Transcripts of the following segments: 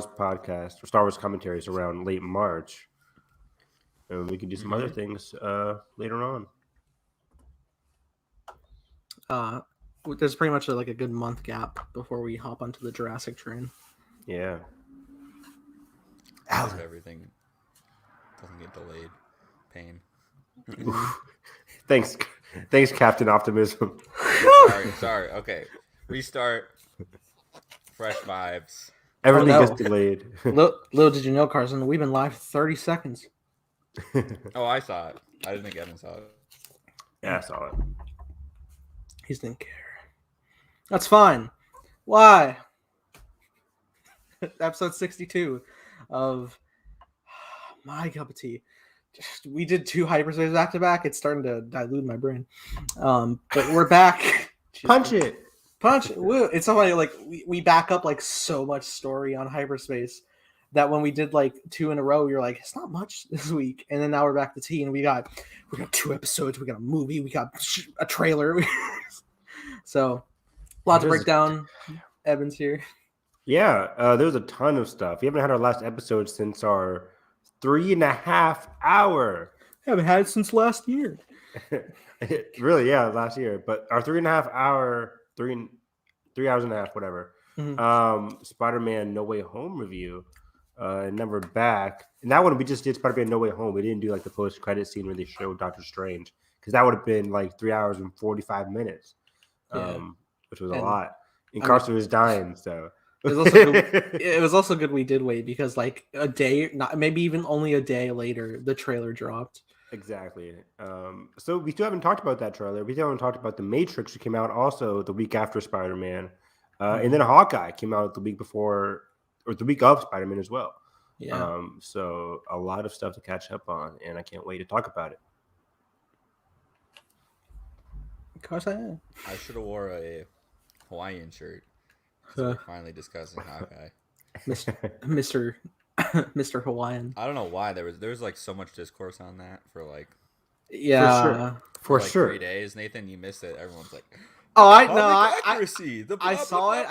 podcast or Star Wars commentaries around late March, and we can do some other things later on. There's pretty much like a good month gap before we hop onto the Jurassic train. Yeah. I hope everything doesn't get delayed. Pain. Thanks, Captain Optimism. Sorry. Okay, restart. Fresh vibes. Everything gets delayed. Little did you know, Carson, we've been live 30 seconds. Oh, I saw it. I didn't think Evan saw it. Yeah, I saw it. He didn't care. That's fine. Why? Episode 62 of my cup of tea. We did 2 Hyperspace back to back. It's starting to dilute my brain. But we're back. Punch it. Woo. It's so funny, like we back up like so much story on Hyperspace that when we did like 2 in a row, you're like, it's not much this week. And then now we're back to tea, and we got 2 episodes, we got a movie, we got a trailer. So a lot to break down. Evan's here. Yeah, there was a ton of stuff. We haven't had our last episode since our 3.5 hour. Haven't had it since last year. Really, yeah, last year. But our 3.5 hour, 3 hours and a half, whatever. Mm-hmm. Spider-Man No Way Home review. And then we're back. And that one we just did Spider-Man No Way Home. We didn't do like the post-credit scene where they showed Doctor Strange, because that would have been like 3 hours and 45 minutes, which was a lot. And Carson was dying, so. It was also good we did wait, because like a day, maybe even only a day later, the trailer dropped. Exactly. So we still haven't talked about that trailer. We still haven't talked about The Matrix, which came out also the week after Spider-Man. And then Hawkeye came out the week before, or the week of Spider-Man as well. Yeah. So a lot of stuff to catch up on, and I can't wait to talk about it. Of course I am. I should have wore a Hawaiian shirt. We're finally discussing Hawkeye. Mr. Hawaiian. I don't know why there was like so much discourse on that for like for like sure 3 days. Nathan, you missed it. Everyone's like, accuracy. I saw it.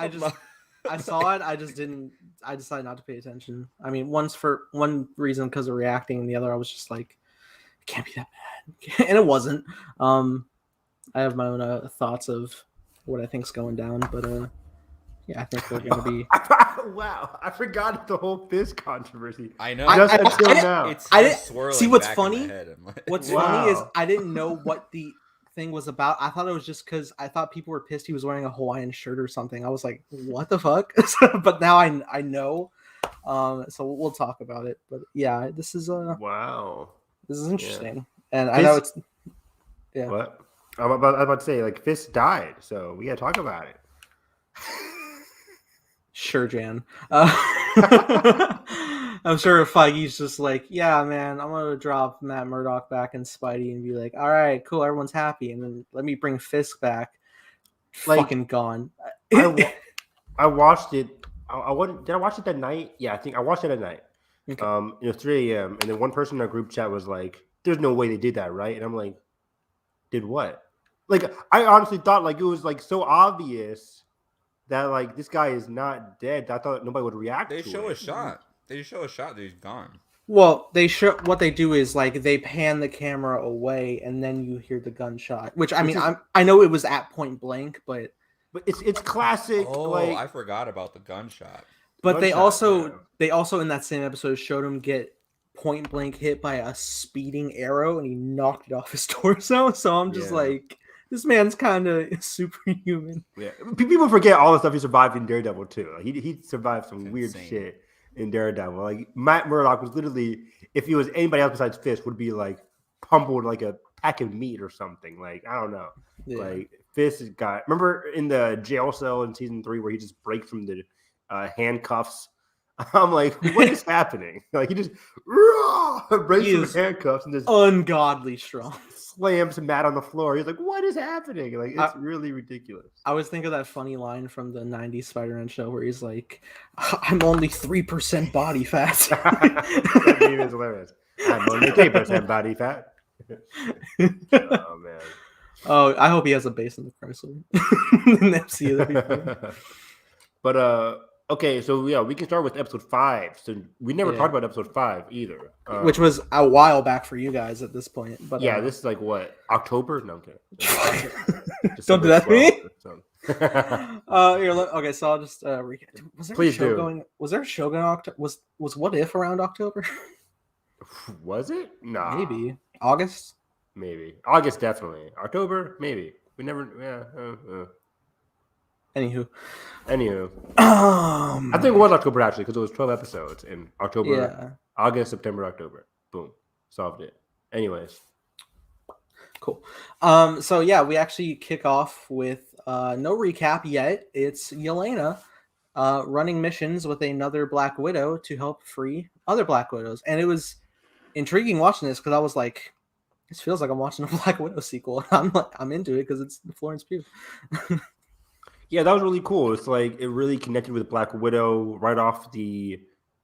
I saw it. I decided not to pay attention. I mean, for one reason because of reacting, and the other I was just like, it can't be that bad, and it wasn't. I have my own thoughts of what I think's going down, but yeah, I think we're gonna be. Wow, I forgot the whole Fist controversy. I know. Just until now. I didn't see what's funny. Like, what's funny is I didn't know what the thing was about. I thought it was just because I thought people were pissed he was wearing a Hawaiian shirt or something. I was like, what the fuck? But now I know. So we'll talk about it. But yeah, this is wow. This is interesting, and I know it's What? I'm about to say, like, Fist died, so we gotta talk about it. Sure, Jan. I'm sure Feige's just like, yeah, man, I'm gonna drop Matt Murdock back in Spidey and be like, all right, cool, everyone's happy, and then let me bring Fisk back. Like, fucking gone. I watched it. Did I watch it that night? Yeah, I think I watched it at night. Okay. It was 3 a.m. and then one person in our group chat was like, "There's no way they did that, right?" And I'm like, "Did what?" Like, I honestly thought like it was like so obvious that like this guy is not dead. I thought nobody would react. They show a shot. They show a shot that he's gone. Well, what they do is like they pan the camera away and then you hear the gunshot. Which I mean, I know it was at point blank, but it's classic. Oh, like, I forgot about the gunshot. But they also in that same episode showed him get point blank hit by a speeding arrow and he knocked it off his torso. So I'm just like, this man's kind of superhuman. Yeah, people forget all the stuff he survived in Daredevil too. Like, he survived some weird shit in Daredevil. Like, Matt Murdock was literally, if he was anybody else besides Fist, would be like pummeled like a pack of meat or something. Like, I don't know. Yeah. Like, Fist got. Remember in the jail cell in season 3 where he just breaks from the handcuffs? I'm like, what is happening? Like, he just breaks from the handcuffs and just ungodly strong. Slams Matt on the floor. He's like, what is happening? Like, it's really ridiculous. I always think of that funny line from the 90s Spider-Man show where he's like, I'm only 3% body fat. That meme is hilarious. I'm only 3% body fat. Oh, man. Oh, I hope he has a base in the Chrysler. In the MCU. But Okay, so yeah, we can start with episode 5. So we never talked about episode 5 either, which was a while back for you guys at this point. But yeah, this is like what, October? No, I'm kidding. Don't do that to me. Here, okay, so I'll just recap. Was there a show going? Was there a show going? October? Was What If around October? Was it? Nah. Maybe August. Maybe August, definitely. October, maybe. We never. Yeah. Anywho, I think it was October actually because it was 12 episodes in October. Yeah. August, September, October. Boom, solved it. Anyways, cool. So yeah, we actually kick off with no recap yet. It's Yelena running missions with another Black Widow to help free other Black Widows, and it was intriguing watching this because I was like, this feels like I'm watching a Black Widow sequel. I'm into it because it's Florence Pugh. Yeah, that was really cool. It's like it really connected with Black Widow right off the,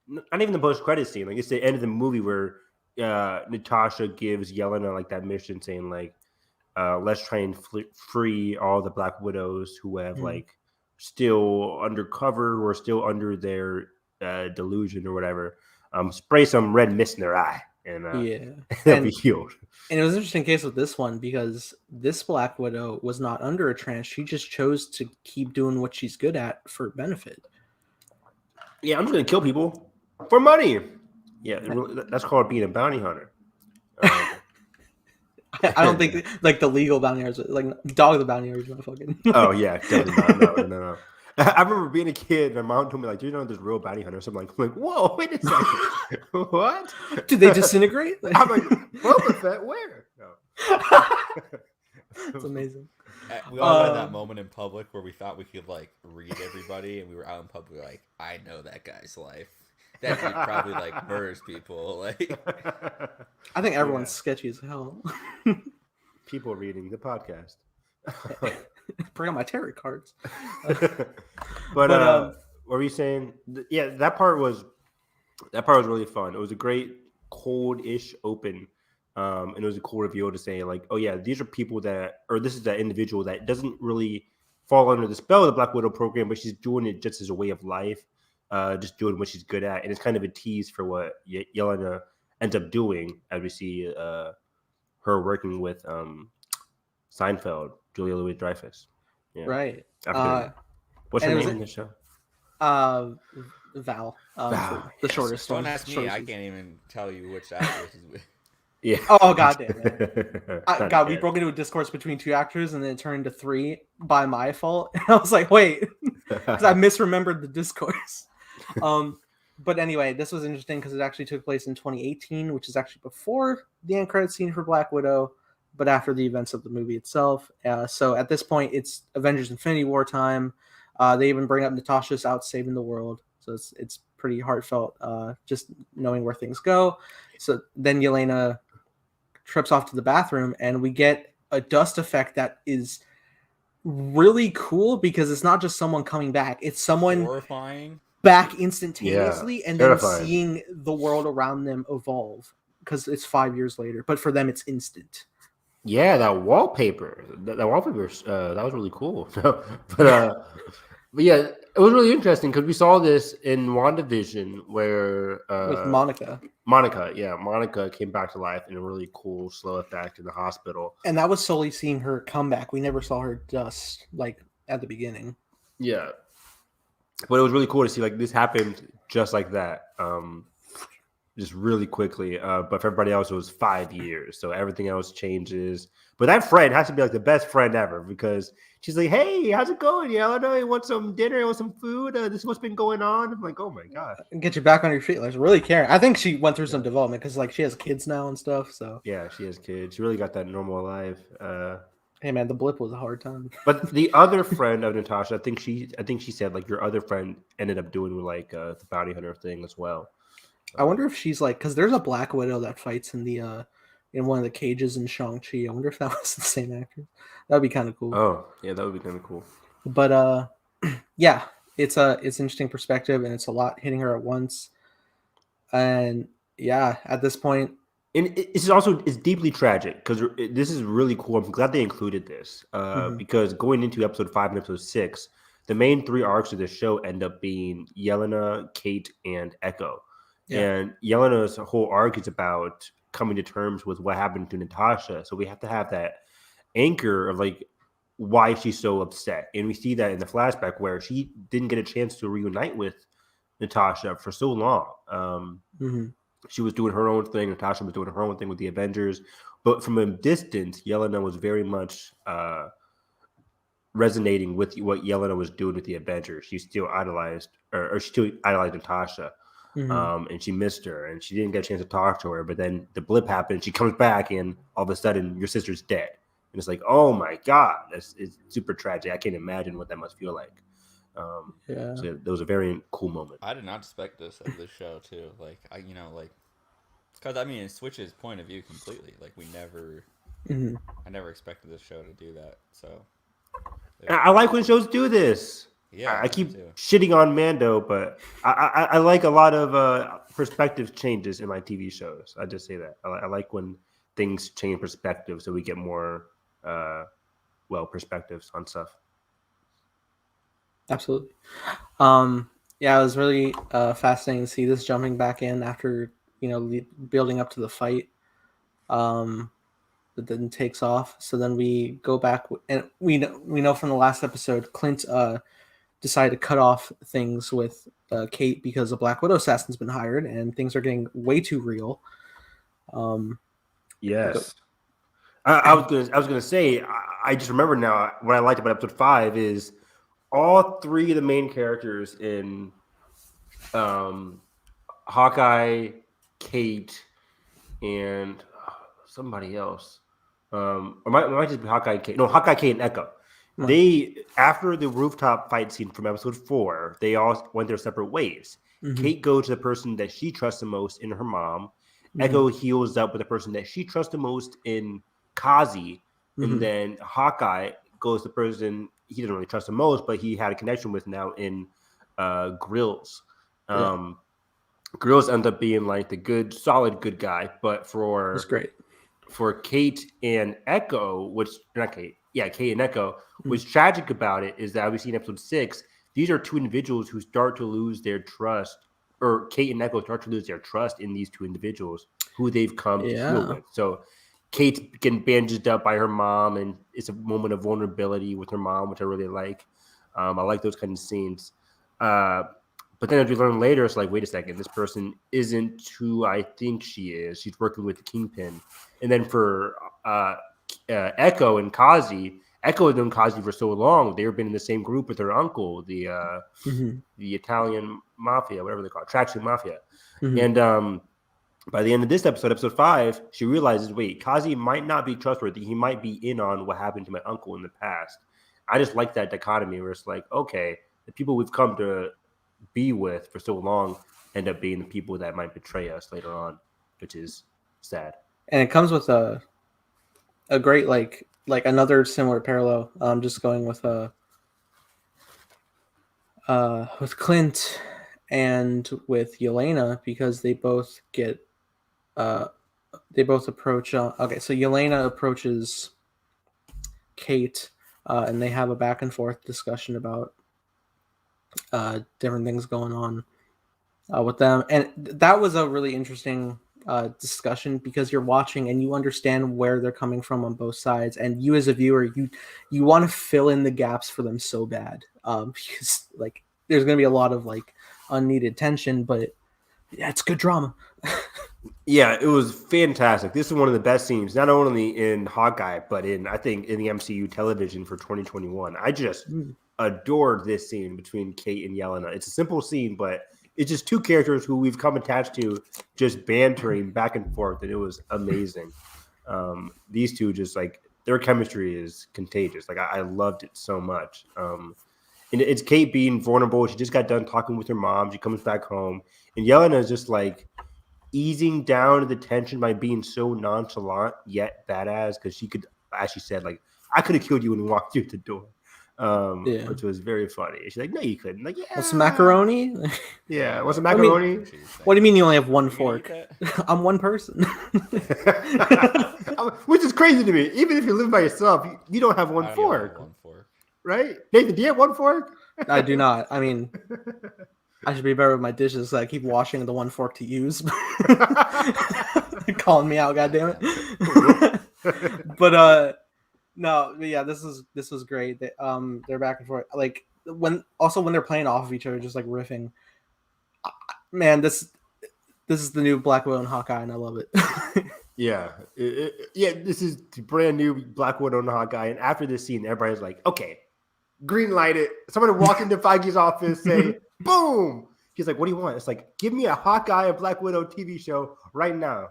not even the post-credit scene. Like it's the end of the movie where Natasha gives Yelena like that mission saying like, let's try and free all the Black Widows who have like still undercover or still under their delusion or whatever. Spray some red mist in their eye and they'll be healed. And it was an interesting case with this one because this Black Widow was not under a trance. She just chose to keep doing what she's good at for benefit. Yeah, I'm just going to kill people for money. Yeah, that's called being a bounty hunter. I don't think like the legal bounty hunters, like Dog the Bounty Hunter, fucking. Oh, yeah, definitely not. No. I remember being a kid, my mom told me, like, do you know there's real bounty hunters? I'm like, whoa, wait a second. What? Did they disintegrate? I'm like, Boba Fett, where? No. That's amazing. We all had that moment in public where we thought we could, like, read everybody, and we were out in public, like, I know that guy's life. That dude probably, like, murders people. Like, I think everyone's sketchy as hell. People reading the podcast. Bring out my tarot cards. But what were you saying? Yeah, that part was really fun. It was a great cold-ish open, and it was a cool reveal to say like, oh yeah, these are people this is that individual that doesn't really fall under the spell of the Black Widow program, but she's doing it just as a way of life, just doing what she's good at, and it's kind of a tease for what Yelena ends up doing as we see her working with Seinfeld. Julia Louis-Dreyfus. Yeah. Right. What's her name in the show? Val. Val. The shortest. Don't ask me. I can't even tell you which actress is with. Yeah. Oh, goddamn. God, we broke into a discourse between 2 actors and then it turned to 3 by my fault. And I was like, wait, because I misremembered the discourse. But anyway, this was interesting because it actually took place in 2018, which is actually before the end credit scene for Black Widow, but after the events of the movie itself. So at this point, it's Avengers Infinity War time. They even bring up Natasha's out saving the world. So it's pretty heartfelt, just knowing where things go. So then Yelena trips off to the bathroom, and we get a dust effect that is really cool because it's not just someone coming back. It's someone horrifying back instantaneously and terrifying. Then seeing the world around them evolve because it's 5 years later. But for them, it's instant. Yeah, that wallpaper. That wallpaper. That was really cool. But yeah, it was really interesting because we saw this in WandaVision where with Monica. Monica came back to life in a really cool slow effect in the hospital. And that was solely seeing her come back. We never saw her dust like at the beginning. Yeah, but it was really cool to see like this happened just like that. Just really quickly, but for everybody else, it was 5 years, so everything else changes. But that friend has to be like the best friend ever because she's like, "Hey, how's it going? Yeah, I know you want some dinner, you want some food. This is what's been going on." I'm like, "Oh my god!" Get you back on your feet. Like really caring. I think she went through some development because like she has kids now and stuff. So yeah, she has kids. She really got that normal life. Hey man, the blip was a hard time. But the other friend of Natasha, I think she said like your other friend ended up doing like the bounty hunter thing as well. I wonder if she's like, because there's a Black Widow that fights in the in one of the cages in Shang-Chi. I wonder if that was the same actor. That would be kind of cool. Oh, yeah, that would be kind of cool. But yeah, it's interesting perspective, and it's a lot hitting her at once. And yeah, at this point, and it's deeply tragic because this is really cool. I'm glad they included this because going into episode 5 and episode 6, the main 3 arcs of the show end up being Yelena, Kate, and Echo. Yeah. And Yelena's whole arc is about coming to terms with what happened to Natasha. So we have to have that anchor of like why she's so upset. And we see that in the flashback where she didn't get a chance to reunite with Natasha for so long. She was doing her own thing. Natasha was doing her own thing with the Avengers. But from a distance, Yelena was very much resonating with what Yelena was doing with the Avengers. She still idolized, or she still idolized Natasha. And she missed her, and she didn't get a chance to talk to her. But then the blip happened. She comes back, and all of a sudden, your sister's dead. And it's like, oh my God, it's super tragic. I can't imagine what that must feel like. So that was a very cool moment. I did not expect this of this show too. Like because I mean, it switches point of view completely. Like I never expected this show to do that. So I like when shows do this. Yeah, I keep shitting on Mando, but I like a lot of perspective changes in my TV shows. I just say that I like when things change perspective, so we get more perspectives on stuff. Absolutely. It was really fascinating to see this jumping back in after building up to the fight. That then takes off. So then we go back, and we know from the last episode, Clint decided to cut off things with Kate because a Black Widow assassin's been hired, and things are getting way too real. Yes. I was gonna say, I just remember now what I liked about episode 5 is all 3 of the main characters in Hawkeye, Kate, and somebody else. It might just be Hawkeye and Kate. No, Hawkeye, Kate, and Echo. Right. They, after the rooftop fight scene from episode 4, they all went their separate ways. Kate goes to the person that she trusts the most in her mom. Echo heals up with the person that she trusts the most in Kazi. And then Hawkeye goes to the person he didn't really trust the most, but he had a connection with now in Grills. Grills ends up being like the solid good guy, but that's great. For Kate and Echo, Kate and Echo, what's tragic about it is that we see in episode 6, these are 2 individuals who start to lose their trust, or Kate and Echo start to lose their trust in these 2 individuals who they've come to deal with. So Kate's getting bandaged up by her mom, and it's a moment of vulnerability with her mom, which I really like. I like those kind of scenes. But then as we learn later, it's like, wait a second, this person isn't who I think she is. She's working with the Kingpin. And then for Echo and Kazi, Echo has known Kazi for so long. They've been in the same group with her uncle, the Italian mafia, whatever they call it, Traction Mafia. And by the end of this episode 5, she realizes, wait, Kazi might not be trustworthy. He might be in on what happened to my uncle in the past. I just like that dichotomy where it's like, okay, the people we've come to be with for so long end up being the people that might betray us later on, which is sad. And it comes with a great like another similar parallel. Just going with Clint and with Yelena, because they both approach. So Yelena approaches Kate, and they have a back and forth discussion about different things going on with them, and that was a really interesting discussion because you're watching and you understand where they're coming from on both sides, and you as a viewer, you want to fill in the gaps for them so bad, because like there's gonna be a lot of like unneeded tension, but it's good drama. Yeah, it was fantastic. This is one of the best scenes, not only in Hawkeye, but I think in the MCU television for 2021. I just adored this scene between Kate and Yelena. It's a simple scene, but it's just 2 characters who we've come attached to, just bantering back and forth, and it was amazing. These 2, just like their chemistry is contagious. Like I loved it so much. And it's Kate being vulnerable. She just got done talking with her mom. She comes back home, and Yelena is just like easing down the tension by being so nonchalant yet badass, because she could, as she said, like, I could have killed you when you walked through the door. Which was very funny. She's like, no, you couldn't. Like, yeah. What's macaroni? Yeah, what's macaroni? What do you mean you only have 1 fork? I'm 1 person. Which is crazy to me. Even if you live by yourself, you don't have 1 fork. Have 1 fork. Right? Nathan, do you have 1 fork? I do not. I mean, I should be better with my dishes. So I keep washing the one fork to use. Calling me out, goddammit. But no, but yeah, this was great. They're back and forth. Like when they're playing off of each other, just like riffing. Man, this is the new Black Widow and Hawkeye, and I love it. Yeah, this is brand new Black Widow and Hawkeye. And after this scene, everybody's like, okay, green light it. Someone walk into Feige's office, say, boom. He's like, what do you want? It's like, give me a Hawkeye and Black Widow TV show right now.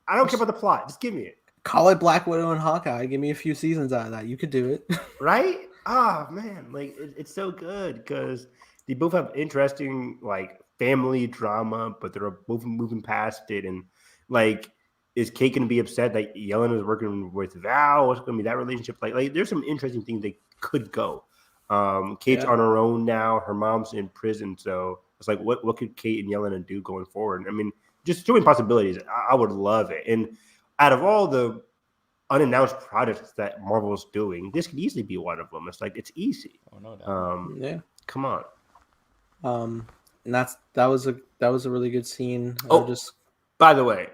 I don't care about the plot. Just give me it. Call it Black Widow and Hawkeye. Give me a few seasons out of that. You could do it. Right? Oh, man. Like, it's so good because they both have interesting, like, family drama, but they're both moving past it. And, like, is Kate going to be upset that Yelena is working with Val? What's going to be that relationship like? There's some interesting things they could go. Kate's on her own now. Her mom's in prison. So it's like, what could Kate and Yelena do going forward? I mean, just so many possibilities. I would love it. And out of all the unannounced projects that Marvel's doing, this could easily be one of them. It's like, it's easy. Oh, no doubt. Yeah. Come on. And that was a really good scene. By the way,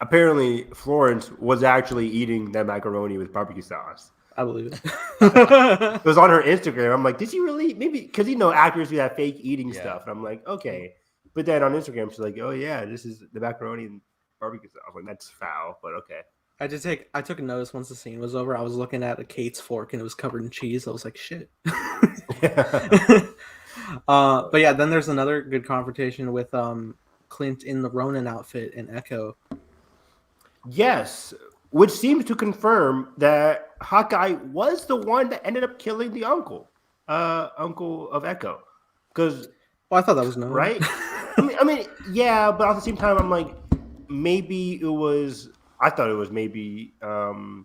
apparently Florence was actually eating that macaroni with barbecue sauce. I believe it. It was on her Instagram. I'm like, did she really? Maybe because actors do that fake eating stuff. And I'm like, okay. But then on Instagram, she's like, oh yeah, this is the macaroni and barbecue sauce. I'm like, that's foul, but okay. I took a notice once the scene was over. I was looking at a Kate's fork and it was covered in cheese. I was like, shit. But yeah, then there's another good confrontation with Clint in the Ronin outfit and Echo. Yes, which seems to confirm that Hawkeye was the one that ended up killing the uncle of Echo. Because, I thought that was known, right? I mean, yeah, but at the same time, I'm like, maybe it was. I thought it was maybe Swordmaster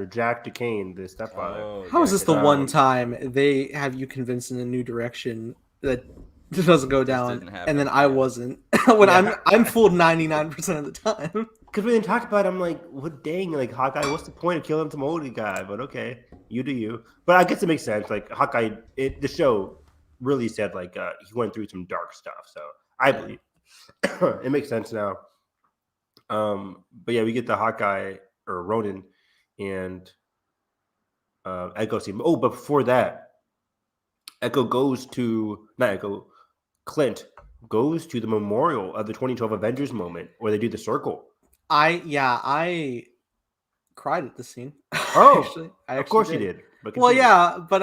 Jack Duquesne, the stepfather. How is this the one time they have you convinced in a new direction that it doesn't go down, and then I wasn't when I'm fooled 99% of the time. Because when they talked about it, I'm like, what dang, like Hawkeye, what's the point of killing some old guy? But okay, you do you. But I guess it makes sense. Like Hawkeye, the show really said like he went through some dark stuff, so I believe it makes sense now. But yeah, we get the Hawkeye or Ronin and Echo scene. Oh, but before that, Clint goes to the memorial of the 2012 Avengers moment where they do the circle. I cried at the scene. Oh, I of course you did. But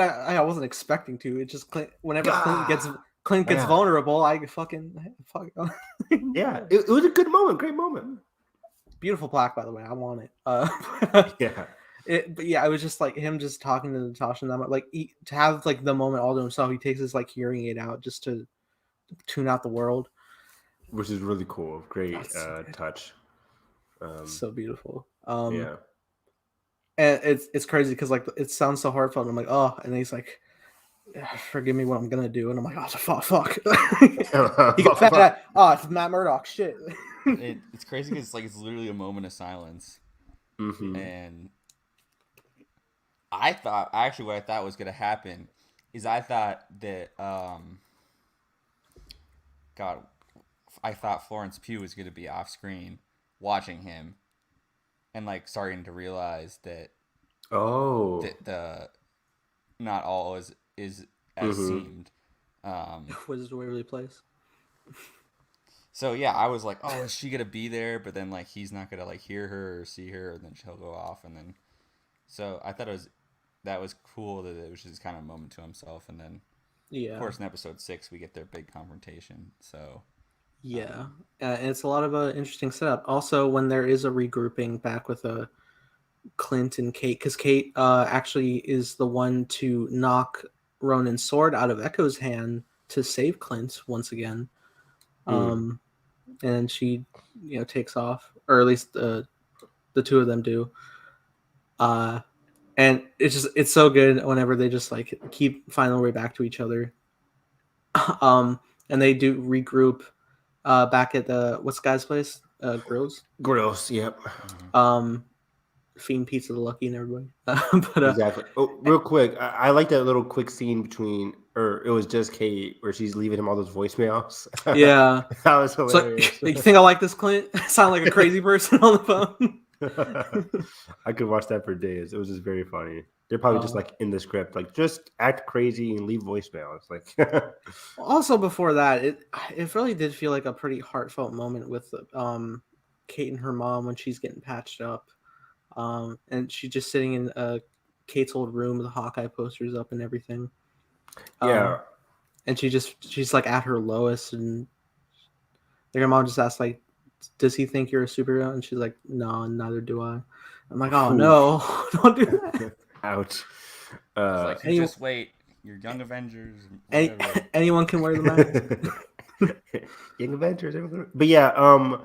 I wasn't expecting to. It just whenever Clint gets vulnerable, I fuck. Yeah, it was a good moment, great moment. Beautiful plaque, by the way. I want it. Yeah. But yeah, it was just like him just talking to Natasha and them, like to have like the moment all to himself. He takes his like hearing aid out just to tune out the world, which is really cool. Great touch. So beautiful. Yeah, and it's crazy because like it sounds so heartfelt. And I'm like, oh, and he's like, forgive me what I'm gonna do, and I'm like, oh, fuck. He goes back to that. Oh, it's Matt Murdock. Shit. It's crazy because it's literally a moment of silence, and what I thought was gonna happen is I thought that I thought Florence Pugh was gonna be off screen watching him, and like starting to realize that the not all is as seemed. Wizards of Waverly Place. So yeah, I was like, oh, is she gonna be there? But then like he's not gonna like hear her or see her, and then she'll go off, and then so I thought that was cool that it was just kind of a moment to himself, and then of course in episode 6 we get their big confrontation. So and it's a lot of interesting setup. Also, when there is a regrouping back with Clint and Kate, because Kate actually is the one to knock Ronin's sword out of Echo's hand to save Clint once again. And she, takes off, or at least the two of them do. And it's so good whenever they just like keep finding their way back to each other. And they do regroup back at what's the guy's place? Grills. Grills, yep. feeding pizza to Lucky and everybody. Exactly. Oh, real quick, I like that little quick scene between, or it was just Kate, where she's leaving him all those voicemails. Yeah, that was so hilarious. you think I like this, Clint? I sound like a crazy person on the phone. I could watch that for days. It was just very funny. They're probably just like in the script, like just act crazy and leave voicemails. Like also before that, it really did feel like a pretty heartfelt moment with Kate and her mom when she's getting patched up, and she's just sitting in Kate's old room with the Hawkeye posters up and everything. Yeah, and she's like at her lowest, and like her mom just asked like, "Does he think you're a superhero?" And she's like, "No, neither do I." I'm like, "Oh no, don't do that." Ouch. Like, you just wait. You're Young Avengers. Anyone can wear the mask. Young Avengers. But yeah,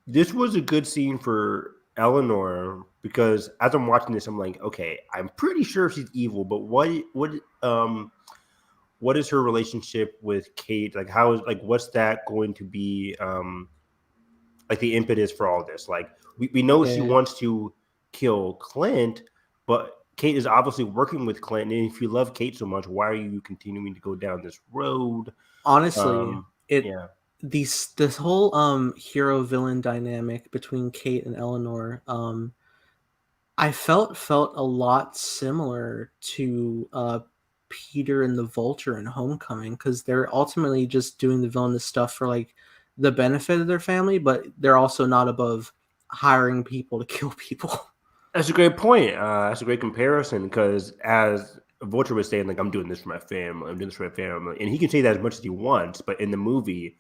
this was a good scene for Eleanor because as I'm watching this, I'm like, okay, I'm pretty sure she's evil, but what is her relationship with Kate? Like, how is what's that going to be? Like the impetus for all this? Like, we know she wants to kill Clint, but Kate is obviously working with Clint, and if you love Kate so much, why are you continuing to go down this road? Honestly, this whole hero villain dynamic between Kate and Eleanor, I felt a lot similar to Peter and the Vulture in Homecoming, because they're ultimately just doing the villainous stuff for like the benefit of their family, but they're also not above hiring people to kill people. That's a great point. That's a great comparison because as Vulture was saying, like, I'm doing this for my family, I'm doing this for my family. And he can say that as much as he wants, but in the movie,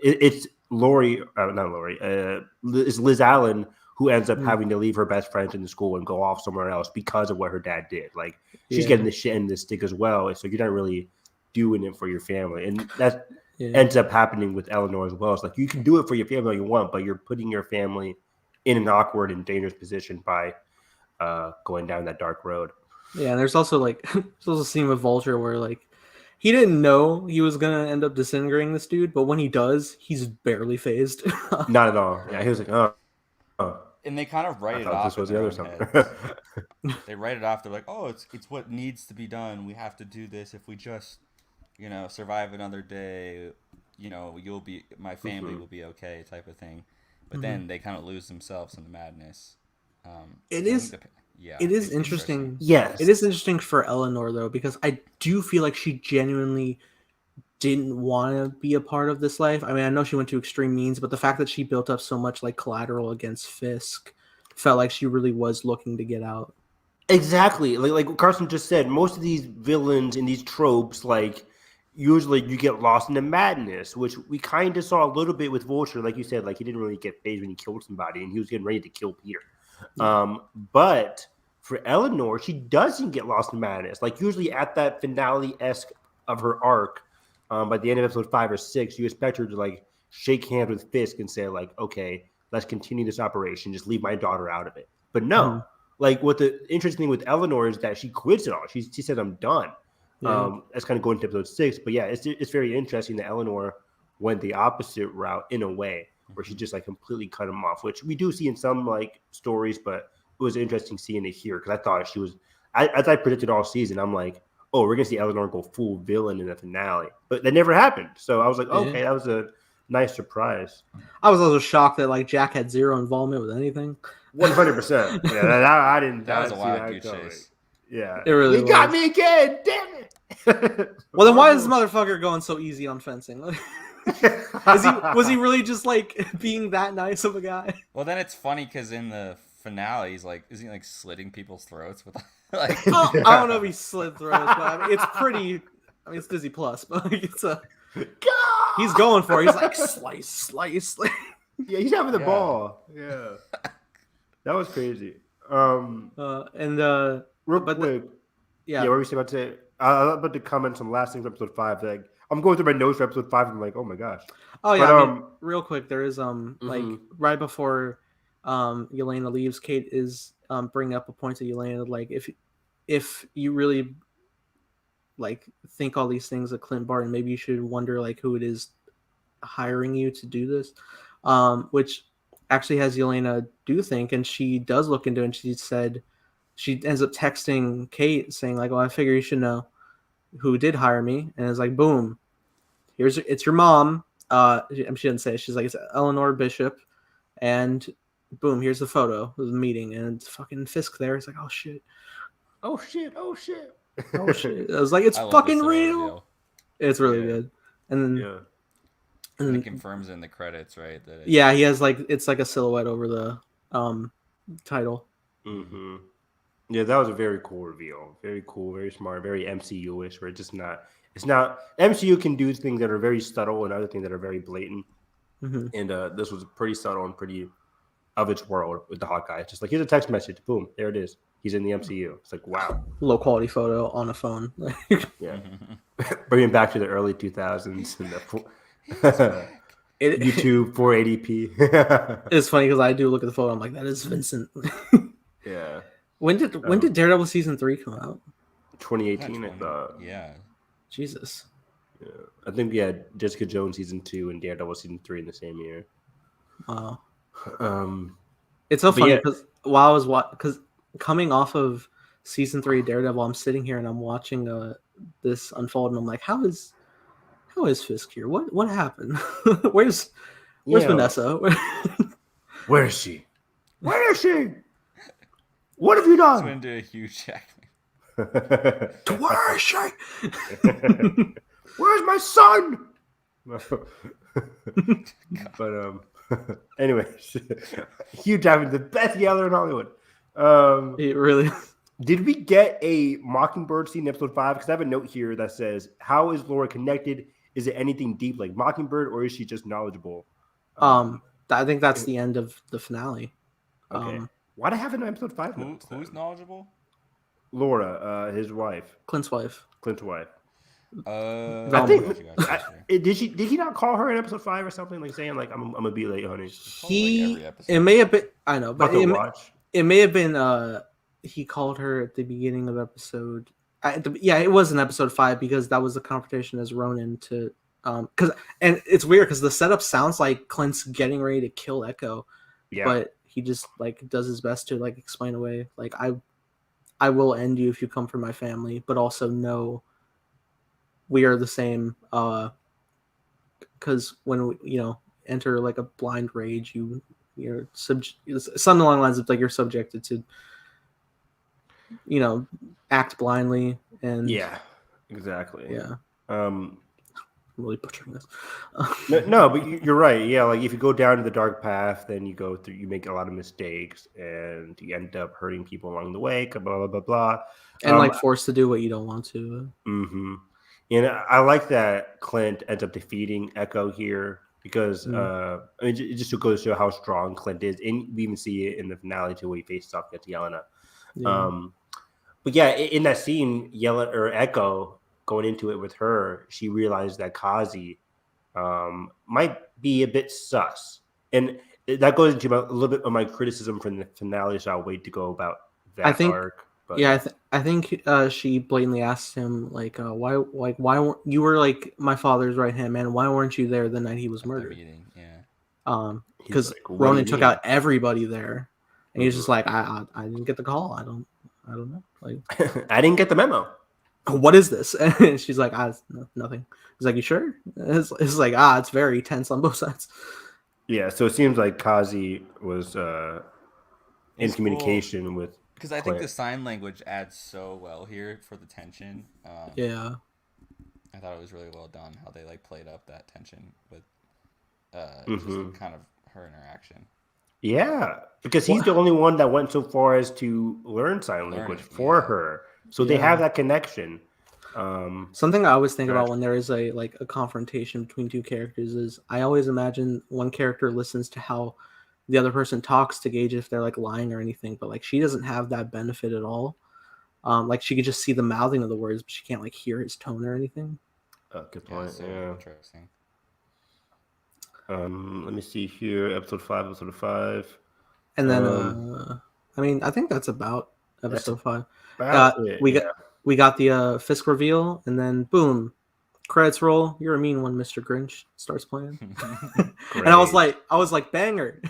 it's it's Liz Allen who ends up having to leave her best friends in the school and go off somewhere else because of what her dad did. Like, she's getting the shit and the stick as well. So you're not really doing it for your family. And that ends up happening with Eleanor as well. It's like, you can do it for your family all you want, but you're putting your family in an awkward and dangerous position by going down that dark road. Yeah, and there's also a scene with Vulture where like he didn't know he was gonna end up disintegrating this dude, but when he does, he's barely phased. Not at all. Yeah, he was like, oh. And they kind of write it off. This was the other song. They write it off. They're like, oh, it's what needs to be done. We have to do this. If we just, survive another day, my family will be okay, type of thing. But then they kind of lose themselves in the madness. It is interesting. Yes, it is interesting for Eleanor though, because I do feel like she genuinely didn't want to be a part of this life. I mean, I know she went to extreme means, but the fact that she built up so much like collateral against Fisk felt like she really was looking to get out. Exactly. Like Carson just said, most of these villains in these tropes, like, usually you get lost in the madness, which we kind of saw a little bit with Vulture. Like you said, like, he didn't really get phased when he killed somebody, and he was getting ready to kill Peter. But for Eleanor, she doesn't get lost in madness. Like, usually at that finale-esque of her arc, by the end of episode 5 or 6, you expect her to like shake hands with Fisk and say like, okay, let's continue this operation. Just leave my daughter out of it. But no, like, what the interesting thing with Eleanor is that she quits it all. She says, I'm done. That's kind of going to episode 6. But yeah, it's very interesting that Eleanor went the opposite route in a way, where she just like completely cut him off, which we do see in some like stories, but it was interesting seeing it here because I thought she was, as I predicted all season, I'm like, oh, we're gonna see Eleanor go full villain in the finale, but that never happened. So I was like, okay, that was a nice surprise. I was also shocked that like Jack had zero involvement with anything. 100%. Yeah, I didn't. That was a wild goose chase. Yeah, it really got me again. Damn it. Well, then why is this motherfucker going so easy on fencing? Was he really just like being that nice of a guy? Well, then it's funny because in the finale, he's like, isn't he like slitting people's throats with like? I don't know if he slit throats, but I mean, it's pretty. I mean, it's Disney Plus, but like, it's a. He's going for it. He's like slice. Yeah, he's having the ball. Yeah, that was crazy. Real quick. Yeah, what were you about to say? I was about to comment some last things from episode 5. Like, I'm going through my notes for episode 5, and I'm like, oh my gosh. Oh yeah, I mean, real quick, there is like right before Yelena leaves, Kate is bringing up a point to Yelena, like, if you really like think all these things of Clint Barton, maybe you should wonder like who it is hiring you to do this. Which actually has Yelena do think, and she does look into it, and she said she ends up texting Kate saying like, "Oh, I figure you should know who did hire me," and it's like, boom, it's your mom. She didn't say it. She's like, it's Eleanor Bishop, and boom, here's the photo of the meeting, and it's fucking Fisk there. It's like, oh shit, oh shit, oh shit, oh shit. I was like, it's fucking real. Reveal. It's really good, and then and it confirms in the credits, right? That he has like it's like a silhouette over the title. Mm-hmm. Yeah, that was a very cool reveal. Very cool, very smart, very MCU-ish. Where it's not MCU can do things that are very subtle and other things that are very blatant. Mm-hmm. And this was pretty subtle and pretty of its world with the Hawkeye. It's just like, here's a text message. Boom, there it is. He's in the MCU. It's like, wow. Low quality photo on a phone. Yeah. Bringing back to the early 2000s and the YouTube 480p. It's funny because I do look at the photo. I'm like, that is Vincent. Yeah. When did Daredevil season 3 come out? 2018, I thought. Yeah. Jesus. Yeah. I think we had Jessica Jones season 2 and Daredevil season 3 in the same year. Wow. It's so funny because while I was because coming off of season 3 Daredevil, I'm sitting here and I'm watching this unfold, and I'm like, how is Fisk here? What happened? Where's Vanessa? Where is she? Where is she? What have you done? Went into a huge Jackman. Where is she? Where's my son? But anyway, Hugh Jackman, the best yeller in Hollywood. It really. Did we get a Mockingbird scene in episode 5? Because I have a note here that says, "How is Laura connected? Is it anything deep like Mockingbird, or is she just knowledgeable?" I think that's the end of the finale. Okay. Why do I have it in episode 5? Who's knowledgeable? Laura, his wife. Clint's wife. I think did he not call her in episode 5 or something, like saying like I'm gonna be late, honey? It may have been, I know, but it may have been he called her at the beginning of episode. It was in episode 5 because that was the confrontation as Ronin to and it's weird because the setup sounds like Clint's getting ready to kill Echo, but he just like does his best to like explain away like I will end you if you come for my family, but also no, we are the same. Because when we, enter like a blind rage, you're something along the lines of like you're subjected to, act blindly and exactly. I'm really butchering this. no, but you're right. Yeah, like if you go down to the dark path, then you make a lot of mistakes, and you end up hurting people along the way. Blah blah blah blah, and forced to do what you don't want to. Mm-hmm. And I like that Clint ends up defeating Echo here because just to go to show how strong Clint is, and we even see it in the finale too, where he faces off against Yelena. But yeah, in that scene, Echo going into it with her, she realized that Kazi might be a bit sus, and that goes into a little bit of my criticism from the finale. So I'll wait to go about that arc. But. Yeah, I think she blatantly asked him why weren't you were like my father's right hand man? Why weren't you there the night he was murdered? Because Ronin took out everybody there, and he's just like I didn't get the call. I don't know. Like I didn't get the memo. What is this? And she's like, nothing. He's like, you sure? It's like it's very tense on both sides. Yeah, so it seems like Kazi was in communication with. Because I think the sign language adds so well here for the tension. Yeah. I thought it was really well done how they played up that tension with just kind of her interaction. Yeah, because he's the only one that went so far as to learn sign language for her. So they have that connection. Something I always think about when there is a confrontation between two characters is I always imagine one character listens to how the other person talks to gauge if they're lying or anything, but she doesn't have that benefit at all. She could just see the mouthing of the words, but she can't hear his tone or anything. Good point. Yeah. Interesting. Let me see here. Episode 5. And then I think that's about episode 5. We got the Fisk reveal, and then boom, Credits roll. You're a mean one, Mr. Grinch. Starts playing, and I was like, banger,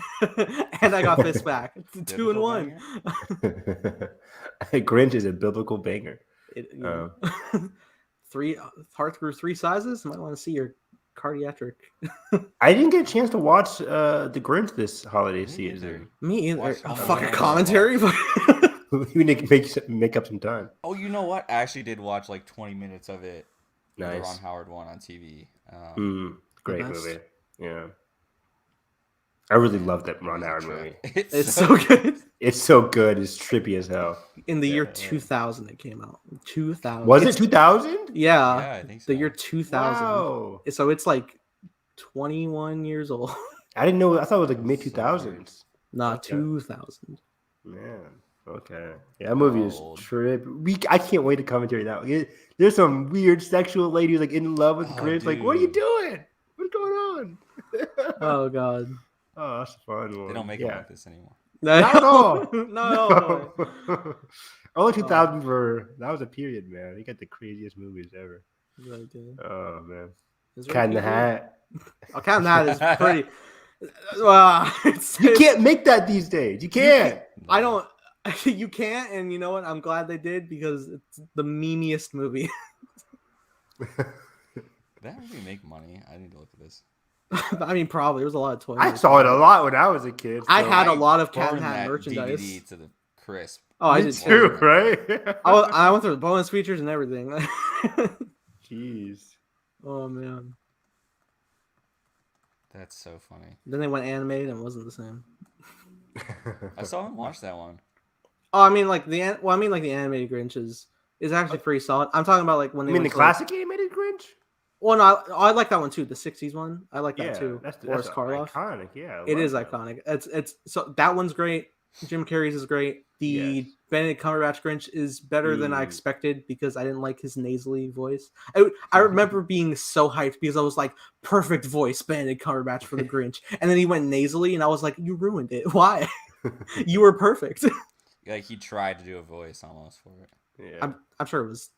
and I got fist back. 2 and 1. Grinch is a biblical banger. Three hearts grew 3 sizes. Might want to see your cardiac. I didn't get a chance to watch the Grinch this holiday season. Me either. Fucking commentary. We need to make up some time. Oh, you know what? I actually did watch like 20 minutes of it. Nice. The Ron Howard one on TV. Great movie. Yeah. I really love that Ron Howard movie. It's so good. It's so good. It's trippy as hell. In the year 2000, it came out. 2000. Was it 2000? Yeah. I think so. The year 2000. Wow. So it's like 21 years old. I didn't know. I thought it was like mid 2000s. Not 2000. Man. Okay. Yeah, that movie is trippy. I can't wait to commentary that. There's some weird sexual lady who's like in love with Grinch. Like, what are you doing? What's going on? Oh God. Oh, that's a fun one. They don't make it like this anymore. Not at all. No. Early 2000s that was a period, man. You got the craziest movies ever. Oh man. Cat in the Hat. Oh, Cat in the Hat is pretty. You can't make that these days. You can't. I don't. You can't, and you know what? I'm glad they did because it's the memeiest movie. Did that really make money? I need to look at this. I mean, probably. There was a lot of toys. I saw it a lot when I was a kid. I had a lot of Cat in the Hat merchandise. DVD to the crisp. Oh, I did too, right? I went through the bonus features and everything. Jeez. Oh man. That's so funny. Then they went animated and it wasn't the same. I saw him watch that one. Oh, I mean, like the animated Grinch is actually pretty solid. I'm talking about like when they. You mean the classic animated Grinch? Well, no, I like that one too. The '60s one, I like that too. That's Karloff. Iconic, yeah. It is iconic. It's so that one's great. Jim Carrey's is great. The Benedict Cumberbatch Grinch is better than I expected because I didn't like his nasally voice. I remember being so hyped because I was like, perfect voice, Benedict Cumberbatch for the Grinch, and then he went nasally, and I was like, you ruined it. Why? You were perfect. Like he tried to do a voice almost for it. Yeah, I'm sure it was.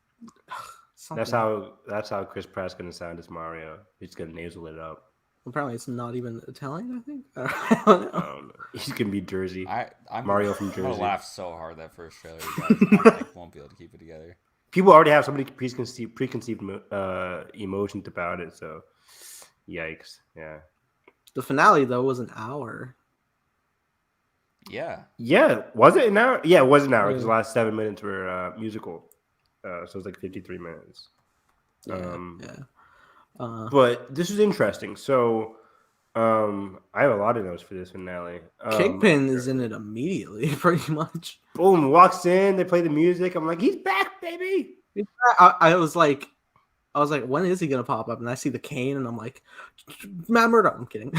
That's how Chris Pratt's gonna sound as Mario. He's gonna nasal it up. Apparently, it's not even Italian. I think. I don't know. He's gonna be Jersey. I'm Mario from Jersey. I'm gonna laugh so hard that first trailer. I won't be able to keep it together. People already have so many preconceived emotions about it. So, yikes! Yeah. The finale though was an hour. Yeah. Yeah. Was it an hour? Yeah, it was an hour because the last 7 minutes were musical. So it was like 53 minutes. But this is interesting. So I have a lot of notes for this finale. Kingpin is in it immediately, pretty much. Boom, walks in, they play the music. I'm like, he's back, baby. I was like, when is he gonna pop up? And I see the cane, and I'm like, Matt Murdock. I'm kidding.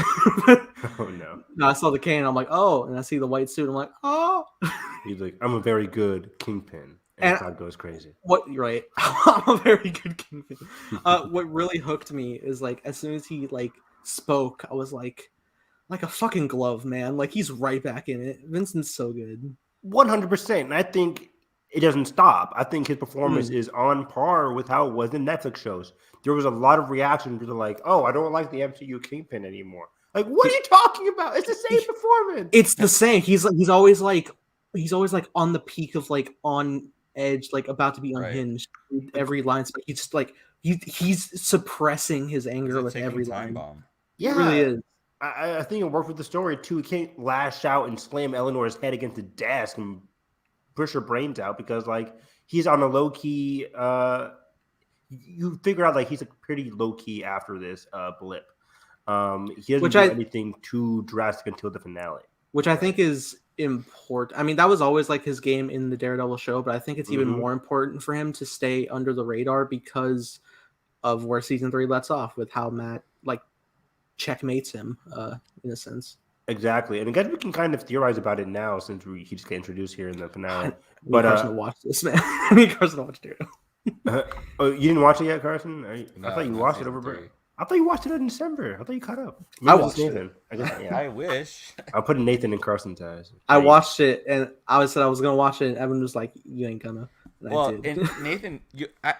Oh no. No, I saw the cane. And I'm like, oh, and I see the white suit. I'm like, oh. He's like, I'm a very good Kingpin. And the crowd goes crazy. What? Right. I'm a very good Kingpin. What really hooked me is like as soon as he like spoke, I was like a fucking glove, man. Like he's right back in it. Vincent's so good. 100%. And I think it doesn't stop. I think his performance is on par with how it was in Netflix shows. There was a lot of reaction to like, oh, I don't like the MCU Kingpin anymore. Like, what are you talking about? It's the same performance. It's the same. He's always like on the peak of like on edge, like about to be unhinged. Right. Every line, so he's just like he's suppressing his anger with every line. Bomb. Yeah, it really is. I think it worked with the story too. He can't lash out and slam Eleanor's head against the desk and push her brains out because like he's on a low key. You figure out like he's a pretty low key after this blip. He doesn't do anything too drastic until the finale, which I think is important. I mean, that was always like his game in the Daredevil show, but I think it's even more important for him to stay under the radar because of where season 3 lets off with how Matt like checkmates him in a sense. Exactly, and I guess we can kind of theorize about it now since he just got introduced here in the finale. But Carson to watch this, man. I need Carson to watch Daredevil. Oh, you didn't watch it yet, Carson? I thought you watched it over break. I thought you watched it in December. I thought you caught up. Maybe I watched Nathan. it. I wish. I'll put Nathan and Carson's eyes. I watched it, and I said I was gonna watch it, and Evan was like, "You ain't gonna." And well, I did. and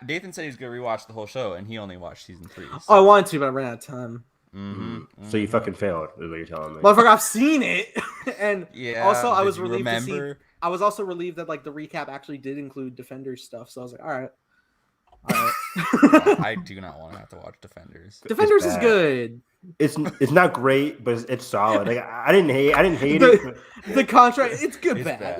Nathan said he was gonna rewatch the whole show, and he only watched season 3. So. Oh, I wanted to, but I ran out of time. So you fucking failed, is what you're telling me. Motherfucker, I've seen it, and Yeah. also I did was you relieved remember? to see. I was also relieved that like the recap actually did include Defenders stuff. So I was like, all right. I do not want to have to watch Defenders. Defenders is good. It's not great, but it's solid. Like I didn't hate The- it. The contract, it's good, It's bad.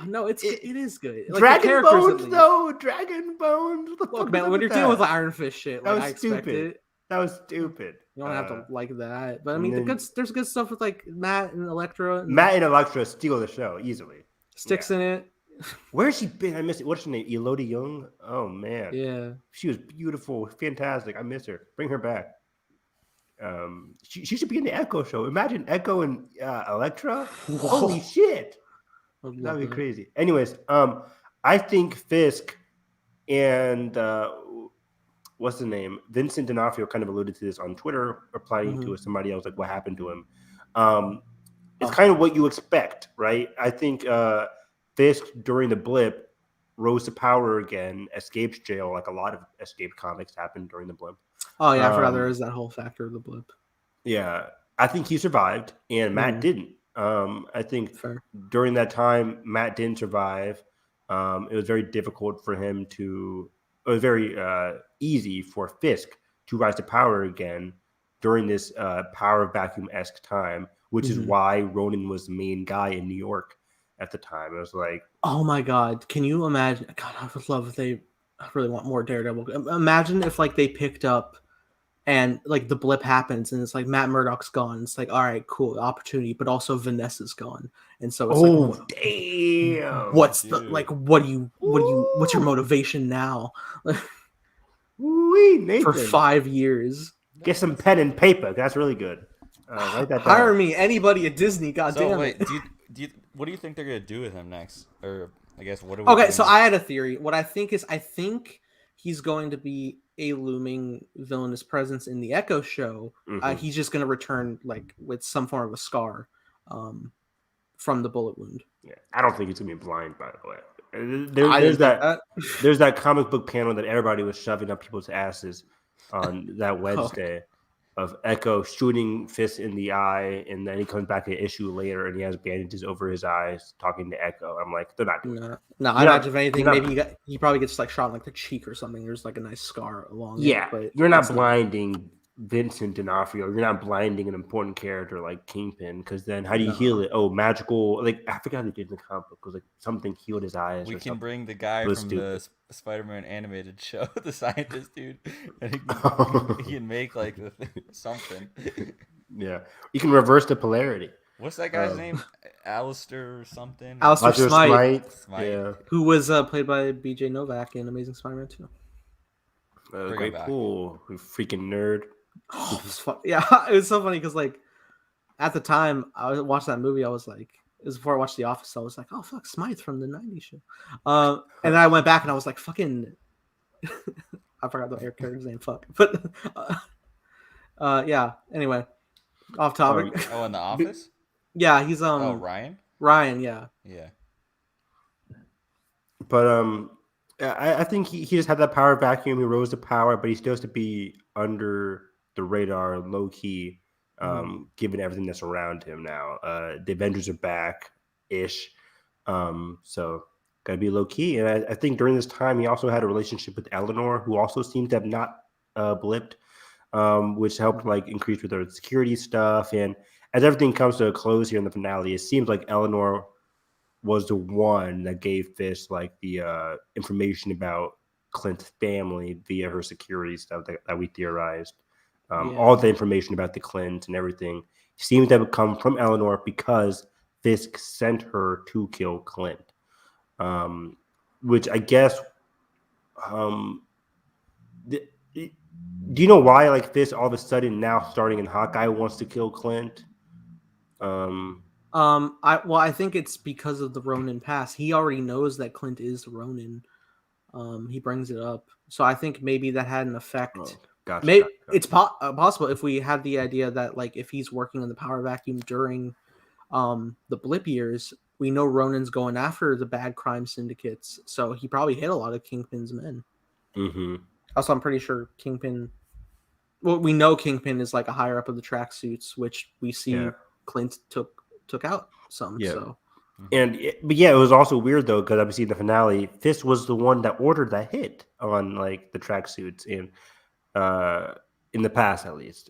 No, it is good. Like, Dragon Bones, though. Dragon Bones. What the Look, fuck man, is when up you're with dealing with that? Iron Fist shit, That like was I expect stupid. it. That was stupid. You don't have to like that, but I and mean, then- there's good stuff with like Matt and Elektra. And Matt and Elektra steal the show easily. Sticks in it. Where's she been? I miss it. What's her name? Elodie Young. Oh man, Yeah. she was beautiful, fantastic. I miss her. Bring her back. She should be in the Echo show. Imagine Echo and Elektra. Holy shit, that'd be crazy. Anyways, I think Fisk and what's the name? Vincent D'Onofrio kind of alluded to this on Twitter, replying to somebody else like, "What happened to him?" It's kind of what you expect, right? I think Fisk during the blip rose to power again, escaped jail, like a lot of escaped comics happened during the blip. Oh yeah, I forgot there is that whole factor of the blip. Yeah, I think he survived, and Matt didn't. I think during that time, Matt didn't survive. It was very difficult for him to. It was very easy for Fisk to rise to power again during this power vacuum-esque time, which is why Ronin was the main guy in New York at the time. It was like, oh my god, can you imagine? God, I would love if they. I really want more Daredevil. Imagine if like they picked up and like the blip happens and it's like Matt Murdock's gone. It's like, all right, cool, opportunity, but also Vanessa's gone, and so it's like, damn, what's the like? What's your motivation now? Nathan. For 5 years, get some pen and paper. That's really good. Write that down. Hire me, anybody at Disney. God So damn wait, it. what do you think they're gonna do with him next? Or I guess what? Okay, so I had a theory. What I think he's going to be a looming villainous presence in the Echo show. He's just going to return like with some form of a scar from the bullet wound. Yeah, I don't think he's going to be blind, by the way. There's that comic book panel that everybody was shoving up people's asses on that Wednesday. Of Echo shooting Fisk in the eye, and then he comes back an issue later, and he has bandages over his eyes, talking to Echo. I'm like, they're not doing that. No, I imagine if anything, maybe he probably gets like shot in like the cheek or something. There's like a nice scar along. Yeah, but you're not blinding Vincent D'Onofrio. You're not blinding an important character like Kingpin, because then how do you heal it? Oh, magical. Like I forgot they did in the comic book. It was like something healed his eyes. We can bring the guy from the Spider-Man animated show, the scientist dude, and he can make like something. Yeah, you can reverse the polarity. What's that guy's name? Alistair or something? Alistair Smythe. Yeah, who was played by B.J. Novak in Amazing Spider-Man 2. Great pool, you freaking nerd. Oh, it was fun. Yeah, it was so funny because like at the time I watched that movie, I was like, it was before I watched The Office, so I was like, oh fuck, Smythe from the '90s show. And then I went back and I was like, fucking, I forgot the character's name. Fuck, but yeah. Anyway, off topic. Oh, in The Office. Yeah, he's Oh, Ryan. Ryan, yeah. Yeah. But I think he just had that power vacuum. He rose to power, but he still has to be under the radar, low key, given everything that's around him now. The Avengers are back ish, so gotta be low key. And I think during this time, he also had a relationship with Eleanor, who also seemed to have not blipped, which helped like increase with her security stuff. And as everything comes to a close here in the finale, it seems like Eleanor was the one that gave Fisk like the information about Clint's family via her security stuff that we theorized. All the information about the Clint and everything seems to have come from Eleanor because Fisk sent her to kill Clint. Which I guess, do you know why like Fisk all of a sudden now starting in Hawkeye wants to kill Clint? I think it's because of the Ronin pass. He already knows that Clint is the Ronin. He brings it up, so I think maybe that had an effect. Gotcha. It's possible if we had the idea that like if he's working in the power vacuum during the blip years, we know Ronin's going after the bad crime syndicates, so he probably hit a lot of Kingpin's men. Mm-hmm. Also, I'm pretty sure Kingpin. Well, we know Kingpin is like a higher up of the tracksuits, which we see Clint took out some. Yeah. So. But it was also weird though, because obviously in the finale, Fist was the one that ordered that hit on like the tracksuits and in the past at least.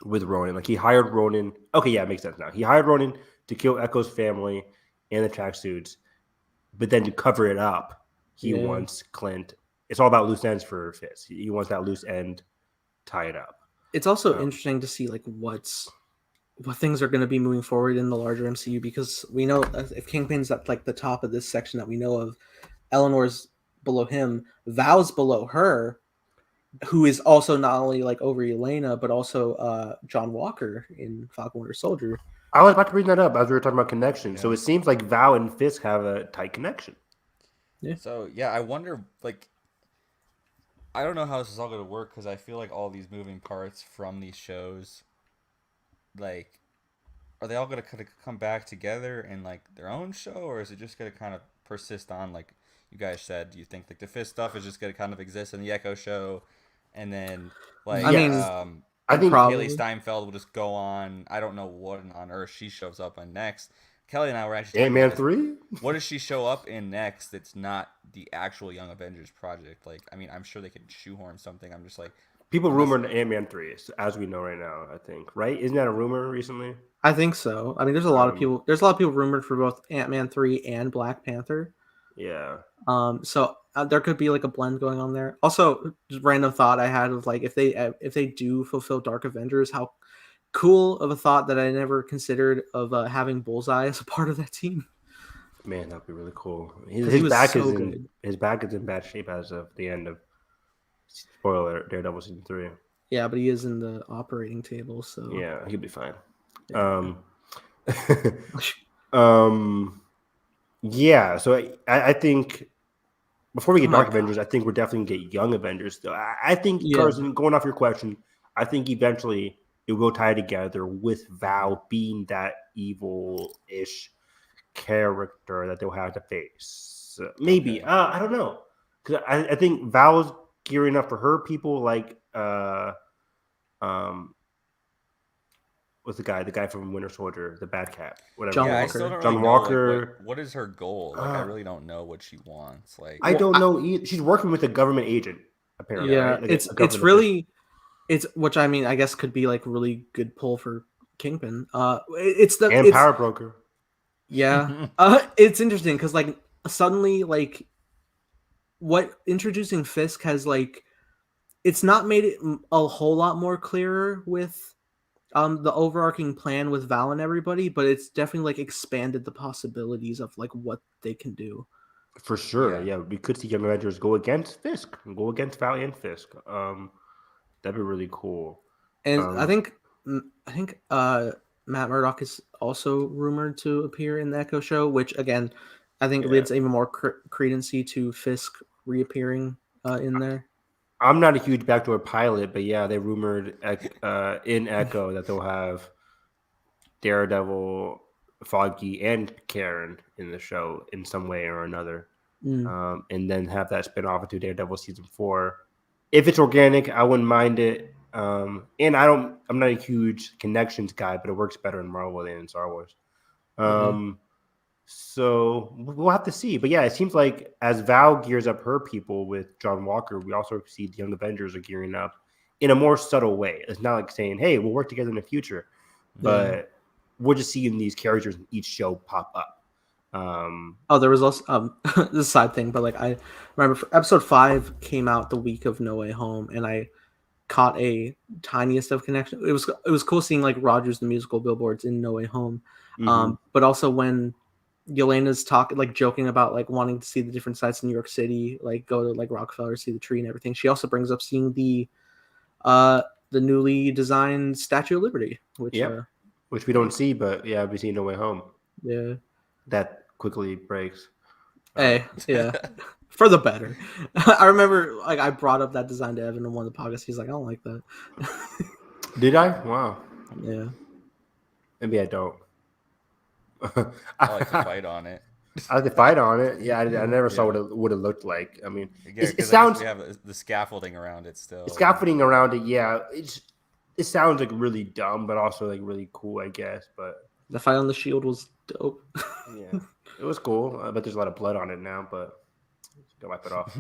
With Ronin. Like he hired Ronin. Okay, yeah, it makes sense now. He hired Ronin to kill Echo's family and the tracksuits, but then to cover it up, he wants Clint. It's all about loose ends for Fist. He wants that loose end tied up. It's also interesting to see like what things are going to be moving forward in the larger MCU, because we know if Kingpin's at like the top of this section that we know of, Eleanor's below him, Val's below her, who is also not only like over Elena, but also John Walker in Falcon Winter Soldier. I was about to bring that up as we were talking about connection. Yeah. So it seems like Val and Fisk have a tight connection. Yeah. So yeah, I wonder, like, I don't know how this is all going to work, because I feel like all these moving parts from these shows, like, are they all going to kind of come back together in like their own show, or is it just going to kind of persist on, like you guys said? Do you think like the Fisk stuff is just going to kind of exist in the Echo show? And then, like, I think Haley Steinfeld will just go on. I don't know what on earth she shows up on next. Kelly and I were actually Ant-Man 3. What does she show up in next that's not the actual Young Avengers project? Like, I mean, I'm sure they could shoehorn something. I'm just like, people rumored Ant-Man 3, as we know right now. I think, right? Isn't that a rumor recently? I think so. I mean, there's a lot of people. There's a lot of people rumored for both Ant-Man 3 and Black Panther. Yeah. So there could be like a blend going on there. Also, just random thought I had of like if they do fulfill Dark Avengers, how cool of a thought that I never considered of having Bullseye as a part of that team. Man, that'd be really cool. His back is in bad shape as of the end of spoiler Daredevil season 3. Yeah, but he is in the operating table, so yeah, he'll be fine. Yeah. Yeah, so I think before we get Dark Avengers, I think we're definitely going to get Young Avengers. Though I think, Carson, going off your question, I think eventually it will tie together with Val being that evil-ish character that they'll have to face. Maybe. I don't know. Because I think Val's gearing up for her people like what's the guy from Winter Soldier, the bad cat, whatever. John Walker. I still don't John really Walker. Know, like, what is her goal? Like, I really don't know what she wants. Like, I don't know either. She's working with a government agent, apparently. Yeah, right? Like it's really which I mean I guess could be like really good pull for Kingpin. It's Power Broker. Yeah. It's interesting because like suddenly like what introducing Fisk has like it's not made it a whole lot more clearer with the overarching plan with Val and everybody, but it's definitely like expanded the possibilities of like what they can do. For sure, yeah. We could see Young Avengers go against Fisk, go against Val and Fisk. That'd be really cool. And I think Matt Murdock is also rumored to appear in the Echo show, which again, I think leads even more credency to Fisk reappearing in there. I'm not a huge backdoor pilot, but yeah, they rumored in Echo that they'll have Daredevil, Foggy, and Karen in the show in some way or another, and then have that spin off into Daredevil season 4. If it's organic, I wouldn't mind it. And I'm not a huge connections guy, but it works better in Marvel than in Star Wars. So we'll have to see. But yeah, it seems like as Val gears up her people with John Walker, we also see the Young Avengers are gearing up in a more subtle way. It's not like saying, hey, we'll work together in the future. But we're just seeing these characters in each show pop up. There was also this is a side thing, but like I remember episode 5 came out the week of No Way Home, and I caught a tiniest of connection. It was cool seeing like Rogers the Musical billboards in No Way Home. But also when Yelena's joking about like wanting to see the different sites in New York City, like go to like Rockefeller, see the tree and everything. She also brings up seeing the newly designed Statue of Liberty, which we don't see, but yeah, we see No Way Home. Yeah, that quickly breaks. Hey, yeah, for the better. I remember like I brought up that design to Evan in one of the podcasts. He's like, I don't like that. Did I? Wow. Yeah. Maybe I don't. I like to fight on it. I like to fight on it. Yeah, I never saw what it looked like. I mean, it sounds. We have the scaffolding around it still. Scaffolding around it, yeah. It sounds like really dumb, but also like really cool, I guess. But the fight on the shield was dope. Yeah, it was cool. But there's a lot of blood on it now. But go wipe it off.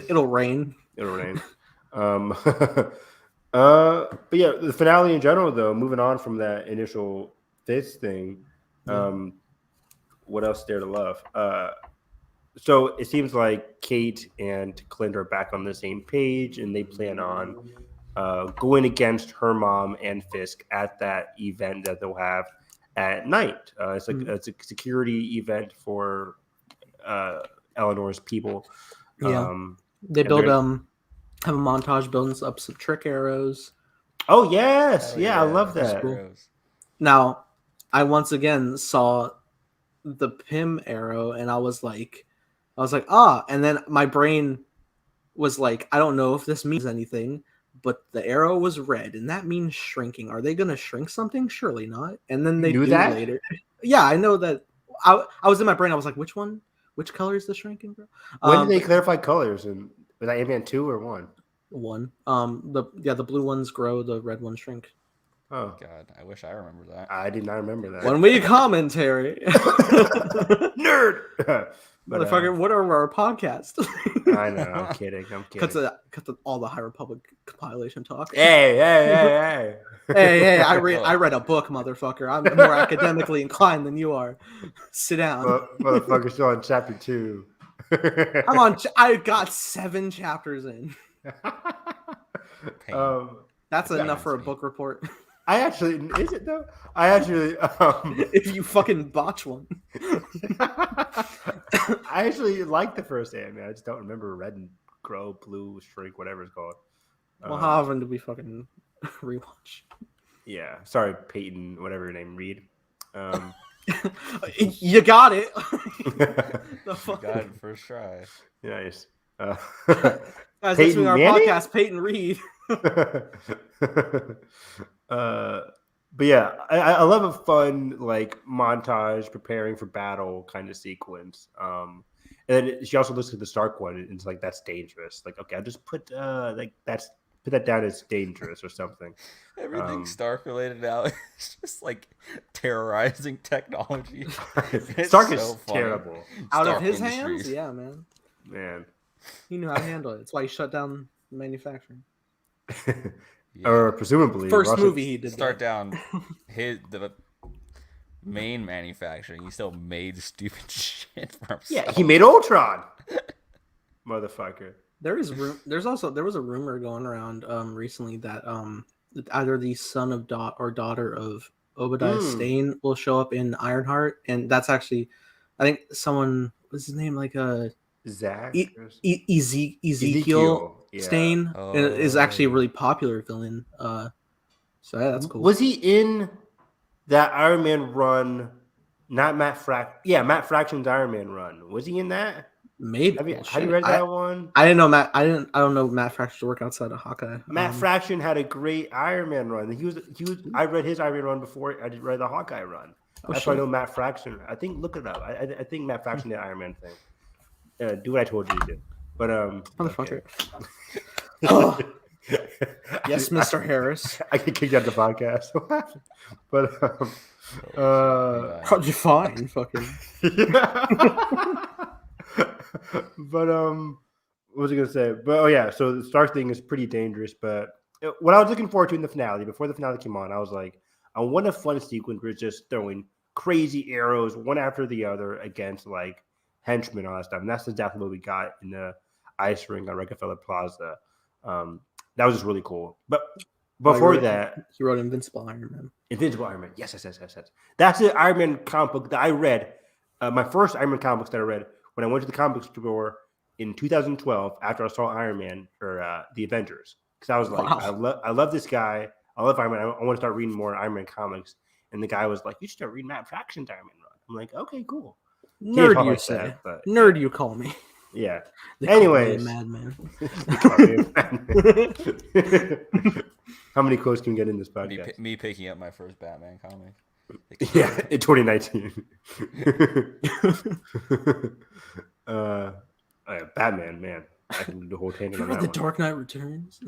It'll rain. It'll rain. But yeah, the finale in general, though. Moving on from that initial fist thing. What else there to love? So it seems like Kate and Clint are back on the same page, and they plan on going against her mom and Fisk at that event that they'll have at night. It's a security event for Eleanor's people. Yeah, they build have a montage building up some trick arrows. Oh yes, yeah, I love that. Cool. Now, I once again saw the Pym arrow, and I was like, and then my brain was like, I don't know if this means anything, but the arrow was red, and that means shrinking. Are they gonna shrink something? Surely not. And then they do that later. Yeah, I know that. I was in my brain. I was like, which one? Which color is the shrinking, bro? When did they clarify colors? And was that Ant-Man 2 or 1? 1. The blue ones grow, the red ones shrink. Oh God, I wish I remember that. I did not remember that. When we commentary, nerd, motherfucker. What are our podcasts? I know. I'm kidding. Cut all the High Republic compilation talk. Hey. I read a book, motherfucker. I'm more academically inclined than you are. Sit down, motherfucker. Still on chapter 2. I got 7 chapters in. That's enough for a book report. Is it though? I actually, if you fucking botch one. I actually like the first Ant-Man. I just don't remember red and grow, blue, shrink, whatever it's called. Well, how often do we fucking rewatch? Yeah, sorry, Peyton, whatever your name, Reed. You got it. The fuck? Got it first try. Nice. Guys, listening to our podcast, Peyton Reed. But yeah, I love a fun like montage preparing for battle kind of sequence. And then she also looks at the Stark one and it's like, that's dangerous. Like, okay, I'll just put put that down as dangerous or something. Everything Stark related now is just like terrorizing technology. Stark is terrible. Out of his hands? Yeah, man. He knew how to handle it. That's why he shut down manufacturing. Yeah. Or presumably first movie he did down the main manufacturing. He still made stupid shit for himself. Yeah, he made Ultron. Motherfucker. There was a rumor going around recently that either the son of or daughter of Obadiah Stane will show up in Ironheart, and that's actually, I think someone, what's his name, like Zach Ezekiel Stane is actually a really popular villain. So yeah, that's cool. Was he in that Iron Man run? Not Matt Fraction's Iron Man run. Was he in that? Maybe. Have you read that one? I didn't know Matt. I don't know Matt Fraction's work outside of Hawkeye. Matt Fraction had a great Iron Man run. He was. I read his Iron Man run before I read the Hawkeye run. That's why I know Matt Fraction. I think look it up. I think Matt Fraction did Iron Man thing. Do what I told you to do. But motherfucker. Okay. Yes, Mr. Harris. I get kicked out of the podcast. But how'd you find fucking? But what was I gonna say? But so the Stark thing is pretty dangerous. But what I was looking forward to in the finale, before the finale came on, I was like, I want a fun sequence where it's just throwing crazy arrows one after the other against like henchmen and all that stuff. And that's exactly what we got in the ice ring on Rockefeller Plaza. That was just really cool. But before that, he wrote Invincible Iron Man. Invincible Iron Man. Yes. That's the Iron Man comic book that I read. My first Iron Man comic books that I read when I went to the comic book store in 2012 after I saw Iron Man or the Avengers. Because I was like, wow. I love this guy. I love Iron Man. I want to start reading more Iron Man comics. And the guy was like, you should start reading Matt Fraction's Iron Man run. I'm like, okay, cool. Nerd, you say. Nerd, you call me. Yeah. Anyways, madman. How many quotes can we get in this podcast? Me picking up my first Batman comic. Yeah, in 2019. Batman, man. I can do the whole tangent You on read that The one. Dark Knight Returns?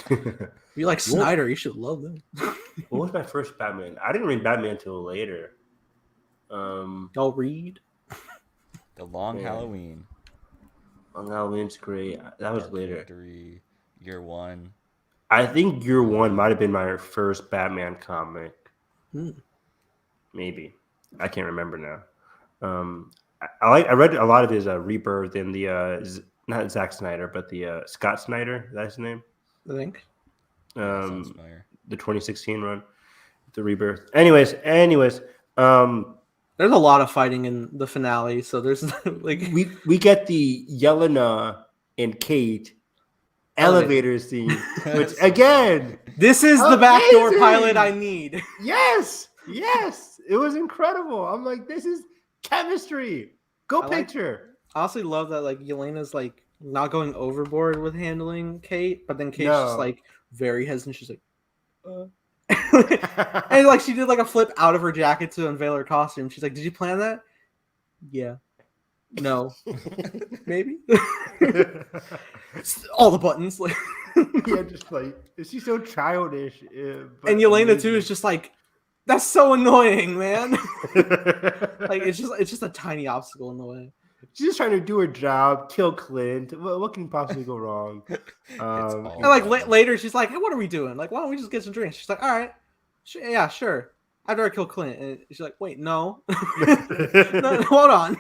If you like Snyder, you should love them. What was my first Batman? I didn't read Batman until later. I'll read. The Long Halloween. Long Halloween's great. That was Dark later. Victory, Year One. I think Year One might have been my first Batman comic. Maybe. I can't remember now. I read a lot of his Rebirth in the not Zack Snyder, but the Scott Snyder. That's his name. I think. Sounds familiar. The 2016 run, the Rebirth. Anyways, there's a lot of fighting in the finale, so there's like we get the Yelena and Kate elevator scene, which again, this is the backdoor pilot I need. Yes, it was incredible. I'm like, this is chemistry. Go picture. I also love that like Yelena's like not going overboard with handling Kate, but then Kate's just like very hesitant. She's like, and like she did like a flip out of her jacket to unveil her costume. She's like, "Did you plan that?" Yeah. No. Maybe. All the buttons. Like yeah, just like she's so childish. And Yelena too is just like, that's so annoying, man. Like it's just a tiny obstacle in the way. She's just trying to do her job, kill Clint. What can possibly go wrong? And like later, she's like, "Hey, what are we doing? Like, why don't we just get some drinks?" She's like, "All right, yeah, sure. I'd rather kill Clint." And she's like, "Wait, no, no, hold on."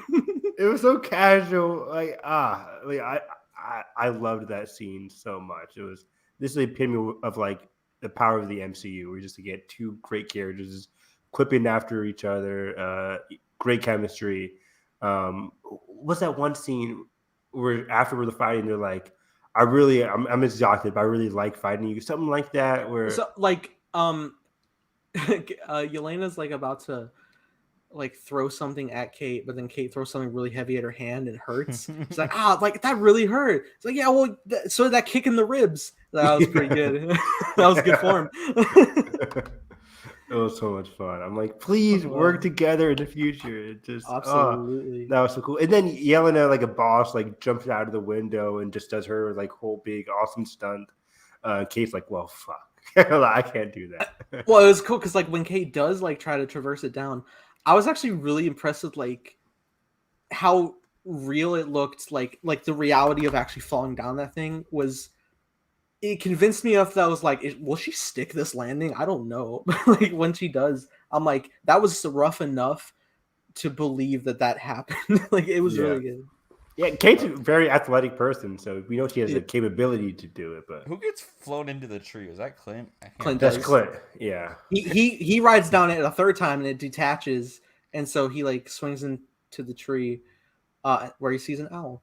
It was so casual. Like I loved that scene so much. This is the epitome of like the power of the MCU. We're just to get two great characters quipping after each other. Great chemistry. What's that one scene where after the fighting, they're like, I'm exhausted, but I really like fighting you. Something like that. Where so like Yelena's like about to like throw something at Kate, but then Kate throws something really heavy at her hand and hurts. She's like, like that really hurt. It's like, yeah, well, so that kick in the ribs. That was pretty good. That was good form. It was so much fun. I'm like, please work together in the future. It just absolutely that was so cool. And then Yelena, like a boss, like jumps out of the window and just does her like whole big awesome stunt. Kate's like, well, fuck, I can't do that. Well, it was cool because like when Kate does like try to traverse it down, I was actually really impressed with like how real it looked. Like the reality of actually falling down that thing was. It convinced me of that. I was like, will she stick this landing? I don't know. Like when she does, I'm like, that was rough enough to believe that happened. Like it was really good. Yeah, Kate's a very athletic person, so we know she has the capability to do it. But who gets flown into the tree? Is that Clint? That's Clint. Yeah. He rides down it a third time and it detaches, and so he like swings into the tree, where he sees an owl.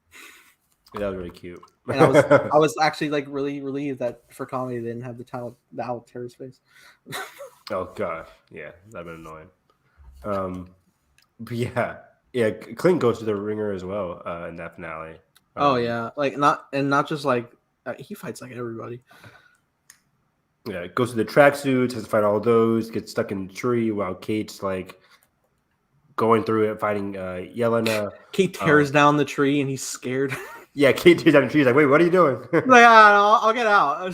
Yeah, that was really cute. And I was actually like really relieved that for comedy they didn't have the owl tear his face. Oh gosh, yeah, that'd been annoying. But yeah, Clint goes to the ringer as well in that finale. Oh yeah, like not just like he fights like everybody. Yeah, goes to the tracksuits, has to fight all those, gets stuck in the tree while Kate's like going through it, fighting Yelena. Kate tears down the tree and he's scared. Yeah, Kate tears down the tree. He's like, wait, what are you doing? Like, I'll get out.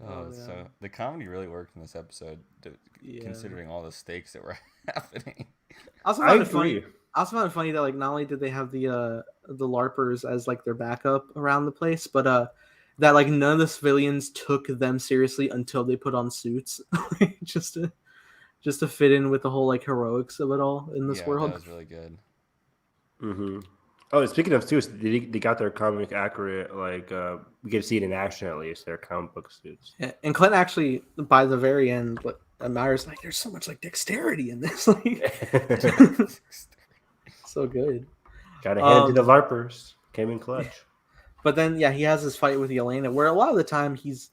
So the comedy really worked in this episode, considering all the stakes that were happening. I also found it funny that like not only did they have the LARPers as like their backup around the place, but that like none of the civilians took them seriously until they put on suits, just to fit in with the whole like heroics of it all in this world. That was really good. Mm-hmm. Oh, speaking of suits, they got their comic accurate. Like we get to see it in action at least. Their comic book suits. Yeah, and Clint actually, by the very end, admires like there's so much like dexterity in this. Like, so good. Got to hand it to the LARPers. Came in clutch. But then, yeah, he has this fight with Yelena, where a lot of the time he's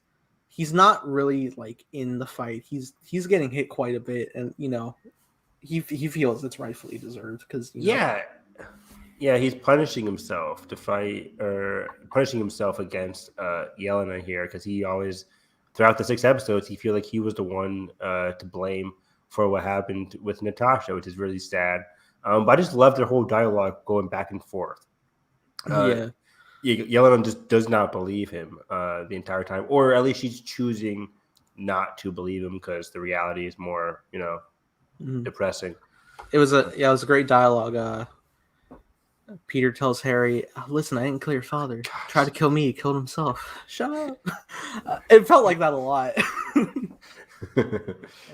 not really like in the fight. He's getting hit quite a bit, and you know, he feels it's rightfully deserved because Yeah, he's punishing himself to fight, or punishing himself against Yelena here because he always throughout the 6 episodes, he feel like he was the one to blame for what happened with Natasha, which is really sad. But I just love their whole dialogue going back and forth. Yelena just does not believe him the entire time, or at least she's choosing not to believe him because the reality is more, depressing. It was a great dialogue. Peter tells Harry, "Listen, I didn't kill your father. Tried to kill me. He killed himself. Shut up." It felt like that a lot.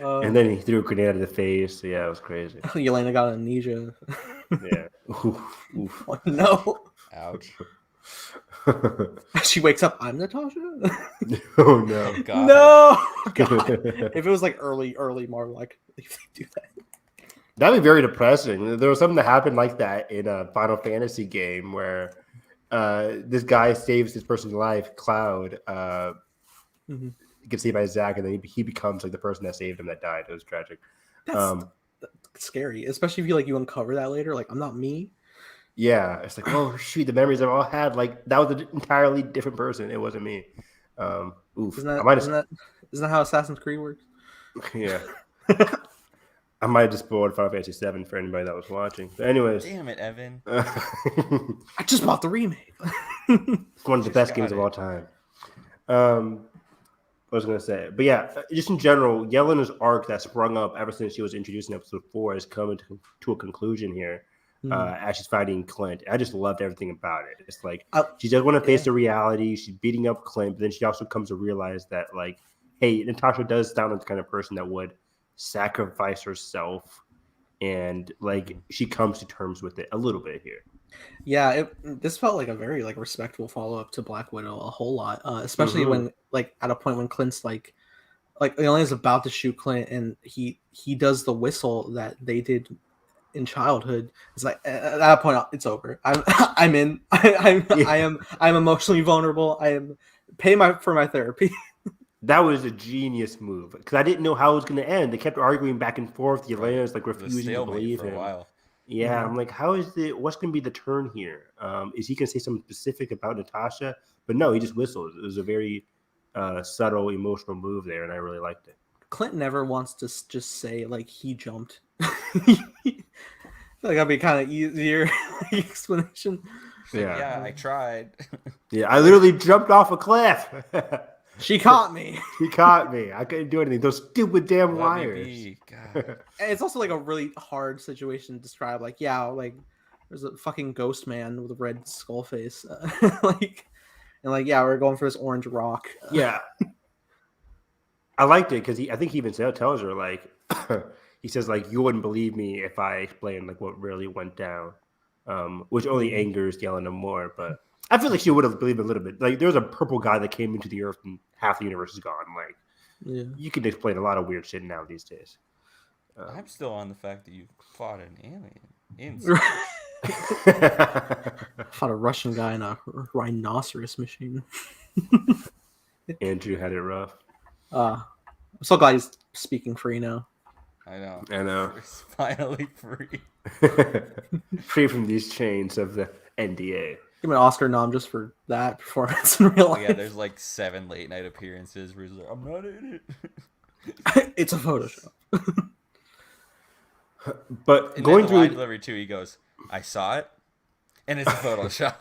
And then he threw a grenade in the face. Yeah, it was crazy. Yelena got amnesia. Yeah. Oof. Oh, no. Ouch. She wakes up. I'm Natasha. Oh no. God. No. God. If it was like early Marvel, I could believe they do that. That'd be very depressing. There was something that happened like that in a Final Fantasy game where this guy saves this person's life, Cloud. Gets saved by Zack, and then he becomes like the person that saved him that died. It was tragic. That's scary, especially if you uncover that later. Like, I'm not me. Yeah, it's like, oh shoot, the memories I've all had, like that was an entirely different person. It wasn't me. Oof. Isn't that how Assassin's Creed works? Yeah. I might have just spoiled Final Fantasy 7 for anybody that was watching. But anyways. Damn it, Evan. I just bought the remake. It's one of the best games of all time. I was going to say. But yeah, just in general, Yelena's arc that sprung up ever since she was introduced in episode 4 is coming to a conclusion here as she's fighting Clint. I just loved everything about it. It's like she doesn't want to face the reality. She's beating up Clint, but then she also comes to realize that, like, hey, Natasha does sound like the kind of person that would sacrifice herself, and like she comes to terms with it a little bit here. Yeah, this felt like a very respectful follow-up to Black Widow a whole lot, especially when at a point when Clint's like Yelena's about to shoot Clint, and he does the whistle that they did in childhood. It's like at that point it's over. I'm in. I'm emotionally vulnerable. I am pay for my therapy. That was a genius move because I didn't know how it was going to end. They kept arguing back and forth. Yelena's like refusing to believe him. Yeah, I'm like, what's going to be the turn here? Is he going to say something specific about Natasha? But no, he just whistles. It was a very subtle, emotional move there, and I really liked it. Clint never wants to just say like he jumped. I feel like that'd be kind of easier explanation. Yeah, I tried. Yeah, I literally jumped off a cliff. She caught me. She caught me. I couldn't do anything. Those stupid damn wires. God. It's also like a really hard situation to describe. Like, yeah, like there's a fucking ghost man with a red skull face. Yeah, we're going for this orange rock. Yeah. I liked it because I think he even tells her, like, he says, like, you wouldn't believe me if I explained like what really went down, which only angers Yelena more. But I feel like she would have believed a little bit. Like, there was a purple guy that came into the Earth and half the universe is gone. Like, you can explain a lot of weird shit now these days. I'm still on the fact that you fought an alien. Fought a Russian guy in a rhinoceros machine. Andrew had it rough. I'm so glad he's speaking free now. I know. We're finally free. Free from these chains of the NDA. Give me an Oscar nom just for that performance in real life. Yeah, there's like 7 late night appearances where he's like, I'm not in it. It's a Photoshop. But and going then through line delivery too, he goes, I saw it, and it's a Photoshop.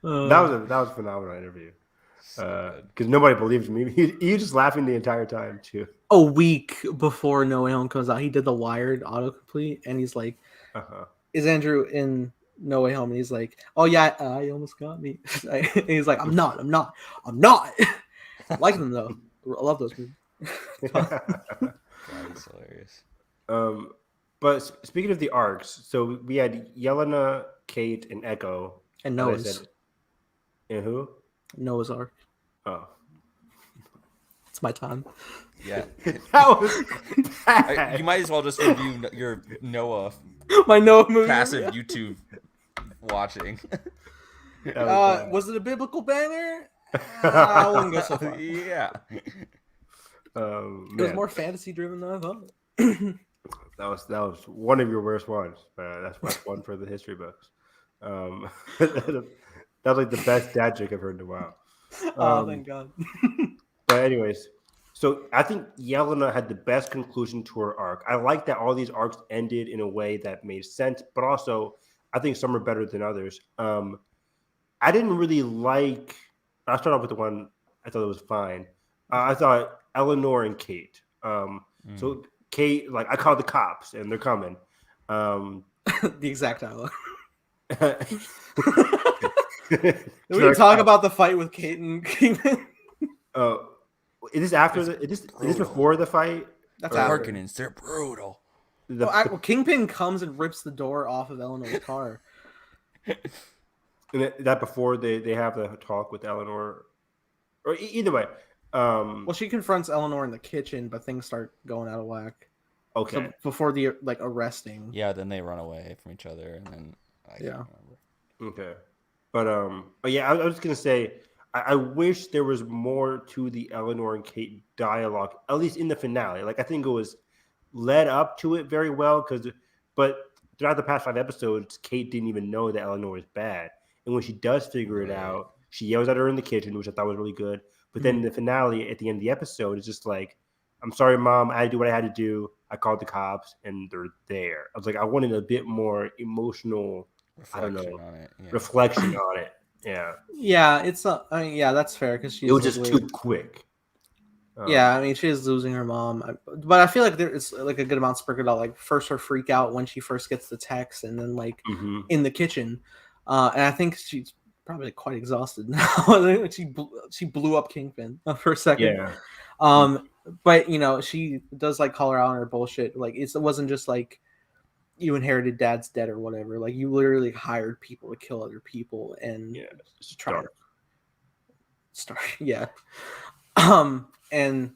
That was a phenomenal interview. Because nobody believes me. He was just laughing the entire time too. A week before No Way Home comes out, he did the Wired autocomplete, and he's like, "Is Andrew in No Way Home?" And he's like, "Oh yeah, he almost got me." And he's like, "I'm not." I like them though. I love those movies. That is hilarious. But speaking of the arcs, so we had Yelena, Kate, and Echo, and Noah's. And who? Noah's arc. Oh, it's my time. Yeah, that was bad. You might as well just review your Noah. My Noah movie. Passive YouTube watching. Was it a biblical banger? I wouldn't go so far. Yeah. It was more fantasy driven than I thought. That was one of your worst ones. That's one for the history books. That was like the best dad joke I've heard in a while. Oh, thank God. But anyways, so I think Yelena had the best conclusion to her arc. I like that all these arcs ended in a way that made sense, but also I think some are better than others. I didn't really like. I'll start off with the one I thought it was fine. I thought Eleanor and Kate. So Kate, like I called the cops and they're coming. The exact dialogue. Did we talk about the fight with Kate and Kingpin? Is this after is this before the fight? That's after. Harkonnens, they're brutal. Kingpin comes and rips the door off of Eleanor's car. And that before they have the talk with Eleanor, or either way. Well, she confronts Eleanor in the kitchen, but things start going out of whack. Okay. So before the arresting. Yeah, then they run away from each other, and then I can't remember. Okay. But yeah, I was gonna say I wish there was more to the Eleanor and Kate dialogue, at least in the finale. Like I think it was led up to it very well, but throughout the past 5 episodes, Kate didn't even know that Eleanor was bad. And when she does figure it out, she yells at her in the kitchen, which I thought was really good. But then in the finale, at the end of the episode, it's just like, I'm sorry, Mom. I had to do what I had to do. I called the cops, and they're there. I was like, I wanted a bit more emotional, reflection on it. Yeah. Yeah, it's. I mean, yeah, that's fair because it was just too quick. Yeah, I mean, she is losing her mom, but I feel like it's like a good amount sprinkled out. Like first her freak out when she first gets the text, and then like in the kitchen. And I think she's probably quite exhausted now. she blew up Kingpin for a second. Yeah. But she does like call her out on her bullshit. Like it wasn't just like you inherited dad's debt or whatever. Like you literally hired people to kill other people and try to start. Yeah. And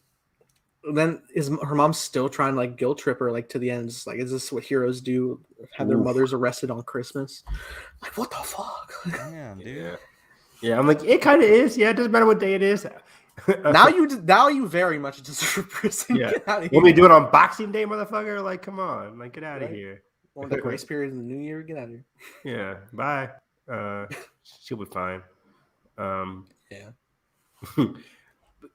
then her mom's still trying to like guilt trip her like to the end. It's like, is this what heroes do? Have their mothers arrested on Christmas? Like, what the fuck? Damn, dude. Yeah, I'm like, it kind of is. Yeah, it doesn't matter what day it is. now you very much deserve prison. Yeah. What we do it on Boxing Day, motherfucker? Like, come on, like, get out of here. Or the grace period in the New Year, get out of here. Yeah, bye. She'll be fine. Yeah.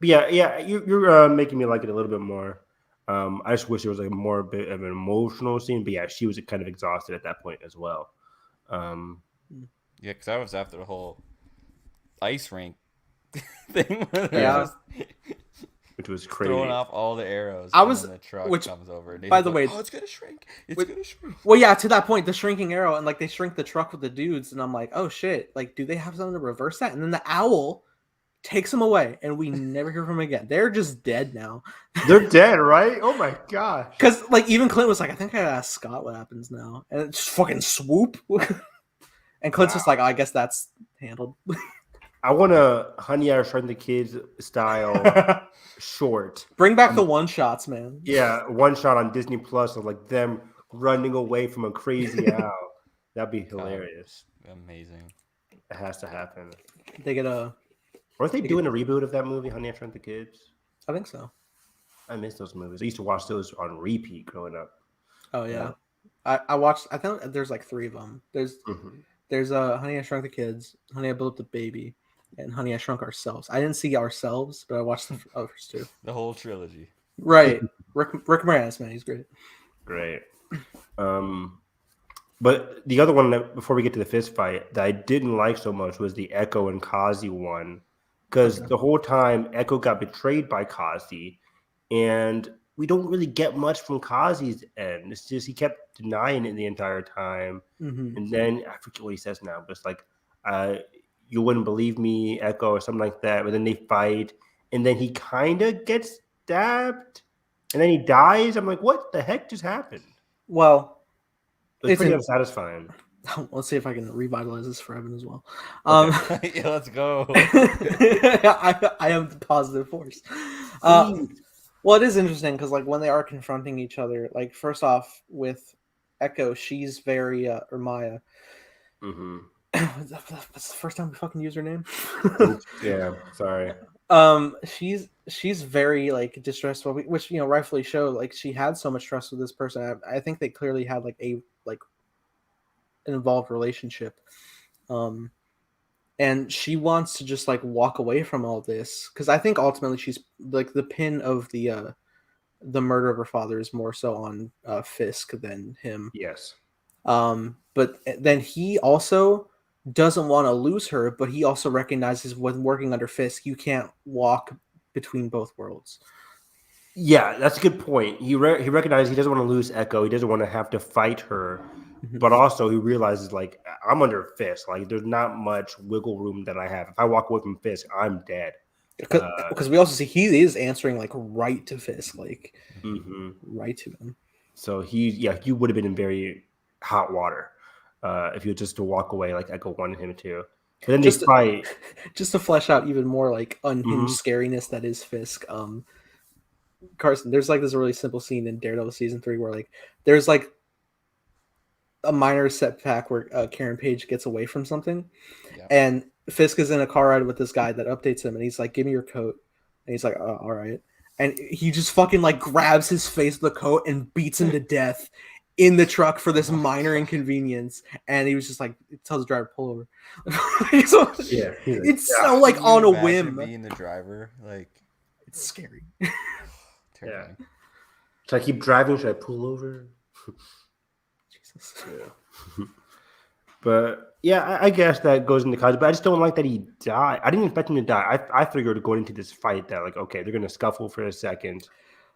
You're making me like it a little bit more. I just wish there was like more bit of an emotional scene, but yeah, she was kind of exhausted at that point as well. Yeah, because I was after the whole ice rink thing. Which was crazy. Throwing off all the arrows. And the truck comes over. And by the way, it's gonna shrink. It's gonna shrink. Well, yeah, to that point, the shrinking arrow, and like they shrink the truck with the dudes, and I'm like, oh shit, like do they have something to reverse that? And then the owl takes him away, and we never hear from him again. They're just dead now. They're dead, right? Oh my gosh. Because like even Clint was like, I think I gotta ask Scott what happens now, and it's just fucking swoop. And Clint's just like, oh, I guess that's handled. I want a Honey, I Shrunk the Kids style short. Bring back the one shots, man. Yeah, one shot on Disney Plus of like them running away from a crazy owl. That'd be hilarious. Amazing. It has to happen. They get a. Weren't they doing a reboot of that movie, Honey, I Shrunk the Kids? I think so. I miss those movies. I used to watch those on repeat growing up. Oh yeah, I watched. I think there's like 3 of them. There's Honey, I Shrunk the Kids, Honey, I Built Up the Baby, and Honey, I Shrunk Ourselves. I didn't see Ourselves, but I watched the others too. The whole trilogy. Right. Rick Moranis, man, he's great. Great. But the other one that, before we get to the fist fight, that I didn't like so much was the Echo and Kazi one. Because the whole time Echo got betrayed by Kazi, and we don't really get much from Kazi's end. It's just he kept denying it the entire time. And then I forget what he says now, but it's like, you wouldn't believe me, Echo, or something like that. But then they fight, and then he kind of gets stabbed, and then he dies. I'm like, what the heck just happened? Well, it's pretty unsatisfying. Let's see if I can revitalize this for Evan as well. Okay. Yeah, let's go. I am the positive force. Well, it is interesting because like when they are confronting each other, like first off with Echo, she's very or Maya. That's the first time we fucking use her name. Yeah, sorry. She's very like distressful, which rightfully so. Like she had so much trust with this person. I think they clearly had like an involved relationship. and she wants to just like walk away from all this because I think ultimately she's like the pin of the murder of her father is more so on Fisk than him. Yes. But then he also doesn't want to lose her, but he also recognizes when working under Fisk, you can't walk between both worlds. Yeah, that's a good point. He recognizes he doesn't want to lose Echo. He doesn't want to have to fight her, but also he realizes like I'm under Fisk. Like there's not much wiggle room that I have. If I walk away from Fisk, I'm dead. Because we also see he is answering like right to Fisk, like right to him. So he would have been in very hot water if he was just to walk away like Echo wanted him to. But then just they fight. Just to flesh out even more like unhinged scariness that is Fisk. Carson, there's like this really simple scene in Daredevil season 3 where like there's like a minor setback where Karen Page gets away from something, and Fisk is in a car ride with this guy that updates him, and he's like, "Give me your coat," and he's like, "Oh, all right," and he just fucking like grabs his face with the coat and beats him to death in the truck for this minor inconvenience, and he was just like, tells the driver to pull over. It's so like on a whim. Being the driver, like it's scary. Yeah. Should I keep driving? Should I pull over? Jesus. Yeah. But yeah, I guess that goes into cause. But I just don't like that he died. I didn't expect him to die. I figured going into this fight that like, okay, they're gonna scuffle for a second.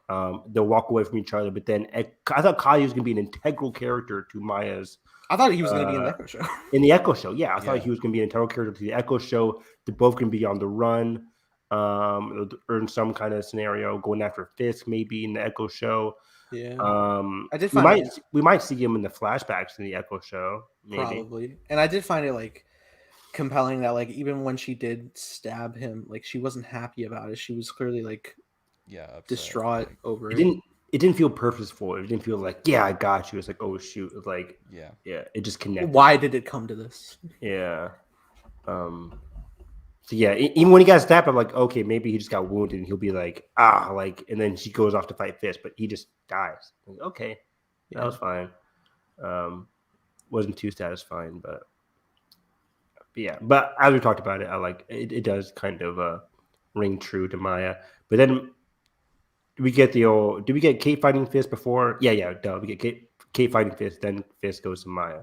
They'll walk away from each other. But then I thought Kyle was gonna be an integral character to Maya's. I thought he was gonna be in the Echo Show. In the Echo Show, yeah, I thought he was gonna be an integral character to the Echo Show. They're both gonna be on the run. Or in some kind of scenario, going after Fisk, maybe in the Echo Show. Yeah, I did find we might see him in the flashbacks in the Echo Show, maybe. Probably. And I did find it like compelling that like even when she did stab him, like she wasn't happy about it. She was clearly like upset, distraught like, over it. It didn't feel purposeful. It didn't feel like I got you. It's like, oh shoot, it's like it just connected. Why did it come to this? Yeah. So yeah, even when he got stabbed, I'm like, okay, maybe he just got wounded, and he'll be like, and then she goes off to fight Fisk, but he just dies. Like, okay, that was fine. Wasn't too satisfying, but yeah. But as we talked about it, I like it. It does kind of ring true to Maya. But then we get did we get Kate fighting Fisk before? Yeah. We get Kate fighting Fisk, then Fisk goes to Maya.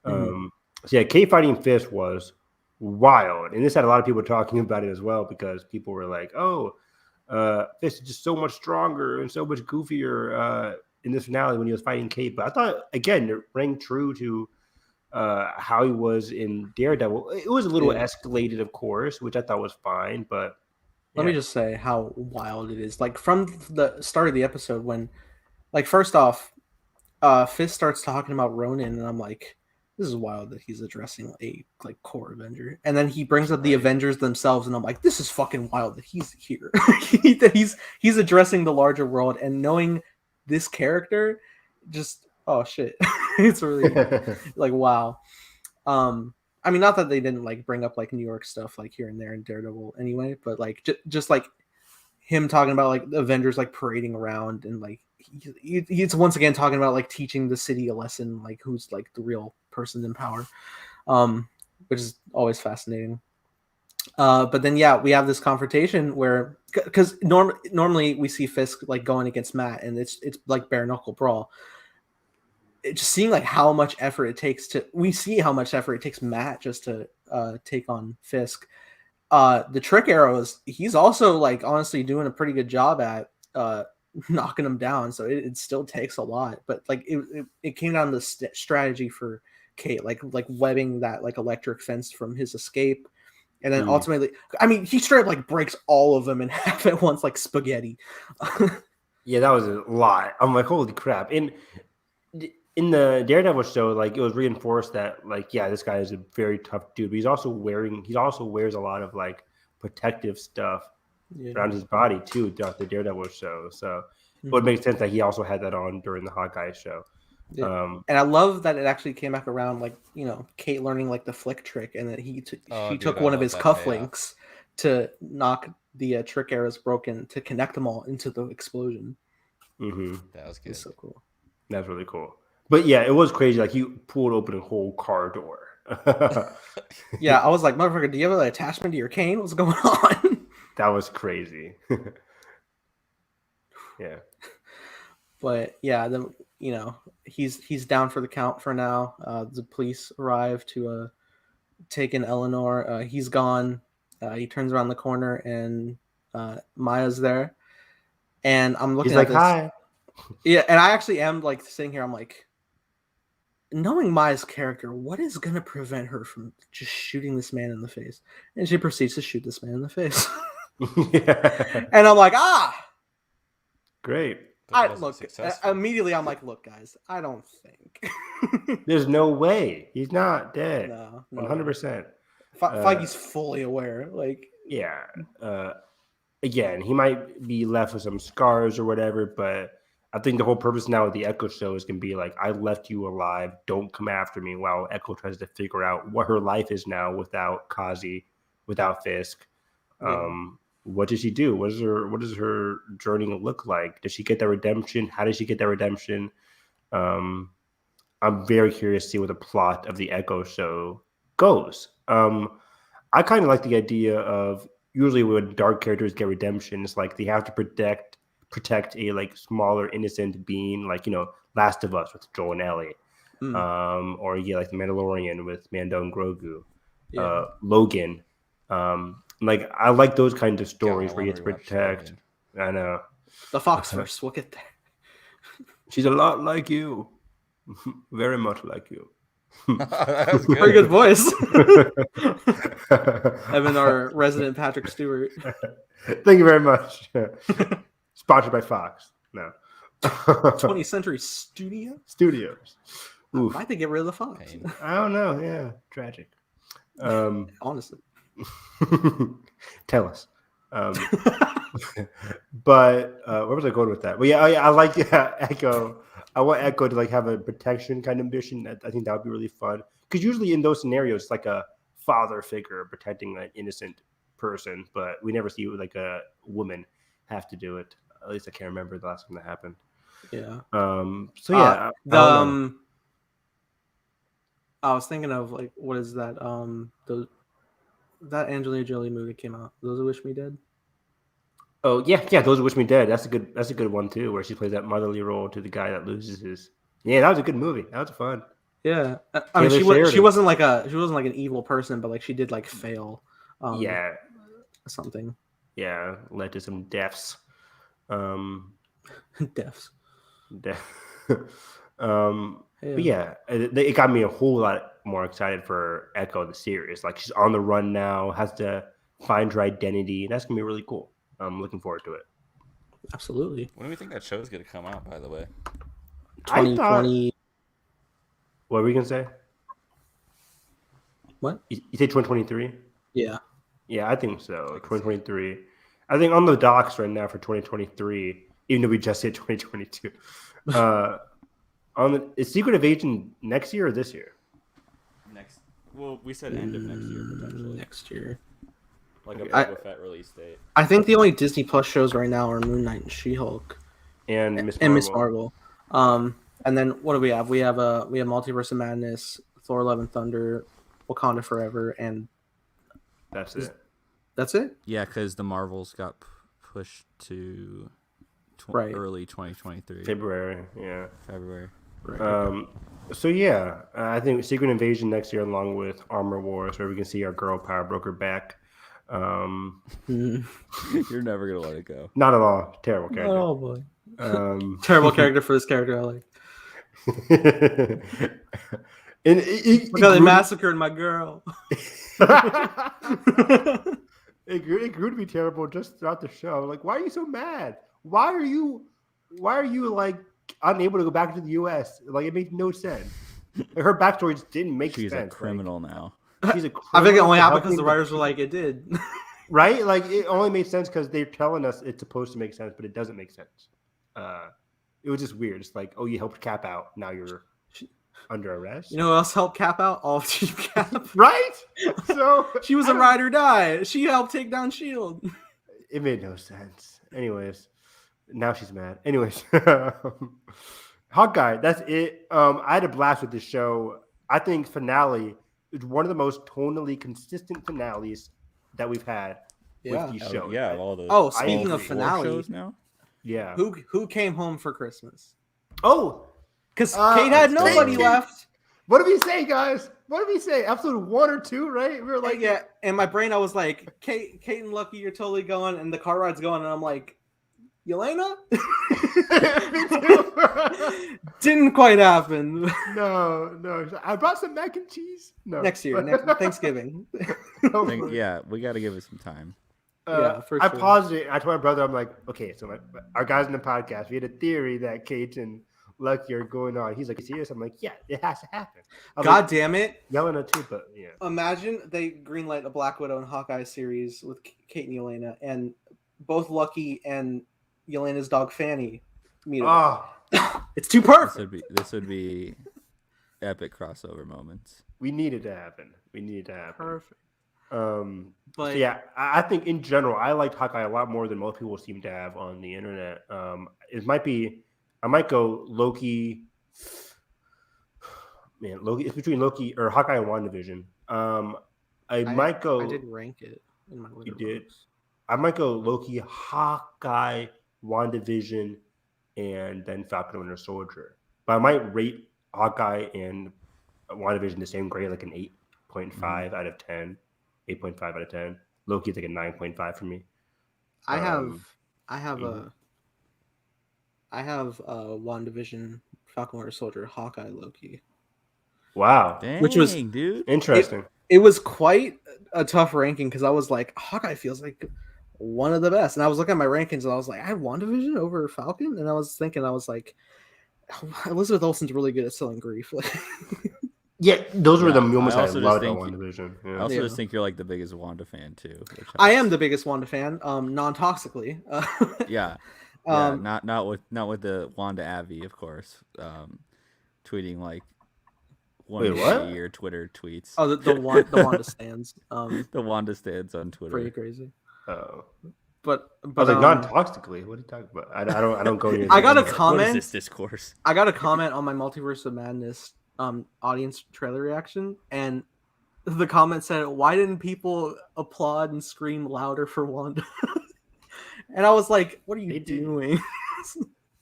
So yeah, Kate fighting Fisk was wild, and this had a lot of people talking about it as well because people were like, "Oh, Fisk is just so much stronger and so much goofier in this finale when he was fighting Kate." But I thought again it rang true to how he was in Daredevil. It was a little escalated, of course, which I thought was fine. But let me just say how wild it is. Like from the start of the episode, when, like, first off, Fisk starts talking about Ronin, and I'm like, this is wild that he's addressing a like core Avenger, and then he brings up the Avengers themselves, and I'm like, this is fucking wild that he's here. That he's addressing the larger world, and knowing this character, just oh shit, it's really like wow. I mean, not that they didn't like bring up like New York stuff like here and there in Daredevil anyway, but like just like him talking about like the Avengers like parading around and like he's once again talking about like teaching the city a lesson, like who's like the real person in power, which is always fascinating. But then we have this confrontation where because normally we see Fisk like going against Matt and it's like bare knuckle brawl. Just seeing like how much effort it takes Matt just to take on Fisk. The trick arrows, he's also like honestly doing a pretty good job at knocking him down. So it still takes a lot, but like it came down to strategy for Kate, like webbing that like electric fence from his escape, and then ultimately, I mean, he straight up like breaks all of them in half at once, like spaghetti. Yeah, that was a lot. I'm like, holy crap! In the Daredevil show, like it was reinforced that like, yeah, this guy is a very tough dude, but he also wears a lot of like protective stuff around his body too throughout the Daredevil show. So it would make sense that he also had that on during the Hawkeye show. Yeah. And I love that it actually came back around, like, you know, Kate learning like the flick trick, and that she took one of his cufflinks to knock the trick arrows broken to connect them all into the explosion. That was good. It's so cool. That's really cool. But yeah, it was crazy. Like he pulled open a whole car door. Yeah, I was like, motherfucker, do you have an attachment to your cane? What's going on? That was crazy. Yeah. But yeah, then he's down for the count for now. The police arrive to take in Eleanor. He's gone. He turns around the corner and Maya's there. And I'm looking He's at like, this. hi. Yeah, and I actually am like sitting here. I'm like, knowing Maya's character, what is going to prevent her from just shooting this man in the face? And she proceeds to shoot this man in the face. Yeah. And I'm like, Great. Immediately I'm like, look, guys, I don't think. There's no way. He's not dead. No 100%. Feige's fully aware. Like, yeah. Again, he might be left with some scars or whatever, but I think the whole purpose now of the Echo show is going to be like, I left you alive. Don't come after me, while Echo tries to figure out what her life is now without Kazi, without Fisk. What does she do? What does her journey look like? Does she get that redemption? How does she get that redemption? I'm very curious to see where the plot of the Echo show goes. I kind of like the idea of, usually when dark characters get redemption, it's like they have to protect a like smaller innocent being, like, Last of Us with Joel and Ellie, or like the Mandalorian with Mando and Grogu, Logan. Like, I like those kinds of stories where you get to protect. I know. The Fox first. We'll get there. She's a lot like you, very much like you. That was good. Very good voice. Evan, our resident Patrick Stewart. Thank you very much. Sponsored by Fox. No. 20th Century Studios. Oof. Why'd they get rid of the Fox? Pain. I don't know. Yeah, tragic. Honestly. Tell us. But where was I going with that? Well, yeah, I like Echo. I want Echo to like have a protection kind of mission. I think that would be really fun, because usually in those scenarios, it's like a father figure protecting an innocent person, but we never see like a woman have to do it. At least I can't remember the last time that happened. Yeah. So yeah. I was thinking of like, what is that? That Angelina Jolie movie came out. Those Who Wish Me Dead. Oh yeah. Those Who Wish Me Dead. That's a good one too, where she plays that motherly role to the guy that loses his. Yeah, that was a good movie. That was fun. Yeah, I mean, she wasn't like an evil person, but like she did like fail. Something. Yeah, led to some deaths. Deaths. But yeah, it got me a whole lot more excited for Echo the series. Like, she's on the run now, has to find her identity. That's gonna be really cool. I'm looking forward to it. Absolutely. When do we think that show is gonna come out? By the way, 2020. What were we gonna say? What? You say 2023? Yeah. Yeah, I think so. 2023. I think on the docs right now for 2023, even though we just hit 2022. Is Secret Invasion next year or this year? Well, we said end of next year potentially. Next year. Like a Boba Fett release date. I think the only Disney Plus shows right now are Moon Knight and She-Hulk. And Miss Marvel. And then what do we have? We have Multiverse of Madness, Thor: Love and Thunder, Wakanda Forever, and that's it. That's it? Yeah, because the Marvels got pushed to early 2023. February, yeah. February. Right. So yeah, I think Secret Invasion next year, along with Armor Wars, where we can see our girl Power Broker back. You're never gonna let it go. Not at all. Terrible character. Oh boy. Terrible character for this character, I like. Because they massacred my girl. It grew to be terrible just throughout the show. Like, why are you so mad? Why are you like unable to go back to the U.S.? Like, it made no sense. Her backstory just didn't make sense. She's a criminal now. She's a criminal. I think it only happened because the writers were like, it did. Right? Like, it only made sense because they're telling us it's supposed to make sense, but it doesn't make sense. It was just weird. It's like, oh, you helped Cap out. Now you're under arrest. You know who else helped Cap out? All of Team Cap. Right? So she was a ride or die. She helped take down S.H.I.E.L.D. It made no sense. Anyways, now she's mad. Anyways, Hawkeye, that's it. I had a blast with this show. I think finale it's one of the most tonally consistent finales that we've had with these shows. Yeah, all the speaking of finale shows now. Yeah. Who came home for Christmas? Oh, because Kate had nobody left. What did we say, guys? What did we say? Episode 1 or 2, right? We were like, yeah. In my brain, I was like, Kate and Lucky, you're totally going, and the car ride's going, and I'm like, Yelena? Me too. Didn't quite happen. No. I brought some mac and cheese. No. Next year, Thanksgiving. Yeah, we got to give it some time. For sure. I paused it. I told my brother, I'm like, okay, so our guys in the podcast, we had a theory that Kate and Lucky are going on. He's like, "You serious?" I'm like, "Yeah, it has to happen." God damn it! Yelena too, but yeah. Imagine they greenlight a Black Widow and Hawkeye series with Kate and Yelena, and both Lucky and Yelena's dog Fanny meet up. It's too perfect. This would be epic crossover moments. We need it to happen. Perfect. But yeah, I think in general, I liked Hawkeye a lot more than most people seem to have on the internet. I might go Loki. Man, Loki. It's between Loki or Hawkeye and WandaVision. I might go. I did rank it in my. You did. I might go Loki, Hawkeye, WandaVision, and then Falcon and Winter Soldier. But I might rate Hawkeye and WandaVision the same grade, like an 8.5 out of 10. 8.5 out of 10. Loki's like a 9.5 for me. I have WandaVision, Falcon Winter Soldier, Hawkeye, Loki. Wow. Dang, which was dude. Interesting. It was quite a tough ranking because I was like, Hawkeye feels like one of the best. And I was looking at my rankings and I was like, I have WandaVision over Falcon. And I was like, Elizabeth Olsen's really good at selling grief. Yeah, those were the moments I loved on WandaVision. Yeah. I also just think you're like the biggest Wanda fan too. I am the biggest Wanda fan, non-toxically. Yeah. Not with the Wanda Avi, of course. Tweeting like one a year Twitter tweets. Oh, the Wanda stands. The Wanda stands on Twitter. Pretty crazy. Oh. But I was like non-toxically. What are you talking about? I don't go near. I got a comment. What is this discourse? I got a comment on my Multiverse of Madness audience trailer reaction, and the comment said, "Why didn't people applaud and scream louder for Wanda?" And I was like, "What are you doing?"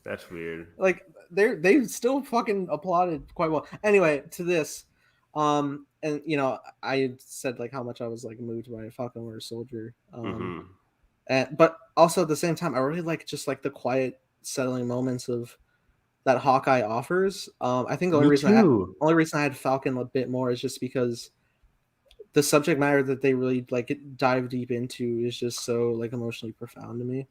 That's weird. Like they still fucking applauded quite well. Anyway, to this, and I said like how much I was like moved by Falcon Winter Soldier, but also at the same time, I really like just like the quiet, settling moments of that Hawkeye offers. I think the only reason I had Falcon a bit more is just because the subject matter that they really like dive deep into is just so like emotionally profound to me.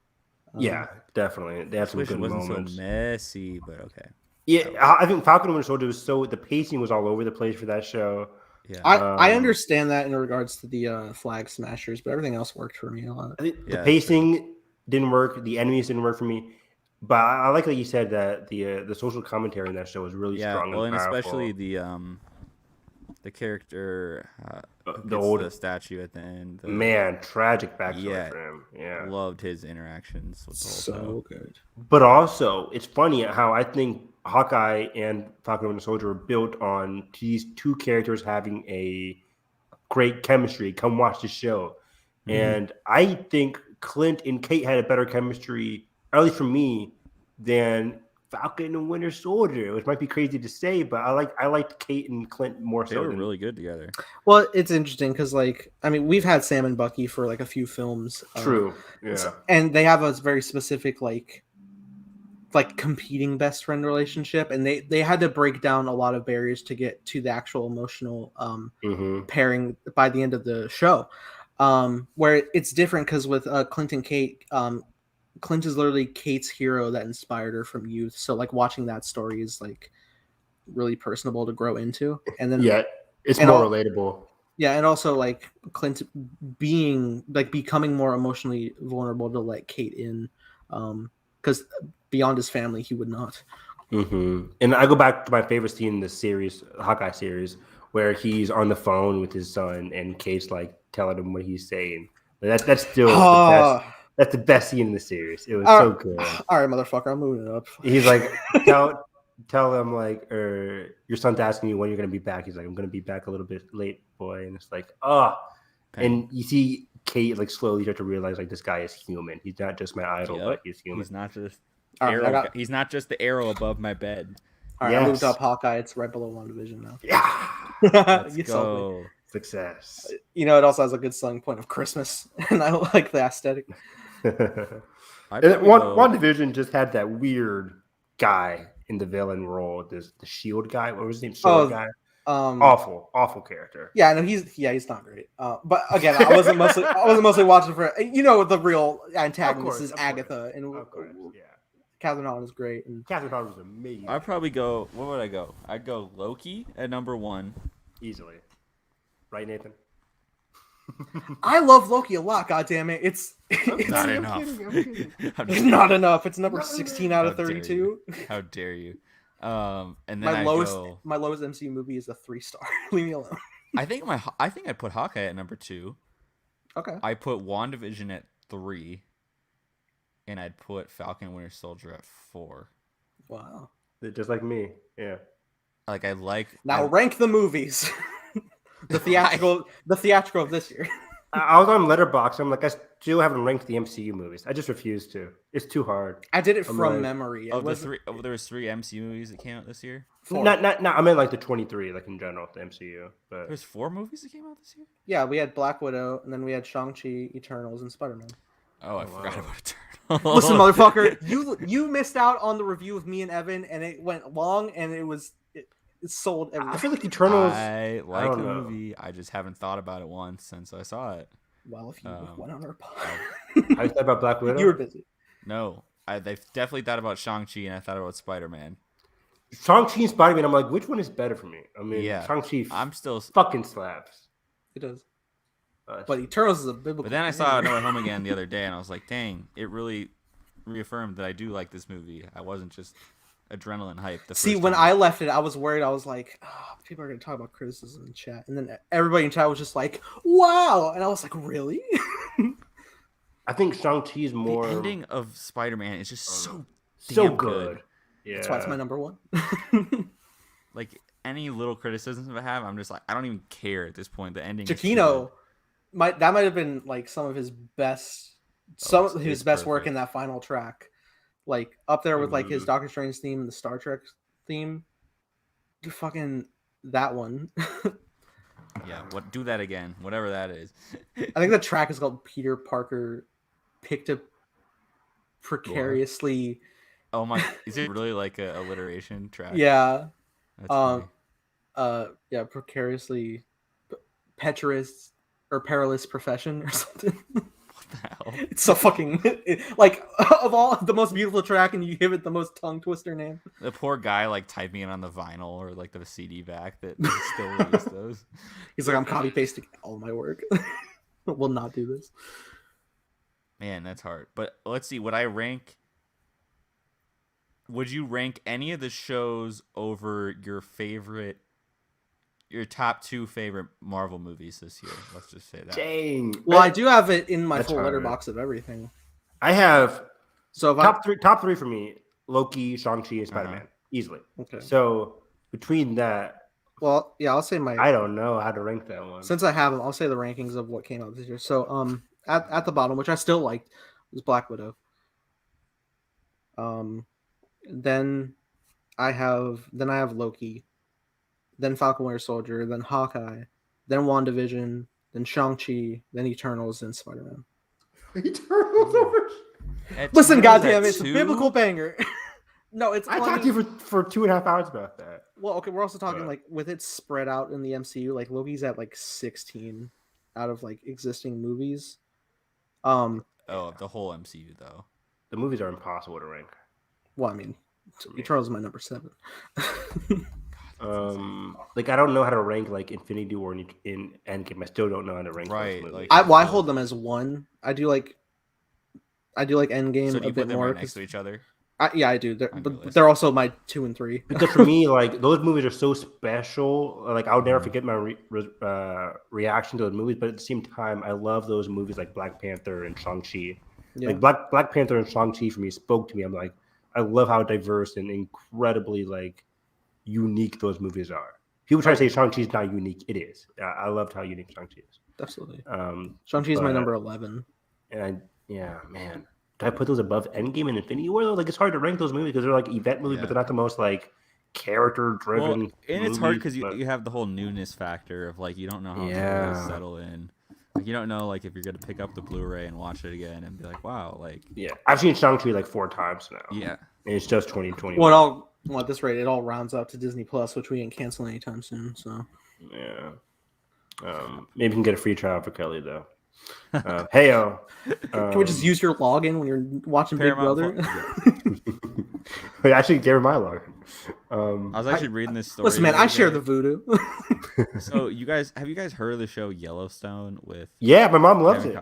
Yeah, definitely. They have some good moments. Wasn't so messy, but okay. Yeah, I think Falcon and Winter Soldier was the pacing was all over the place for that show. Yeah, I understand that in regards to the flag smashers, but everything else worked for me a lot. I think the pacing didn't work. The enemies didn't work for me. But I like that you said that the social commentary in that show was really strong. Well, and powerful. especially the character, the statue at the end. Tragic backstory for him. Yeah, loved his interactions with the whole show. Good. But also, it's funny how I think Hawkeye and Falcon and Winter Soldier were built on these two characters having a great chemistry. Come watch the show, and I think Clint and Kate had a better chemistry, at least for me, than Falcon and Winter Soldier, which might be crazy to say, but I liked Kate and Clint more so. They were really good together. Well, it's interesting because, we've had Sam and Bucky for like a few films. True. Yeah. And they have a very specific like competing best friend relationship, and they had to break down a lot of barriers to get to the actual emotional pairing by the end of the show. Where it's different because with Clint and Kate, Clint is literally Kate's hero that inspired her from youth. So like watching that story is like really personable to grow into. And then it's more relatable. Yeah, and also like Clint becoming more emotionally vulnerable to let Kate in, because beyond his family he would not. And I go back to my favorite scene in the series, Hawkeye series, where he's on the phone with his son and Kate's like telling him what he's saying. That's still the best. That's the best scene in the series. It was so good. All right, motherfucker, I'm moving it up. He's like, tell him like, or your son's asking you when you're gonna be back. He's like, I'm gonna be back a little bit late, boy. And it's like, oh. And you see Kate like slowly start to realize like this guy is human. He's not just my idol, but he's human. He's not just Arrow. He's not just the arrow above my bed. All right, I moved up Hawkeye. It's right below WandaVision now. Yeah. Let's go. Success. You know, it also has a good selling point of Christmas, and I like the aesthetic. WandaVision just had that weird guy in the villain role. The Shield guy. What was his name? Sword guy. Awful character. Yeah, no, he's not great. But again, I wasn't mostly watching for the real antagonist is Agatha, and Catherine Hahn is great, and Catherine Hahn was amazing. I'd probably go. What would I go? I'd go Loki at number 1 easily. Right, Nathan? I love Loki a lot. God damn it, it's not enough. It's not enough. It's number 16 out of 32. How dare you? And then my lowest MCU movie is a 3-star. Leave me alone. I think I'd put Hawkeye at number 2. Okay. I put WandaVision at 3, and I'd put Falcon Winter Soldier at 4. Wow. Just like me. Yeah. Like I like. Now rank the movies. the theatrical of this year. I was on Letterboxd. I'm like, I still haven't ranked the MCU movies. I just refuse to. It's too hard. I did it from memory. There was 3 MCU movies that came out this year. 4. Not. I meant like the 23, like in general, the MCU. But there's 4 movies that came out this year. Yeah, we had Black Widow, and then we had Shang-Chi, Eternals, and Spider-Man. Oh, I forgot about Eternals. Listen, motherfucker, you missed out on the review with me and Evan, and it went long, and it sold everything. I feel like Eternals. I like the movie. I just haven't thought about it once since I saw it. Well, if you went on our pod. How you thought about Black Widow? You were busy. No, they've definitely thought about Shang-Chi, and I thought about Spider-Man. Shang-Chi and Spider-Man, I'm like, which one is better for me? I mean, yeah, Shang-Chi I'm still fucking slaps. It does. But Eternals is a biblical. But then I saw No Way Home again the other day, and I was like, dang, it really reaffirmed that I do like this movie. I wasn't just adrenaline hype. See, when I left it, I was worried. I was like, people are going to talk about criticism in chat. And then everybody in chat was just like, wow. And I was like, really? I think Shang-Chi is more... The ending of Spider-Man is just so good. Yeah. That's why it's my number 1. Like, any little criticisms I have, I'm just like, I don't even care at this point. The ending Giacchino, that might have been like some of his best... best work in that final track. Like up there with like his Doctor Strange theme and the Star Trek theme. Fucking that one. Yeah, do that again, whatever that is. I think the track is called Peter Parker picked up precariously. Oh my! Is it really like a alliteration track? Yeah. That's funny. Yeah, precariously perilous or perilous profession or something. What the hell? It's so fucking like of all the most beautiful track, and you give it the most tongue twister name. The poor guy like typing it on the vinyl or like the CD back that still release those. He's like, I'm copy pasting all my work. Will not do this. Man, that's hard. But let's see. Would you rank any of the shows over your top 2 favorite Marvel movies this year? Let's just say that. Dang. Well, I do have it in my full letterbox of everything. I have so top three for me: Loki, Shang-Chi, and Spider-Man, easily. Okay. So between that, well, yeah, I'll say I don't know how to rank that one. Since I have them, I'll say the rankings of what came out this year. So at the bottom, which I still liked, was Black Widow. Then I have Loki. Then Falcon Winter Soldier, then Hawkeye, then WandaVision, then Shang-Chi, then Eternals, then Spider-Man. Eternals over... Listen, goddamn, it's a biblical banger. No, it's... I talked to you for 2.5 hours about that. Well, okay, we're also talking, like, with it spread out in the MCU, like, Loki's at, like, 16 out of, like, existing movies. The whole MCU, though. The movies are impossible to rank. Well, I mean, Eternals is my number 7. Like I don't know how to rank like Infinity War in Endgame. I still don't know how to rank. Right, like I hold them as one. I do like Endgame so do you a bit put them more right next to each other. Yeah, I do. They're also my 2 and 3. Because for me, like those movies are so special. Like I'll never forget my reaction to those movies. But at the same time, I love those movies like Black Panther and Shang-Chi. Yeah. Like Black Panther and Shang-Chi for me spoke to me. I'm like, I love how diverse and incredibly like unique those movies are. People try to say Shang-Chi's not unique. It is. I loved how unique Shang-Chi is. Absolutely. Shang-Chi is my number 11. And man. Do I put those above Endgame and Infinity War though? Like it's hard to rank those movies because they're like event movies, but they're not the most like character-driven. Well, and it's hard because you have the whole newness factor of like you don't know how it's going to settle in. Like you don't know like if you're going to pick up the Blu-ray and watch it again and be like, wow, like I've seen Shang-Chi like 4 times now. Yeah, and it's just 2021. Well, at this rate, it all rounds up to Disney Plus, which we ain't canceling anytime soon. So maybe we can get a free trial for Kelly though. Heyo. Can we just use your login when you're watching Paramount Big Brother? Wait, actually gave her my login. I was actually reading this story. Listen, man, I share the voodoo. So have you guys heard of the show Yellowstone with? Yeah, my mom loves it.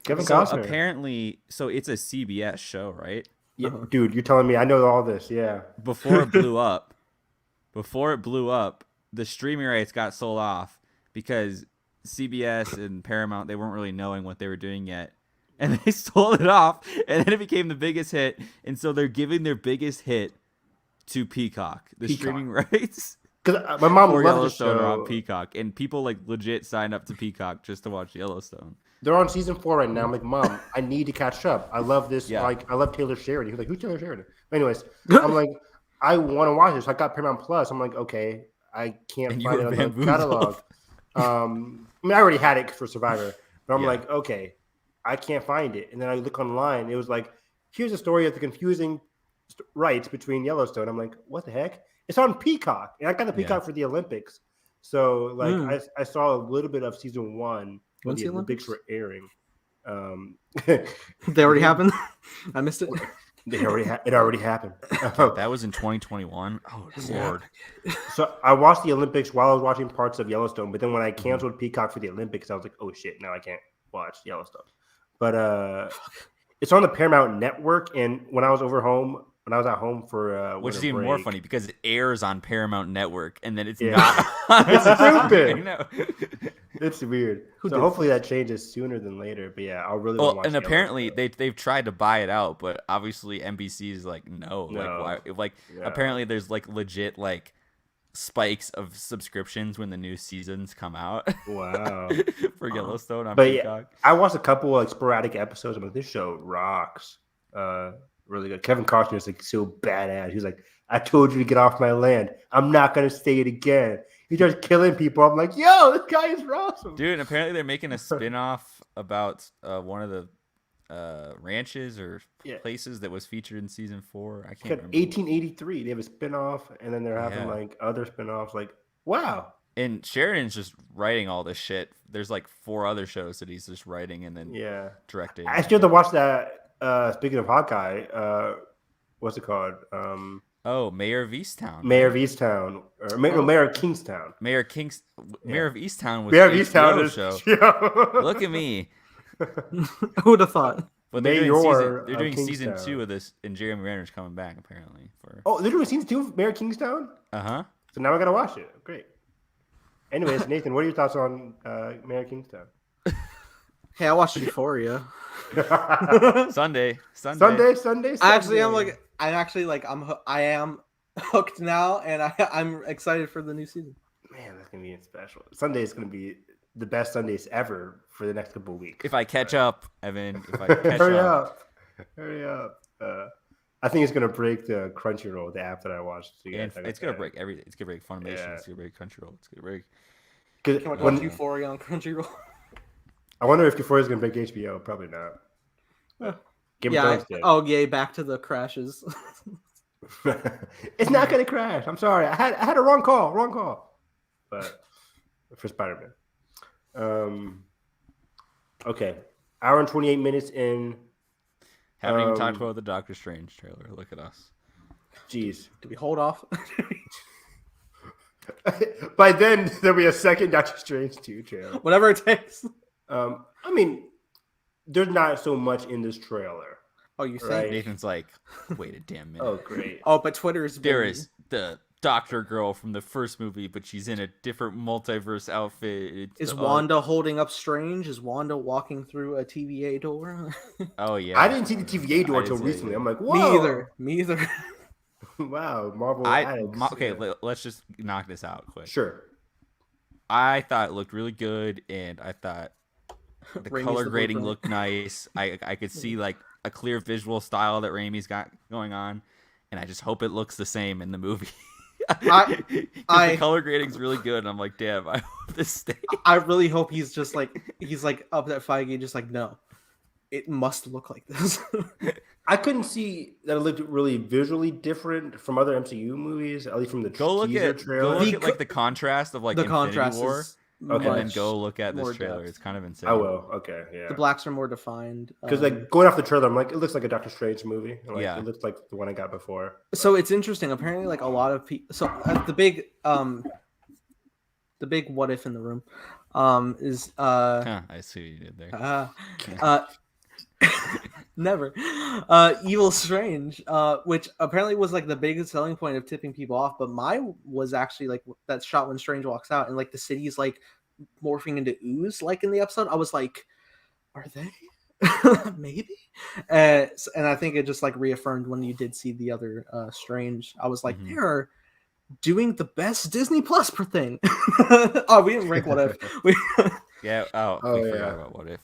Kevin Costner. Apparently, so it's a CBS show, right? Yeah, dude, you're telling me I know all this? Yeah. Before it blew up, the streaming rights got sold off because CBS and Paramount, they weren't really knowing what they were doing yet. And they sold it off, and then it became the biggest hit. And so they're giving their biggest hit to Peacock, streaming rights. Because my mom loves Yellowstone the show. on Peacock, and people like legit signed up to Peacock just to watch Yellowstone. They're on season 4 right now. I'm like, Mom, I need to catch up. I love this. Like, I love Taylor Sheridan. He's like, who's Taylor Sheridan? Anyways, I'm like, I want to watch this. I got Paramount Plus. I'm like, okay, I can't find it on the catalog. I mean, I already had it for Survivor, but I'm like, okay, I can't find it. And then I look online. It was like, here's a story of the confusing rights between Yellowstone. I'm like, what the heck? It's on Peacock, and I got the Peacock for the Olympics. So like, I saw a little bit of season 1 when the Olympics were airing. They already happened. I missed it. It already happened. That was in 2021. Oh Lord! So I watched the Olympics while I was watching parts of Yellowstone, but then when I canceled Peacock for the Olympics, I was like, oh shit, now I can't watch Yellowstone. But it's on the Paramount Network, and when I was at home for which is even more funny because it airs on Paramount Network, and then it's not. It's stupid. It's weird. So hopefully that changes sooner than later. But yeah, I'll really want to watch. And apparently they've tried to buy it out, but obviously NBC is like no. Like why? Apparently there's like legit like spikes of subscriptions when the new seasons come out. Wow. For Yellowstone on Yeah, Peacock. I watched a couple like sporadic episodes. I'm like, this show rocks. Really good. Kevin Costner is like so badass. He's like, I told you to get off my land. I'm not gonna say it again. He starts killing people. I'm like, yo, this guy is awesome. Dude, apparently they're making a spin-off about one of the ranches or places that was featured in season 4. I can't remember. 1883. They have a spin-off, and then they're having like other spin-offs. Like, wow. And Sheridan's just writing all this shit. There's like 4 other shows that he's just writing and then directing. I still have to watch that. Speaking of Hawkeye, what's it called? Mayor of Easttown. Mayor of Easttown, or Mayor of Kingstown. Mayor of Easttown was Mayor of Easttown show. Look at me. Who would have thought? But they're doing season 2 of this, and Jeremy Renner's coming back apparently. They're doing season 2 of Mayor of Kingstown. So now I gotta watch it. Great. Anyways, Nathan, what are your thoughts on Mayor of Kingstown? Hey, I watched Euphoria. Sunday. I am hooked now, and I'm excited for the new season. Man, that's gonna be special. Sunday is gonna be the best Sundays ever for the next couple of weeks. If I catch up, Evan. If I catch Hurry up. I think it's gonna break the Crunchyroll, the app that I watched. So it's gonna break everything. It's gonna break Funimation. Yeah. It's gonna break Crunchyroll. It's gonna break. Can we watch Euphoria on Crunchyroll? I wonder if Euphoria is gonna break HBO. Probably not. Back to the crashes. It's not gonna crash. I'm sorry. I had a wrong call. But for Spider-Man. Okay. Hour and 28 minutes in. Haven't even talked about the Doctor Strange trailer. Look at us. Jeez. Did we hold off? By then there'll be a second Doctor Strange 2 trailer. Whatever it takes. I mean, there's not so much in this trailer. Oh, you think? Right? Nathan's like, wait a damn minute. Oh, great. Oh, but Twitter's there is the Doctor Girl from the first movie, but she's in a different multiverse outfit. Is Wanda holding up Strange? Is Wanda walking through a TVA door? Oh yeah, I didn't see the TVA door until recently. I'm like, whoa. Me either. Wow, Marvel. Okay, let's just knock this out quick. Sure. I thought it looked really good, and I thought the color grading looked nice. I could see like a clear visual style that Raimi's got going on, and I just hope it looks the same in the movie. The color grading's really good, and I'm like, damn, I hope this stays. I really hope he's like up at Feige, just like, no, it must look like this. I couldn't see that it looked really visually different from other MCU movies, at least from the teaser trailer. Go look at like the contrast of like the Infinity contrast War. Okay. And then go look at this trailer. Depth. It's kind of insane. I will. Okay, yeah. The blacks are more defined. Because like going off the trailer, I'm like, it looks like a Doctor Strange movie. Like, yeah, it looks like the one I got before. So it's interesting. Apparently, like a lot of people. So the big what if in the room, is I see what you did there. Never. Evil Strange, which apparently was like the biggest selling point of tipping people off, but mine was actually like that shot when Strange walks out and like the city's like morphing into ooze like in the episode. I was like, are they? Maybe. And I think it just like reaffirmed when you did see the other Strange. I was like, they're doing the best Disney Plus per thing. Oh, we didn't rank What If. We forgot about What If.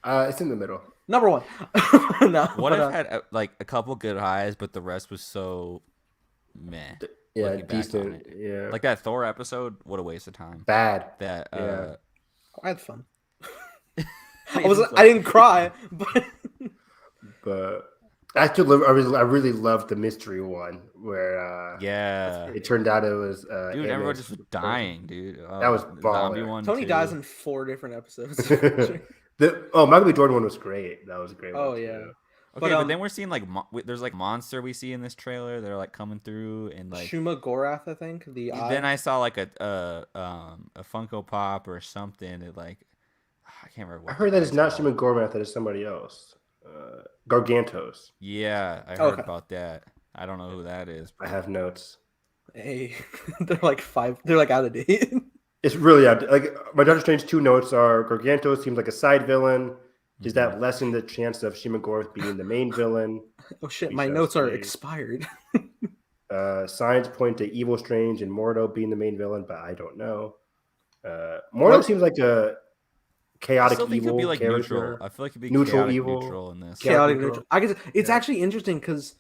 It's in the middle. Number one. No, What If had like a couple good highs, but the rest was so meh. Yeah, decent. Yeah, like that Thor episode. What a waste of time. Bad. That. I had fun. I didn't cry, but I really loved the mystery one where it turned out it was dude, everyone just was dying, dude. That was baller. Tony dies in 4 different episodes. Michael B. Jordan one was great. That was a great one. Oh yeah. Okay, but then we're seeing like there's like monster we see in this trailer. They're like coming through and like Shuma Gorath, I think. Then I saw like a Funko Pop or something. It like I can't remember. I heard that it's not Shuma Gorath. That is somebody else. Gargantos. Yeah, I heard about that. I don't know who that is. I have notes. Hey, they're like 5. They're like out of date. It's really out. Like my Doctor Strange 2 notes are Gargantos seems like a side villain. Does that lessen the chance of Shima Gorath being the main villain? Oh shit, my notes are expired. Signs point to Evil Strange and Mordo being the main villain, but I don't know. Mordo seems like a chaotic evil could be like character. Neutral. I feel like it'd be neutral evil. Neutral in this. Chaotic neutral. I guess it's actually interesting because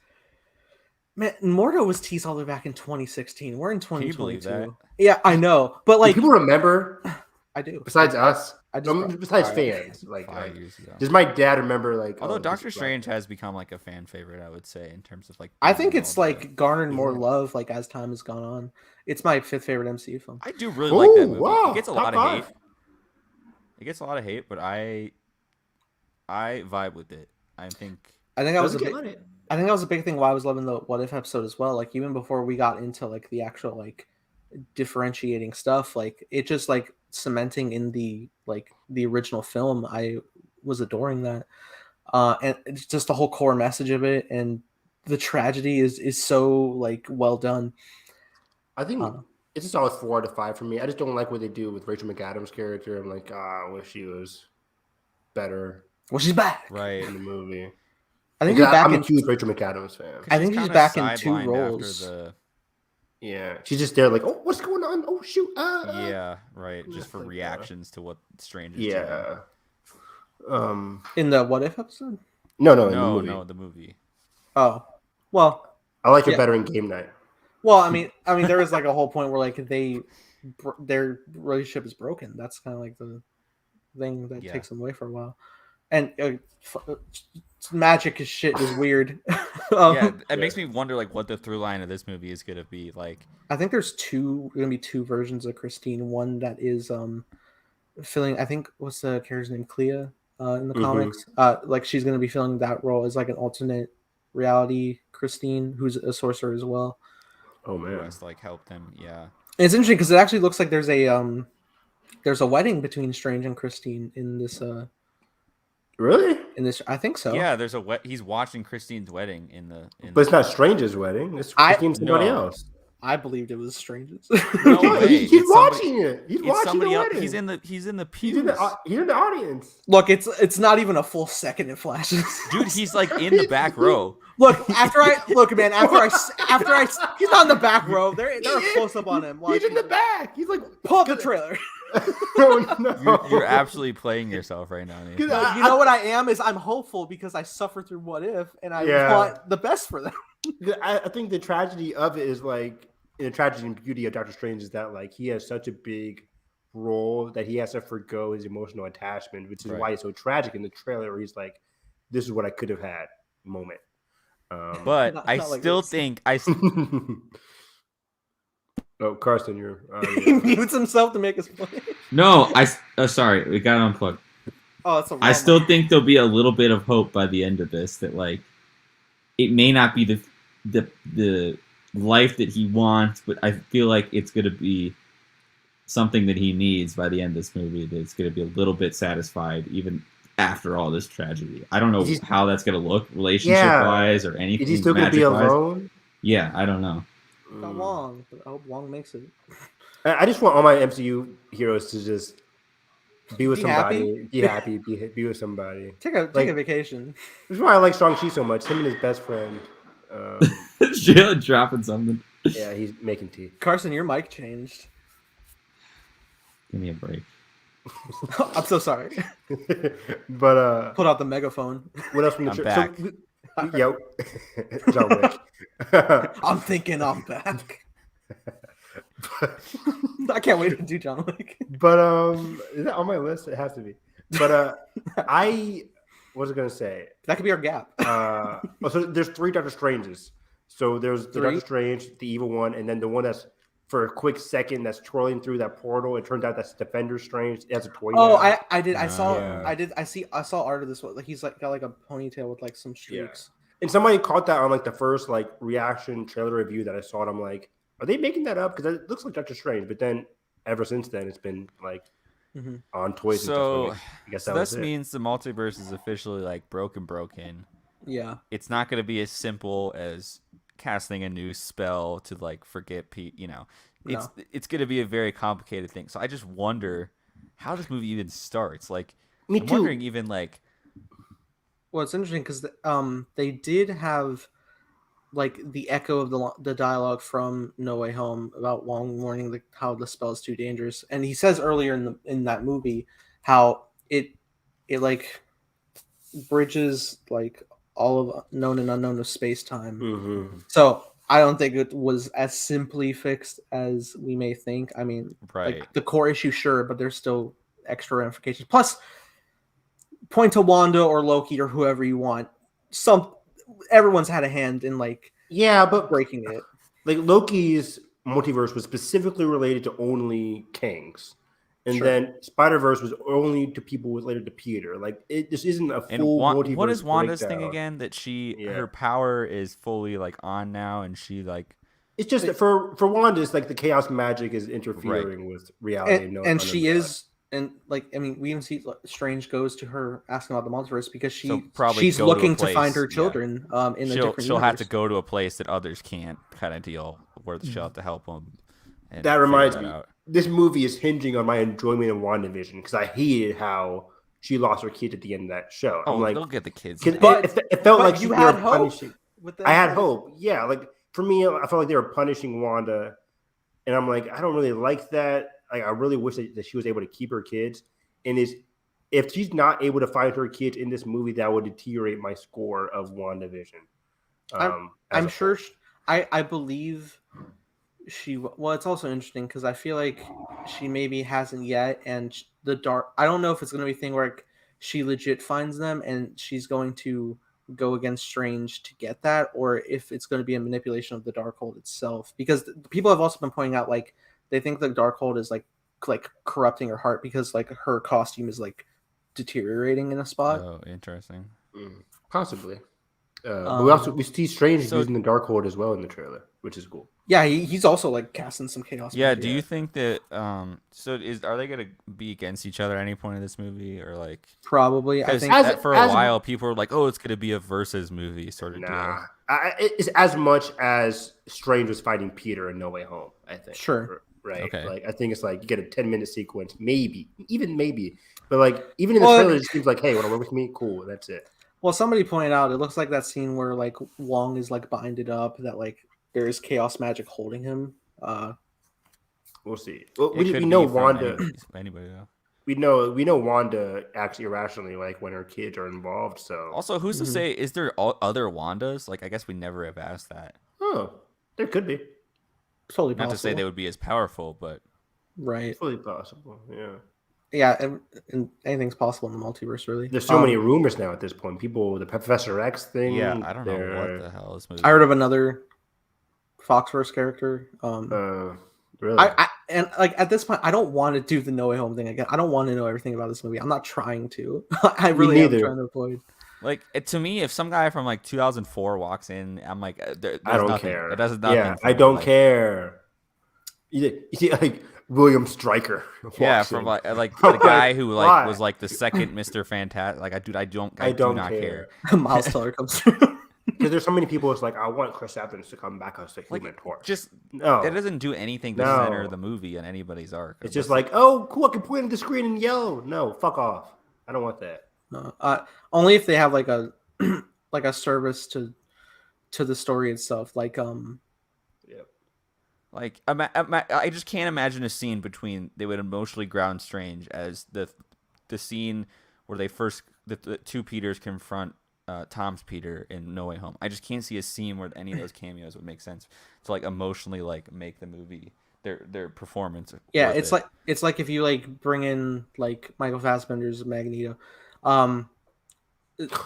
man, Mordo was teased all the way back in 2016. We're in 2022. Yeah, I know, but like do people remember. I do. Besides us, besides fans, like 5 years ago. Does my dad remember? Like, although Doctor Strange has become like a fan favorite, I would say in terms of like. I think it's like garnered more love like as time has gone on. It's my 5th favorite MCU film. I do really like that movie. Wow, it gets a lot of hate. It gets a lot of hate, but I vibe with it. I think that was a big thing why I was loving the What If episode as well. Like even before we got into like the actual like differentiating stuff, like it just like cementing in the original film. I was adoring that. And it's just the whole core message of it and the tragedy is so like well done. I think it's a solid 4 out of 5 for me. I just don't like what they do with Rachel McAdams' character. I'm like, I wish she was better. Well, she's back in the movie. I think she's back. I'm a huge Rachel McAdams fan. I think she's back in 2 roles. Yeah, she's just there like, oh, what's going on? Oh, shoot. Yeah, right. Just for reactions to what Strange is doing. In the What If episode? No, the movie. Oh, well. I like her better in Game Night. Well, I mean, there was like a whole point where like their relationship is broken. That's kind of like the thing that takes them away for a while. And magic is shit is weird. It makes me wonder like what the through line of this movie is gonna be like. I think there's gonna be 2 versions of Christine. One that is filling. I think what's the character's name, Clea, in the comics. Like she's gonna be filling that role as like an alternate reality Christine, who's a sorcerer as well. Oh man, must like help them. Yeah, and it's interesting because it actually looks like there's a wedding between Strange and Christine in this. Really? In this, I think so. Yeah, there's he's watching Christine's wedding in the. But it's not Strange's wedding. It's Christine somebody else. I believed it was Strange's. No way. He's It's watching it. He's It's watching somebody the else. wedding. He's in the pews. He's in the audience. Look, it's not even a full second. It flashes. Dude, he's like in the back row. Look, after I he's not in the back row. They're a close up on him. He's in the back. He's like, pull up the trailer. no. You're absolutely playing yourself right now, Nate. You know what I am is I'm hopeful because I suffered through What If, and I want the best for them. I think the tragedy of it is like the tragedy and beauty of Doctor Strange is that like he has such a big role that he has to forgo his emotional attachment, which is why it's so tragic in the trailer where he's like, "This is what I could have had." Moment. But I still think Oh, Carson, you're. He mutes himself to make his point. No, sorry, we got unplugged. Oh, that's I still think there'll be a little bit of hope by the end of this that like it may not be the life that he wants, but I feel like it's gonna be something that he needs by the end of this movie. That's gonna be a little bit satisfied even after all this tragedy. I don't know how that's gonna look relationship wise or anything. Is he still gonna be alone? Yeah, I don't know. Not Wong, but I hope Wong makes it. I just want all my MCU heroes to just be with somebody, happy? be with somebody. Take a vacation. This is why I like Shang-Chi so much. Him and his best friend. Jalen dropping something. Yeah, he's making tea. Carson, your mic changed. Give me a break. I'm so sorry. But put out the megaphone. What else from the I'm back. Yo, John Wick. I'm thinking I'm back. I can't wait to do John Wick. But is that on my list? It has to be. But I was gonna say that could be our gap. So there's 3 Doctor Stranges. So there's the Doctor Strange, the evil one, and then the one that's for a quick second that's twirling through that portal. It turns out that's Defender Strange. It has a toy. Oh, now. I saw art of this one. Like he's like got like a ponytail with like some streaks. Yeah. And somebody caught that on like the first like reaction trailer review that I saw. And I'm like, are they making that up? Because it looks like Doctor Strange. But then ever since then, it's been like on toys. So and stuff. I guess this means the multiverse is officially like broken. Yeah, it's not going to be as simple as casting a new spell to like forget Pete. It's going to be a very complicated thing. So I just wonder how this movie even starts. Like, Me I'm too. wondering even like. Well, it's interesting because they did have like the echo of the dialogue from No Way Home about Wong warning how the spell is too dangerous, and he says earlier in that movie how it like bridges like all of known and unknown of space time. Mm-hmm. So I don't think it was as simply fixed as we may think. I mean, like the core issue, sure, but there's still extra ramifications. Plus, point to Wanda or Loki or whoever you want. Everyone's had a hand in like but breaking it. Like Loki's multiverse was specifically related to only Kangs. And then Spider-Verse was only to people related to Peter. Like this isn't a full multiverse. What is Wanda's breakdown. thing again? That her power is fully like on now, and she like. It's just that for Wanda, it's like the chaos magic is interfering with reality, and she is, and like I mean, we even see Strange goes to her asking about the multiverse because she's looking to find her children. In the different. She'll have to go to a place that others can't kind of deal, where she'll have to help them. That reminds me. This movie is hinging on my enjoyment of WandaVision because I hated how she lost her kids at the end of that show. I'm like, they'll get the kids. But it felt like you had hope. Punishing. I had hope. Yeah, like for me, I felt like they were punishing Wanda, and I'm like, I don't really like that. Like, I really wish that she was able to keep her kids. And if she's not able to find her kids in this movie, that would deteriorate my score of WandaVision. I'm sure. I believe. It's also interesting because I feel like she maybe hasn't yet, and I don't know if it's going to be a thing where like, she legit finds them and she's going to go against Strange to get that, or if it's going to be a manipulation of the Darkhold itself. Because people have also been pointing out like they think the Darkhold is like corrupting her heart because like her costume is like deteriorating in a spot. Oh, interesting. Possibly. We see Strange using the Darkhold as well in the trailer, which is cool. Yeah, he's also like casting some chaos. Yeah, magic. do you think that are they gonna be against each other at any point in this movie, or like Probably? I because think for a while people were like, oh, it's gonna be a versus movie sort of deal. Nah, it's as much as Strange was fighting Peter in No Way Home. I think. Sure. Right. Okay. Like I think it's like you get a 10-minute sequence, maybe, but like even in the trailer, it seems like, hey, want to work with me? Cool, that's it. Well, somebody pointed out it looks like that scene where like Wong is like binded up, that like there is chaos magic holding him. We'll see. Well, It we could know be from Wanda. anybody though. We know Wanda acts irrationally, like when her kids are involved. So Also, who's to say? Is there other Wandas? Like, I guess we never have asked that. oh, there could be. Totally Not possible. to say they would be as powerful, but right. Fully possible. Yeah. Yeah, and anything's possible in the multiverse, really. There's so many rumors now at this point. People, the Professor X thing. yeah, I don't know what the hell this movie. I heard of another Foxverse character. Really? And like at this point, I don't want to do the No Way Home thing again. I don't want to know everything about this movie. I'm not trying to. I really am trying to avoid. Like to me, if some guy from like 2004 walks in, I'm like, I don't care. It does nothing. Yeah, I don't care. You see, like William Stryker. Yeah, from like the guy who like was like the second Mr. Fantastic. Like, I do not care. Miles Teller comes through. Because there's so many people. It's like I want Chris Evans to come back as the Human Torch. Just no, it doesn't do anything to center the movie in anybody's arc. It's just like, oh, cool, I can point at the screen and yell. No, fuck off. I don't want that. Only if they have like a like a service to the story itself. Like Like I just can't imagine a scene between they would emotionally ground Strange as the scene where they first the two Peters confront Tom's Peter in No Way Home. I just can't see a scene where any of those cameos would make sense to like emotionally like make the movie their performance. Yeah, it's like if you like bring in like Michael Fassbender's Magneto.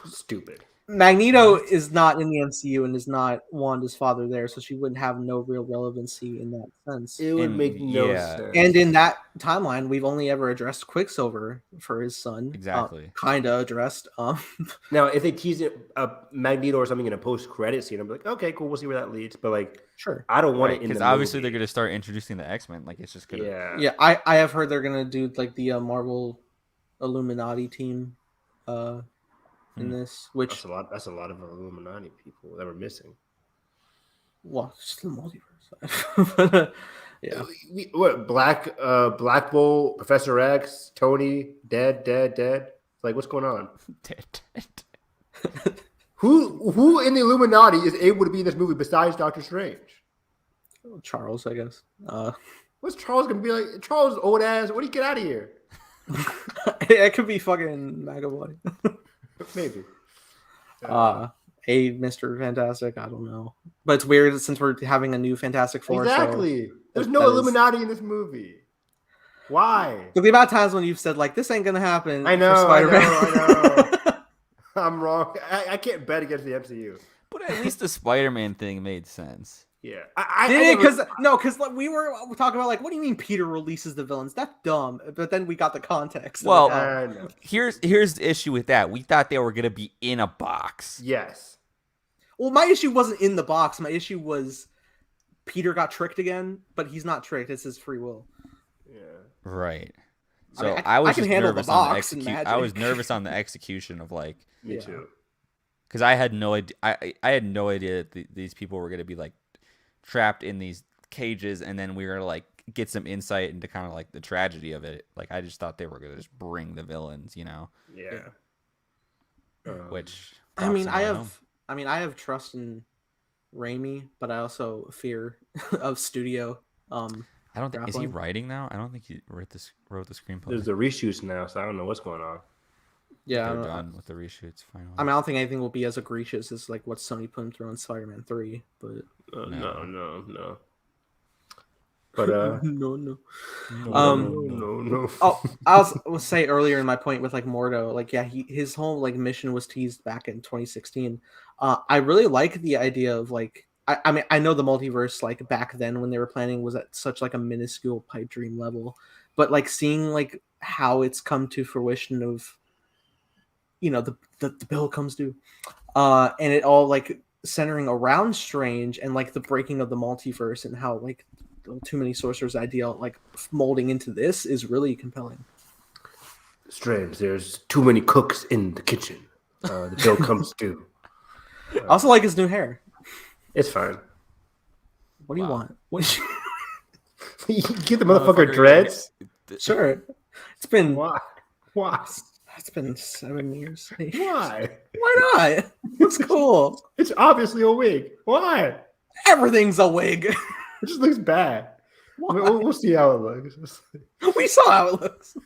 Stupid. Magneto is not in the MCU and is not Wanda's father there, so she wouldn't have no real relevancy in that sense. It would make no sense. And in that timeline, we've only ever addressed Quicksilver for his son. Exactly. Kinda addressed. Now, if they tease it Magneto or something in a post-credit scene, I'm like, okay, cool, we'll see where that leads. But like, sure, I don't want it in because the obviously movie. they're going to start introducing the X-Men. Like, it's just gonna. Yeah. I have heard they're gonna do like the Marvel Illuminati team. In this, which that's a lot of Illuminati people that were missing. Well, it's the multiverse. Yeah. What Black Bolt, Professor X, Tony, dead. Like, what's going on? Dead. Who in the Illuminati is able to be in this movie besides Doctor Strange? Charles, I guess. What's Charles gonna be like? Charles old ass. What do you get out of here? It could be fucking McAvoy. Maybe. A Mr. Fantastic, I don't know. But it's weird since we're having a new Fantastic Four. Exactly. So there's no Illuminati in this movie. Why? But the amount of times when you've said like this ain't gonna happen. I know. I'm wrong. I can't bet against the MCU. But at least the Spider-Man thing made sense. Yeah, because like, we were talking about like, what do you mean Peter releases the villains? That's dumb. But then we got the context. Well, here's the issue with that. We thought they were gonna be in a box. Yes. Well, my issue wasn't in the box. My issue was Peter got tricked again, but he's not tricked. It's his free will. Yeah. Right. So I was can just handle nervous the on the box and execution. I was nervous on the execution of like. Me too. Because I had no idea. I had no idea that these people were gonna be like trapped in these cages, and then we were gonna like get some insight into kind of like the tragedy of it. Like, I just thought they were gonna just bring the villains, you know? Yeah. Which I have trust in Raimi, but I also fear of studio. I don't think is he writing now? I don't think he wrote the screenplay. There's the reshoots now, so I don't know what's going on. Yeah, they're done with the reshoots finally. I mean, I don't think anything will be as egregious as like what Sony put him through on Spider-Man 3, but no. But no. No. Oh, I was say earlier in my point with like Mordo, like his whole like mission was teased back in 2016. I really like the idea of like I mean, I know the multiverse like back then when they were planning was at such like a minuscule pipe dream level, but like seeing like how it's come to fruition of, you know, the bill comes due, and it all like centering around Strange and like the breaking of the multiverse and how like the Too Many Sorcerers ideal like molding into this is really compelling. Strange. There's too many cooks in the kitchen. The bill comes due. I also like his new hair. It's fine. What do you want? What You give the motherfucker dreads? Sure. It's been Why? It's been 7 years. Why? Why not? It's cool. It's obviously a wig. Why? Everything's a wig. It just looks bad. We'll see how it looks. We saw how it looks.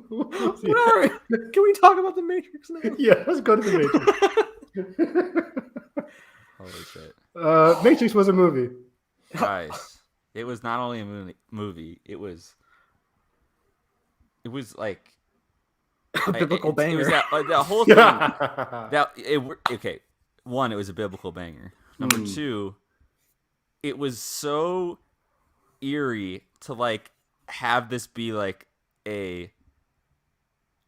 Whatever. Can we talk about the Matrix now? Yeah, let's go to the Matrix. Holy shit. Matrix was a movie. Guys, it was not only a movie, it was like a biblical banger. It was that whole thing. Okay, one, it was a biblical banger. Number two, it was so eerie to like have this be like a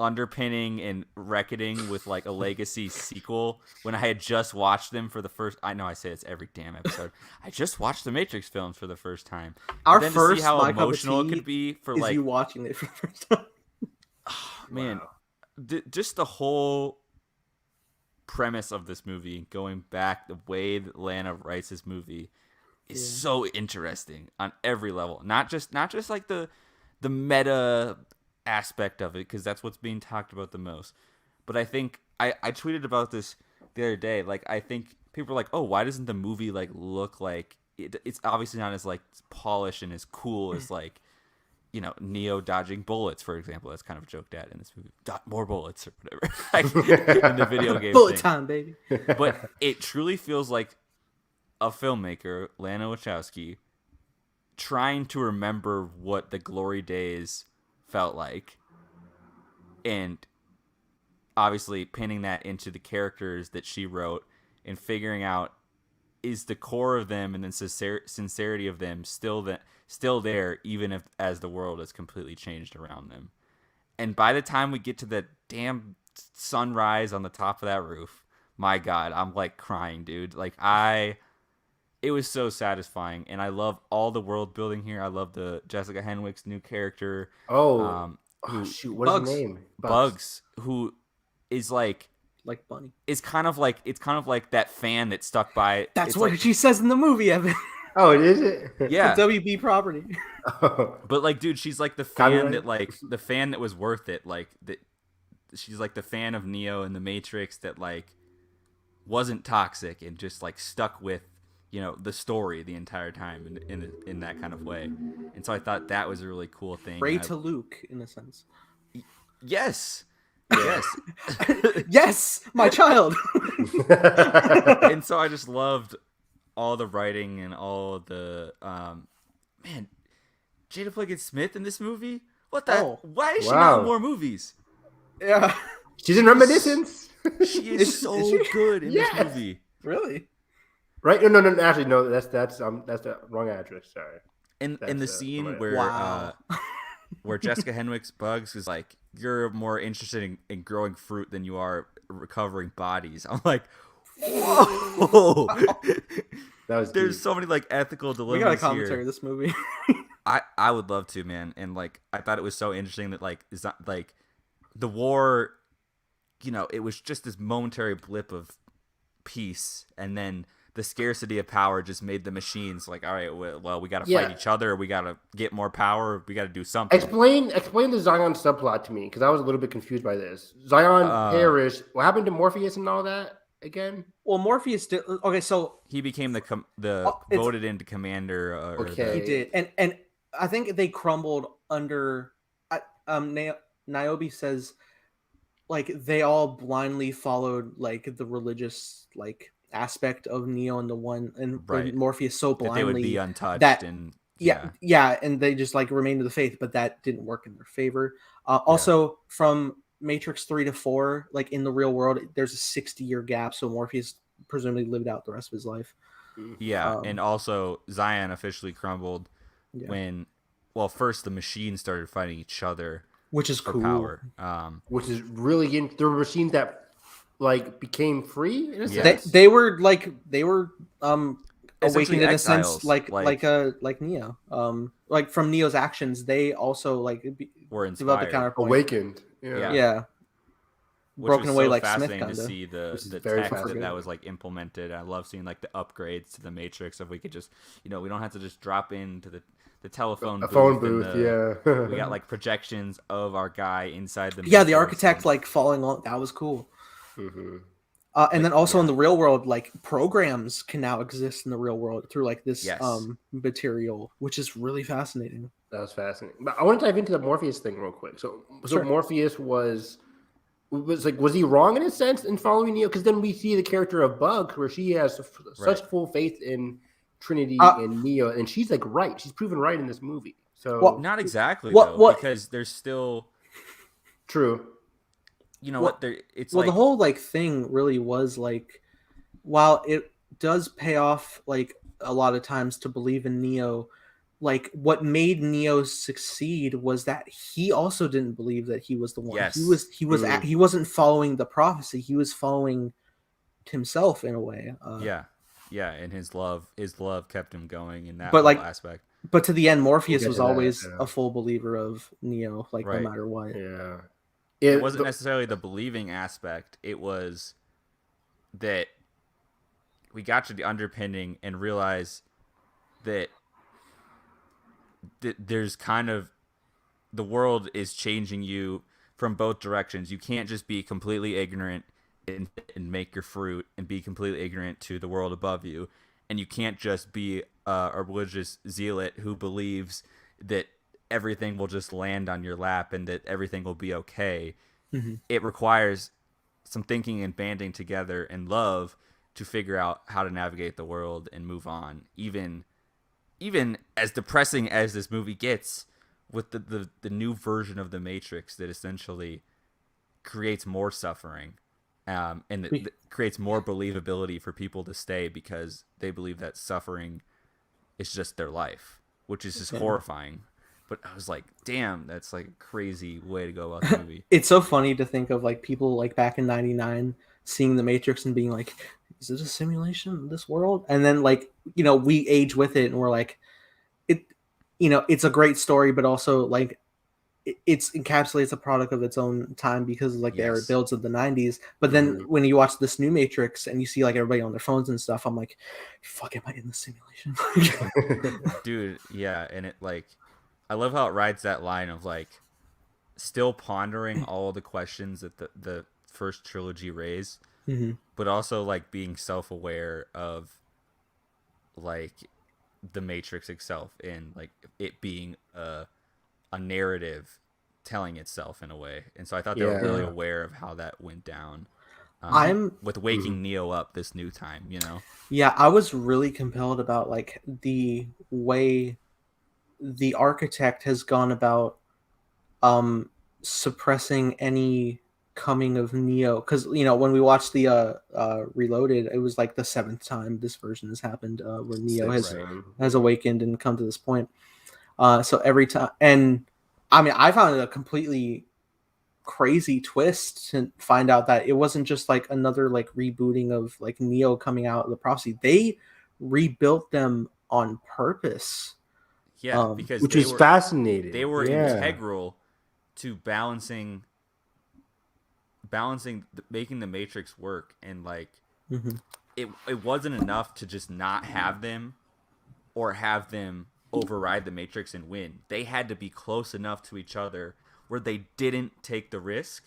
underpinning and reckoning with like a legacy sequel when I had just watched them for the first. I know I say it's every damn episode. I just watched the Matrix films for the first time. Our then first to see how My Cup of emotional it Tea could be for is like you watching it for the first time. man, Wow. just the whole premise of this movie, going back the way that Lana writes this movie, is so interesting on every level. Not just like the meta aspect of it, because that's what's being talked about the most. But I think I tweeted about this the other day. Like, I think people are like, oh, why doesn't the movie like look like it's obviously not as like polished and as cool as like, you know, Neo dodging bullets, for example. That's kind of joked at in this movie. More bullets or whatever. Like, in the video game Bullet thing. time, baby. But it truly feels like a filmmaker, Lana Wachowski, trying to remember what the glory days felt like, and obviously pinning that into the characters that she wrote and figuring out, is the core of them and then sincerity of them still there, even if as the world has completely changed around them. And by the time we get to the damn sunrise on the top of that roof, my God, I'm like crying, dude. Like it was so satisfying, and I love all the world building here. I love the Jessica Henwick's new character. Shoot, what is his name? Bugs, who is like Bunny. It's kind of like that fan that stuck by. That's it's what like, she says in the movie, Evan. Oh, is it? Yeah. The WB property. But like, dude, she's like the fan that like the fan that was worth it. Like that, she's like the fan of Neo and the Matrix that like wasn't toxic and just like stuck with, you know, the story the entire time in that kind of way. And so I thought that was a really cool thing. Ray to Luke, in a sense. Yes. Yes, my child. And so I just loved all the writing and all the man, Jada Pinkett Smith in this movie. What the? Why is she not in more movies? Yeah, she's in Reminiscence. She is so good in this movie. Really? Right? No. Actually, no. That's the wrong actress. Sorry. In the scene where where Jessica Henwick's Bugs is like, you're more interested in growing fruit than you are recovering bodies. I'm like, whoa. There's so many like ethical dilemmas. We got a commentary here. of this movie. I would love to, man. And like, I thought it was so interesting that like, it's not like the war, you know, it was just this momentary blip of peace, and then the scarcity of power just made the machines like, all right, well, we got to fight each other. We got to get more power. We got to do something. Explain the Zion subplot to me, because I was a little bit confused by this. Zion perished. What happened to Morpheus and all that again? Well, Morpheus did. Okay, so he became the voted into commander. He did, and I think they crumbled under. Niobe says, like, they all blindly followed like the religious like aspect of Neo and the one and Morpheus so blindly that they would be untouched and and they just like remained to the faith, but that didn't work in their favor. Also, from Matrix 3 to 4, like in the real world, there's a 60-year gap, so Morpheus presumably lived out the rest of his life. Yeah, and also Zion officially crumbled when, well, first the machines started fighting each other, which is for cool. Power. Which is really the machines that like became free in a Yes. sense. They were Essentially awakened in a exiles, sense like Neo. Like from Neo's actions, they also were developed a inspired. counterpoint. Awakened. Yeah. Yeah. Which Broken was away so like Smith, fascinating kinda. to see Which is the very tech fascinating. that was like implemented. I love seeing like the upgrades to the Matrix. If we could just, we don't have to just drop into the telephone booth. Phone booth, yeah. We got like projections of our guy inside the Yeah, the Matrix architect and- like falling on. That was cool. Mhm. And then also in the real world, like programs can now exist in the real world through like this Yes. material, which is really fascinating. That was fascinating. But I want to dive into the Morpheus thing real quick. So Sure. Morpheus was he wrong in a sense in following Neo? Because then we see the character of Bugs, where she has such full faith in Trinity and Neo, and she's like right. She's proven right in this movie. So not exactly because there's still true. You know what? It's the whole like thing really was like, while it does pay off like a lot of times to believe in Neo, like what made Neo succeed was that he also didn't believe that he was the one. Yes. He wasn't following the prophecy. He was following himself in a way. Yeah, and his love kept him going in that aspect. But to the end, Morpheus was always a full believer of Neo, like no matter what. Yeah. It wasn't necessarily the believing aspect. It was that we got to the underpinning and realize that there's kind of the world is changing you from both directions. You can't just be completely ignorant and make your fruit and be completely ignorant to the world above you. And you can't just be a religious zealot who believes that everything will just land on your lap and that everything will be okay. Mm-hmm. It requires some thinking and banding together and love to figure out how to navigate the world and move on. Even as depressing as this movie gets, with the new version of the Matrix that essentially creates more suffering, and that creates more believability for people to stay because they believe that suffering is just their life, which is just horrifying. But I was like, damn, that's like a crazy way to go about the movie. It's so funny to think of like people like back in '99 seeing the Matrix and being like, is it a simulation of this world? And then like, we age with it and we're like, it's a great story, but also like it's encapsulates a product of its own time because of like the era it builds of the 90s. But then when you watch this new Matrix and you see like everybody on their phones and stuff, I'm like, fuck, am I in the simulation? Dude, yeah. And it like, I love how it rides that line of like still pondering all the questions that the first trilogy raised, but also like being self-aware of like the Matrix itself and like it being a narrative telling itself in a way. And so I thought they were really aware of how that went down. With waking Neo up this new time, Yeah, I was really compelled about like the way the architect has gone about suppressing any coming of Neo, because when we watched the Reloaded, it was like the 7th time this version has happened where Neo has awakened and come to this point. So every time, and I mean, I found it a completely crazy twist to find out that it wasn't just like another like rebooting of like Neo coming out of the prophecy. They rebuilt them on purpose. Yeah, because which is fascinating. They were integral to making the Matrix work, and like it wasn't enough to just not have them or have them override the Matrix and win. They had to be close enough to each other where they didn't take the risk,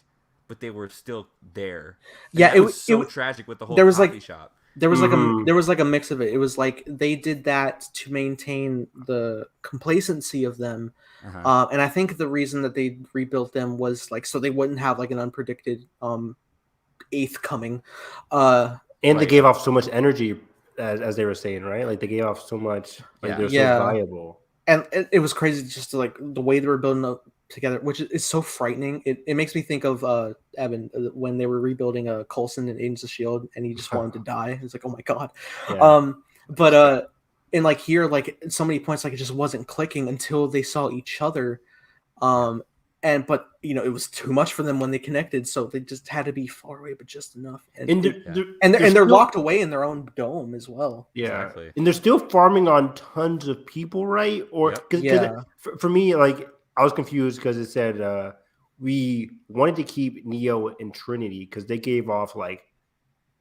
but they were still there. And it was so tragic with the whole coffee shop. There was like a mix of it. It was like they did that to maintain the complacency of them, and I think the reason that they rebuilt them was like so they wouldn't have like an unpredicted 8th coming. And they gave off so much energy, as they were saying, right? Like they gave off so much. Like they're so valuable. And it was crazy just to like the way they were building up together, which is so frightening. It makes me think of Evan when they were rebuilding Coulson and Agents of S.H.I.E.L.D. and he just wanted to die. It's like, oh my god. But and like here, like so many points, like it just wasn't clicking until they saw each other. but it was too much for them when they connected, so they just had to be far away, but just enough. And they're still locked away in their own dome as well. Yeah, exactly. And they're still farming on tons of people, right? Or for me, like I was confused because it said we wanted to keep Neo and Trinity because they gave off like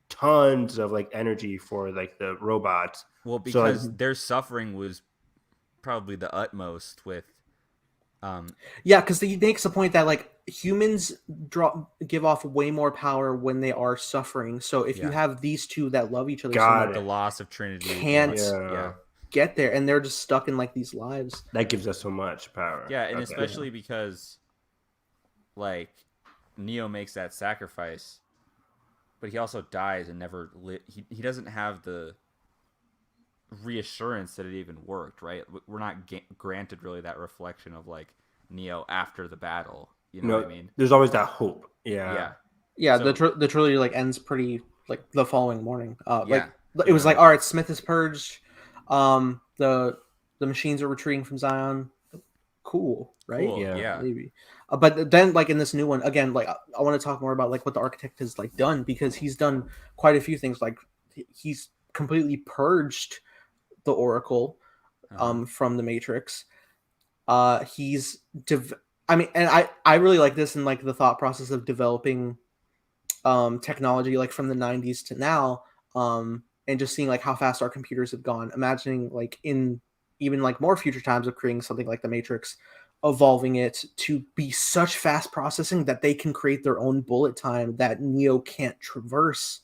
tons of like energy for like the robots. Well, because their suffering was probably the utmost with. Because he makes the point that like humans give off way more power when they are suffering. So if you have these two that love each other, the loss of Trinity can't get there, and they're just stuck in like these lives. That gives us so much power. Yeah, and especially because like Neo makes that sacrifice, but he also dies and never he doesn't have the reassurance that it even worked, right? We're not granted really that reflection of like Neo after the battle. You know what I mean? There's always that hope. Yeah. So, the trilogy like ends pretty like the following morning. It was like, all right, Smith is purged. The machines are retreating from Zion. Cool, right? Cool, yeah. Maybe. But then like in this new one again, like I want to talk more about like what the architect has like done, because he's done quite a few things. Like he's completely purged the Oracle from the Matrix. I really like this and like the thought process of developing technology like from the 90s to now, and just seeing like how fast our computers have gone, imagining like in even like more future times of creating something like the Matrix, evolving it to be such fast processing that they can create their own bullet time that Neo can't traverse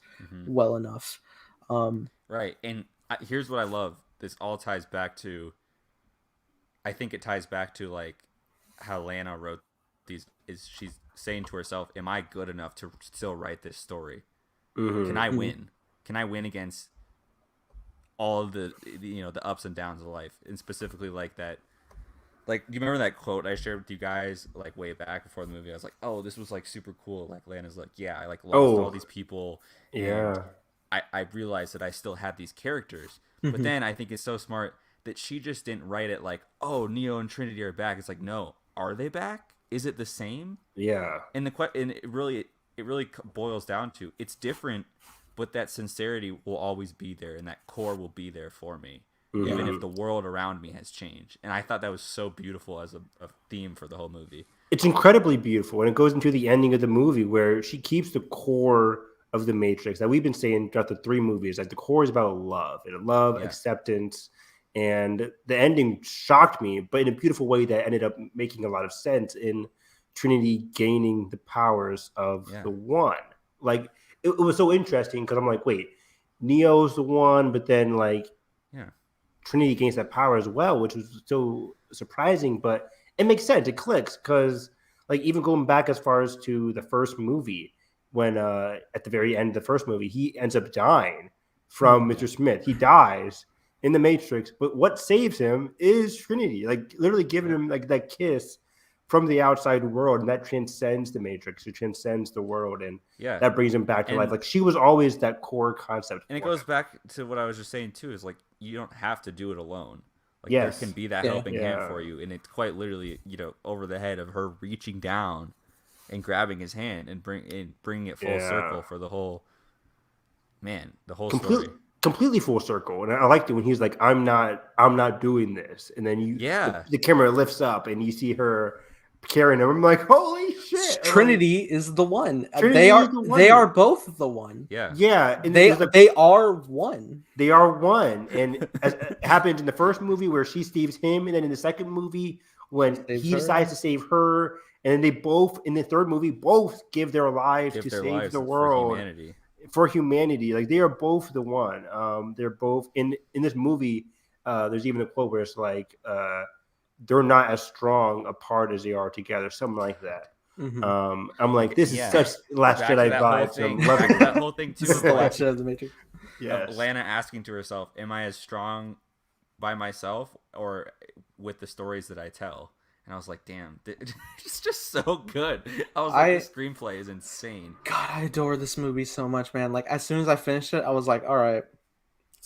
well enough. Right. And here's what I love. This all ties back to, I think it ties back to like how Lana wrote these, is she's saying to herself, am I good enough to still write this story? Can I win? Can I win against all of the ups and downs of life? And specifically like that, like, do you remember that quote I shared with you guys like way back before the movie? I was like, oh, this was like super cool. Like Lana's like, yeah, I like lost all these people. Yeah. I realized that I still had these characters. But then I think it's so smart that she just didn't write it like, oh, Neo and Trinity are back. It's like, no, are they back? Is it the same? Yeah. And it really boils down to, it's different, but that sincerity will always be there, and that core will be there for me, even if the world around me has changed. And I thought that was so beautiful as a theme for the whole movie. It's incredibly beautiful, and it goes into the ending of the movie where she keeps the core of the Matrix that we've been saying throughout the three movies. Like the core is about love acceptance, and the ending shocked me, but in a beautiful way that ended up making a lot of sense in Trinity gaining the powers of the One. Like it was so interesting because I'm like, wait, Neo's the One, but then like Trinity gains that power as well, which was so surprising, but it makes sense. It clicks because like even going back as far as to the first movie, when at the very end of the first movie, he ends up dying from Mr. Smith. He dies in the Matrix, but what saves him is Trinity, like literally giving him like that kiss from the outside world, and that transcends the Matrix. It transcends the world, and that brings him back to life. Like she was always that core concept. And it goes back to what I was just saying too, is like you don't have to do it alone. Like there can be that helping hand for you, and it's quite literally, over the head of her reaching down and grabbing his hand and bringing it full circle for the whole story. Completely full circle. And I liked it when he was like, I'm not doing this. And then the camera lifts up and you see her carrying him. I'm like, holy shit. Trinity is the one. They are both the one. Yeah. Yeah. And they are one. They are one. And as it happens in the first movie where she saves him, and then in the second movie when he decides to save her, and then they both, in the third movie, both give their lives to save the world. For humanity. Like they are both the one. They're both in this movie. There's even a quote where it's like, they're not as strong apart as they are together. Something like that. I'm like, this is such Last Jedi vibes. That whole thing too. The Last Jedi of the Matrix. Lana asking to herself, am I as strong by myself or with the stories that I tell? And I was like, damn, it's just so good. I was like, the screenplay is insane. God, I adore this movie so much, man. Like, as soon as I finished it, I was like, all right,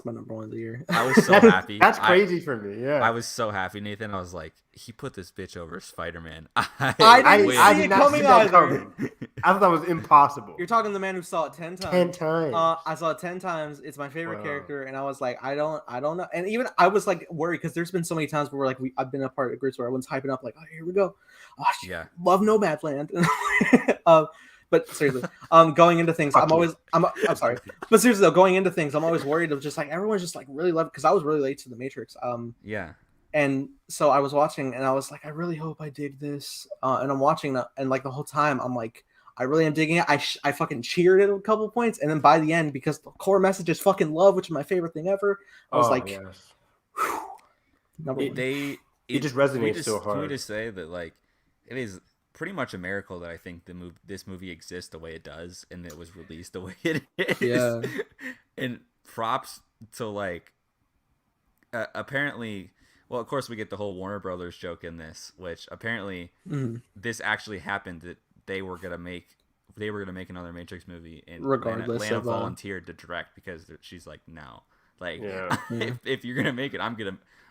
It's my number one of the year. I was so happy. That's crazy for me. Yeah, I was so happy, Nathan. I was like, he put this bitch over Spider-Man. I did not see that coming. I thought that was impossible. You're talking to the man who saw it 10 times. 10 times. I saw it 10 times. It's my favorite character, and I was like, I don't know. And even I was like worried because there's been so many times where I've been a part of groups where everyone's hyping up like, oh, here we go. Oh, yeah. Love Nomadland. But seriously, going into things, I'm sorry. But seriously though, going into things, I'm always worried of just like everyone's just like really love, because I was really late to the Matrix. Yeah. And so I was watching, and I was like, I really hope I dig this. And I'm watching that, and like the whole time, I'm like, I really am digging it. I fucking cheered at a couple points, and then by the end, because the core message is fucking love, which is my favorite thing ever. I was like, yes. Number one. It just resonates so hard. Can we just say that like it is pretty much a miracle that I think this movie exists the way it does, and it was released the way it is. Yeah. And props to like apparently. Well, of course, we get the whole Warner Brothers joke in this, which apparently this actually happened, that they were gonna make another Matrix movie, and regardless Lana of volunteered to direct because she's like, no, like Yeah. if you're gonna make it, I'm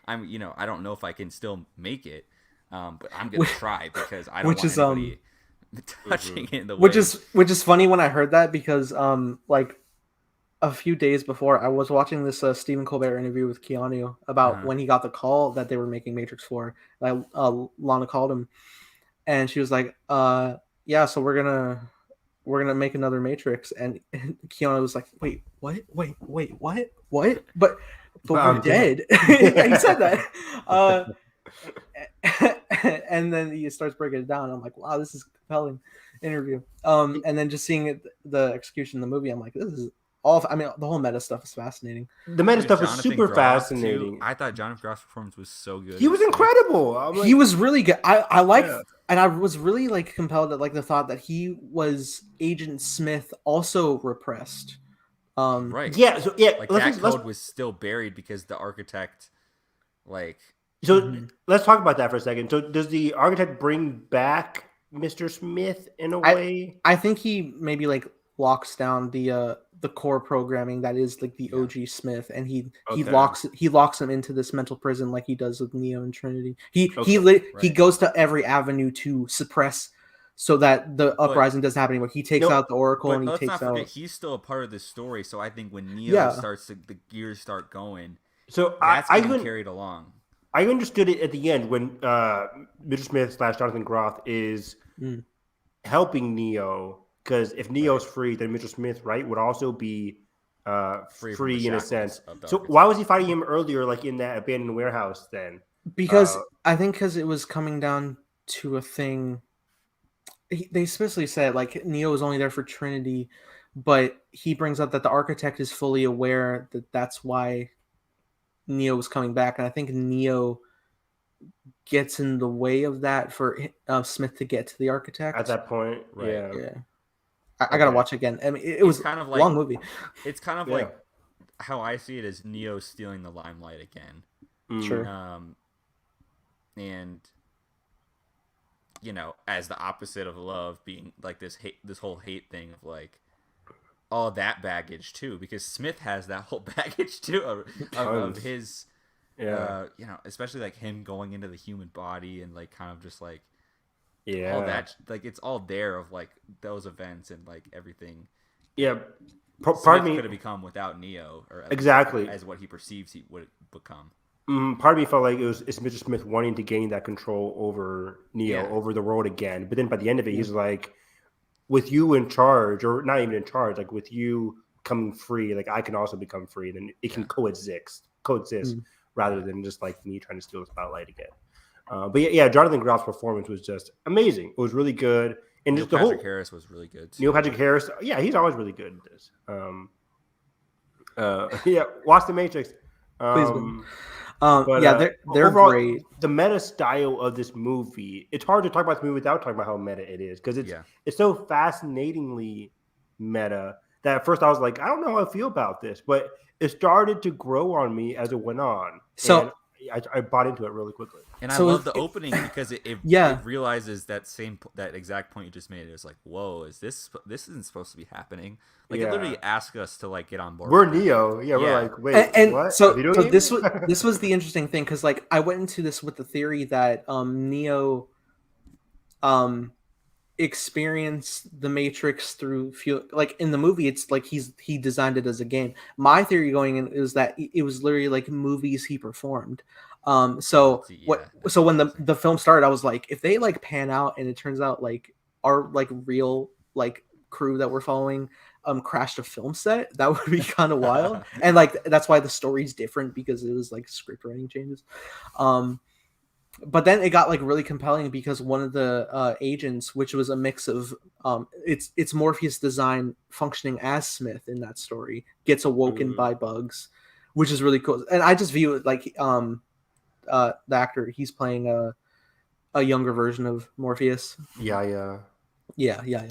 I don't know if I can still make it, but I'm gonna try because I don't want anybody touching it in the way. Which is funny when I heard that, because like a few days before, I was watching this Stephen Colbert interview with Keanu about when he got the call that they were making Matrix 4. Like Lana called him, and she was like, "Yeah, so we're gonna make another Matrix." And Keanu was like, "Wait, what? Wait, what? But we're dead." He said that. And then he starts breaking it down. I'm like, "Wow, this is a compelling interview." And then just seeing the execution in the movie, I'm like, "This is." The whole meta stuff is fascinating. The meta stuff is super fascinating. I thought Jonathan Groff's performance was so good. He was incredible. He was really good. I like, and I was really like compelled at like the thought that he was Agent Smith, also repressed. Right. Yeah. So yeah, like that code was still buried because the architect, like. So let's talk about that for a second. So does the architect bring back Mr. Smith in a way? I think he maybe like locks down the core programming that is like the OG Smith, and he locks him into this mental prison like he does with Neo and Trinity. He goes to every avenue to suppress so that the uprising doesn't happen anymore. He takes out the Oracle, and he takes out. He's still a part of this story, so I think when Neo starts the gears start going, so that's getting carried along. I understood it at the end when Mr. Smith / Jonathan Groff is helping Neo. Because if Neo's free, then Mr. Smith, right, would also be free in a sense. So why was he fighting him earlier, like in that abandoned warehouse then? Because I think because it was coming down to a thing. They especially said like Neo was only there for Trinity, but he brings up that the architect is fully aware that that's why Neo was coming back, and I think Neo gets in the way of that for Smith to get to the architect at that point. Right. Yeah. I gotta watch it again. I mean, it was kind of like a long movie. It's kind of like how I see it as Neo stealing the limelight again. Sure. And as the opposite of love, being like this whole hate thing of like all that baggage too, because Smith has that whole baggage too of his, especially like him going into the human body and like kind of just like. Yeah, all that like it's all there of like those events and like everything. Yeah, part of me could have become without Neo, or exactly as what he perceives he would become. Part of me felt like it's Mr. Smith wanting to gain that control over Neo, over the world again. But then by the end of it, he's like, with you in charge, or not even in charge, like with you coming free, like I can also become free, and it can coexist rather than just like me trying to steal the spotlight again. But Jonathan Groff's performance was just amazing. It was really good, and Neil Patrick Harris was really good too. Neil Patrick Harris, he's always really good at this. Watch The Matrix. Please. They're overall, great. The meta style of this movie. It's hard to talk about the movie without talking about how meta it is, because it's so fascinatingly meta that at first I was like, I don't know how I feel about this, but it started to grow on me as it went on. So. I bought into it really quickly. And I love the opening because it realizes that exact point you just made. It was like, whoa, this isn't supposed to be happening? Like it literally asks us to like get on board. We're Neo, we're like, wait, what? So this was the interesting thing because like I went into this with the theory that Neo experienced the Matrix through like in the movie it's like he designed it as a game. My theory going in is that it was literally like movies he performed. So when the film started, I was like, if they like pan out and it turns out like our like real like crew that we're following crashed a film set, that would be kind of wild. And like that's why the story's different, because it was like script writing changes. But then it got like really compelling because one of the agents, which was a mix of it's Morpheus' design functioning as Smith in that story, gets awoken by bugs, which is really cool. And I just view it like the actor, he's playing a younger version of Morpheus. Yeah.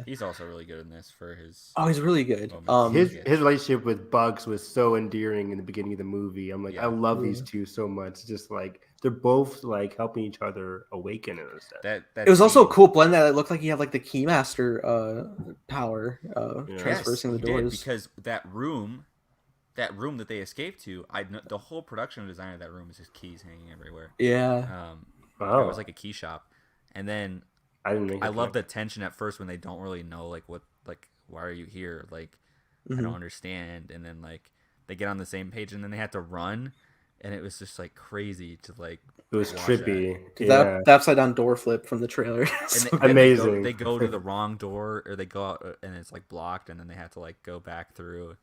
He's also really good in this for his. Oh, he's really good. His relationship with Bugs was so endearing in the beginning of the movie. I'm like, I love these two so much. Just like they're both like helping each other awaken and stuff. It was also a cool blend that it looked like he had like the Keymaster power transversing the doors. Because that room that they escaped to, the whole production design of that room is just keys hanging everywhere. Yeah. It was like a key shop, and then. I love the tension at first when they don't really know like what, like, why are you here, like I don't understand, and then like they get on the same page and then they have to run, and it was just like crazy to like, it was trippy. The upside down door flip from the trailer. Amazing. They go to the wrong door, or they go out and it's like blocked, and then they have to like go back through.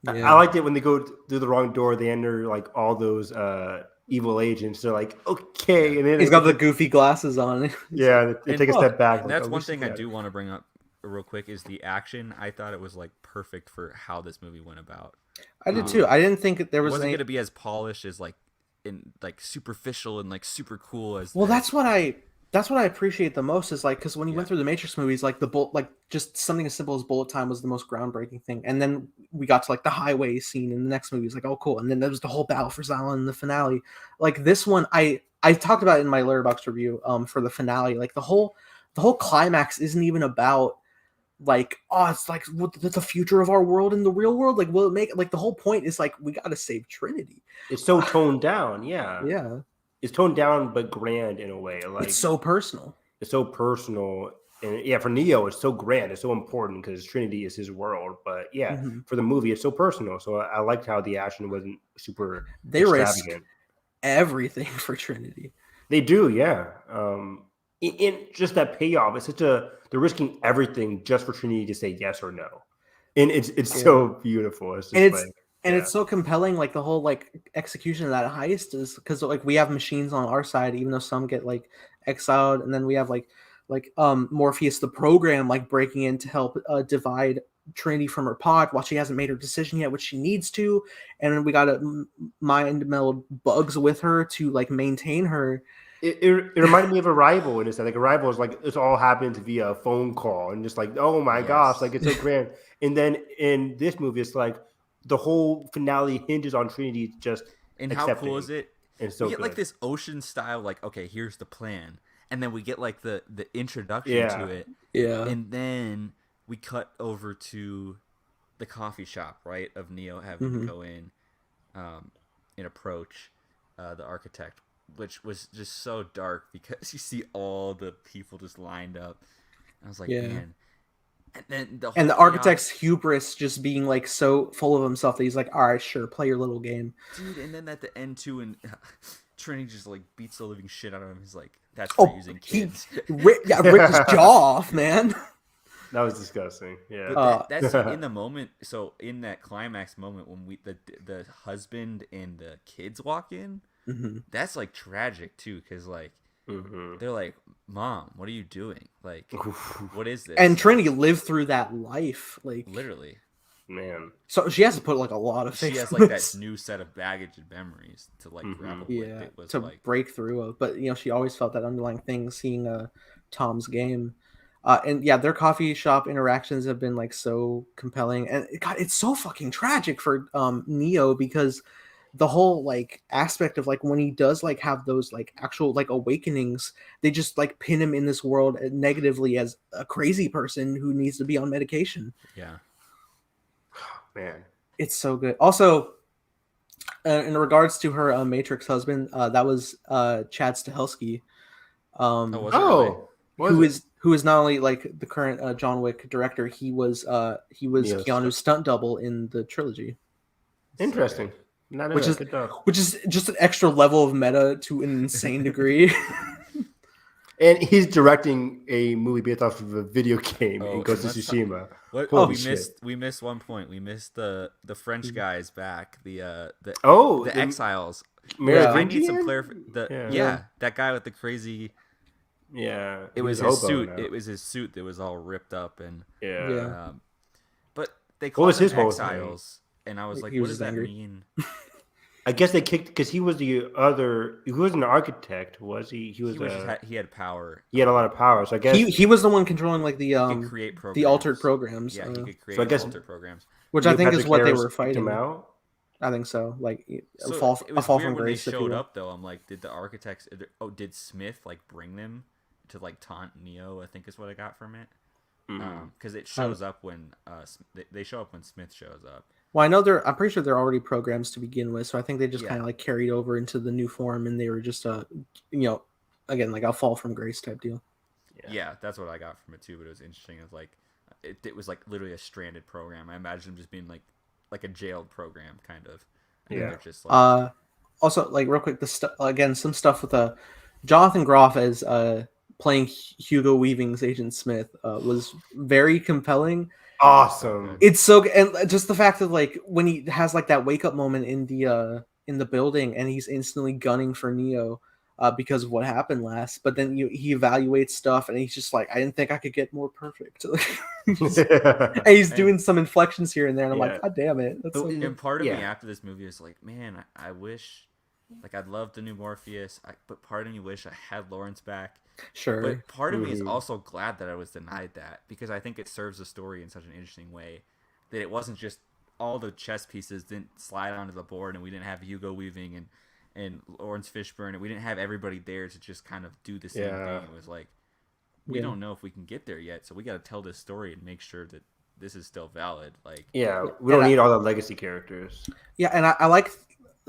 I liked it when they go through the wrong door, they enter like all those evil agents. They're like, okay, and then he's got the goofy glasses on. Yeah, they take a step back. And that's one thing I do want to bring up real quick is the action. I thought it was like perfect for how this movie went about. I did too. I didn't think there wasn't going to be as polished as like in like superficial and like super cool as. Well, that's what I appreciate the most is like, because when you went through the Matrix movies, like just something as simple as bullet time was the most groundbreaking thing, and then we got to like the highway scene in the next movie. It's like, oh cool, and then there was the whole battle for Xylan in the finale. Like this one, I talked about it in my Letterboxd review for the finale. Like the whole climax isn't even about like, oh, it's like the future of our world in the real world. Like, will it make like the whole point is like we got to save Trinity. It's so toned down, yeah. It's toned down but grand in a way. Like it's so personal. And for Neo, it's so grand. It's so important because Trinity is his world. But for the movie, it's so personal. So I liked how the action wasn't super. They risk everything for Trinity. They do, yeah. In just that payoff, it's they're risking everything just for Trinity to say yes or no, and it's so beautiful. It's just it's so compelling, like the whole like execution of that heist is because like we have machines on our side, even though some get like exiled, and then we have like Morpheus the program like breaking in to help divide Trinity from her pod while she hasn't made her decision yet, which she needs to, and then we got to mind meld Bugs with her to like maintain her. It reminded me of Arrival in a sense. Like Arrival is like it's all happened via a phone call and just like, oh my gosh, like it's so grand. And then in this movie, it's like the whole finale hinges on Trinity just and accepting. How cool is it? And so we get like this ocean style, like, okay, here's the plan, and then we get like the introduction to it, and then we cut over to the coffee shop, right, of Neo having to go in and approach the architect, which was just so dark because you see all the people just lined up. I was like, man. And then the architect's hubris just being like so full of himself that he's like, all right, sure, play your little game, dude. And then at the end too, and Trinity just like beats the living shit out of him. He's like, that's for using kids. Ripped his jaw off, man. That was disgusting. Yeah, but that's in the moment. So in that climax moment when the husband and the kids walk in, that's like tragic too, because like. They're like, Mom, what are you doing? Like, what is this? And Trinity lived through that life, like literally, man. So she has to put like a lot of. She has like that new set of baggage and memories to like grapple with. It was to like break through. But you know, she always felt that underlying thing, seeing Tom's game, and their coffee shop interactions have been like so compelling, and God, it's so fucking tragic for Neo because the whole like aspect of like when he does like have those like actual like awakenings, they just like pin him in this world negatively as a crazy person who needs to be on medication. Yeah. Man, it's so good. Also, in regards to her Matrix husband, that was Chad Stahelski. Who is not only like the current John Wick director, he was Keanu's stunt double in the trilogy. Interesting. Which is just an extra level of meta to an insane degree. And he's directing a movie based off of a video game in Ghost of Tsushima. We missed one point. We missed the French guys back. The exiles. I need some clarification. That guy with the crazy. Yeah, it was his suit. It was his suit that was all ripped up and but they called him exiles, and I was like, what does that mean? I guess they kicked because he was he was an architect, was he? He had power. He had a lot of power, so I guess he was the one controlling like the altered programs. Yeah, he could create altered programs, which I think is what they were fighting. Him out? I think so. Like it was fall from grace. When they showed up, though, I'm like, did the architects? Did Smith like bring them to like taunt Neo? I think is what I got from it. Because it shows up when they show up when Smith shows up. Well, I'm pretty sure they're already programs to begin with, so I think they just kind of like carried over into the new form, and they were just again like a fall from grace type deal. Yeah, that's what I got from it too. But it was interesting. It's like it was like literally a stranded program. I imagine them just being like a jailed program, kind of. And just like... Also, like real quick, some stuff with Jonathan Groff as playing Hugo Weaving's Agent Smith was very compelling. Awesome. It's so, and just the fact that like when he has like that wake up moment in the building and he's instantly gunning for Neo because of what happened last, but then he evaluates stuff and he's just like, I didn't think I could get more perfect. And he's doing some inflections here and there, and I'm like, God damn it. That's and part of me after this movie is like, man, I wish, like, I'd love the new Morpheus, but part of me wish I had Lawrence back. Sure. But part of me is also glad that I was denied that, because I think it serves the story in such an interesting way that it wasn't just all the chess pieces didn't slide onto the board and we didn't have Hugo Weaving and Lawrence Fishburne and we didn't have everybody there to just kind of do the same thing. It was like, we don't know if we can get there yet, so we got to tell this story and make sure that this is still valid. Like, we don't need all the legacy characters. Yeah, and I like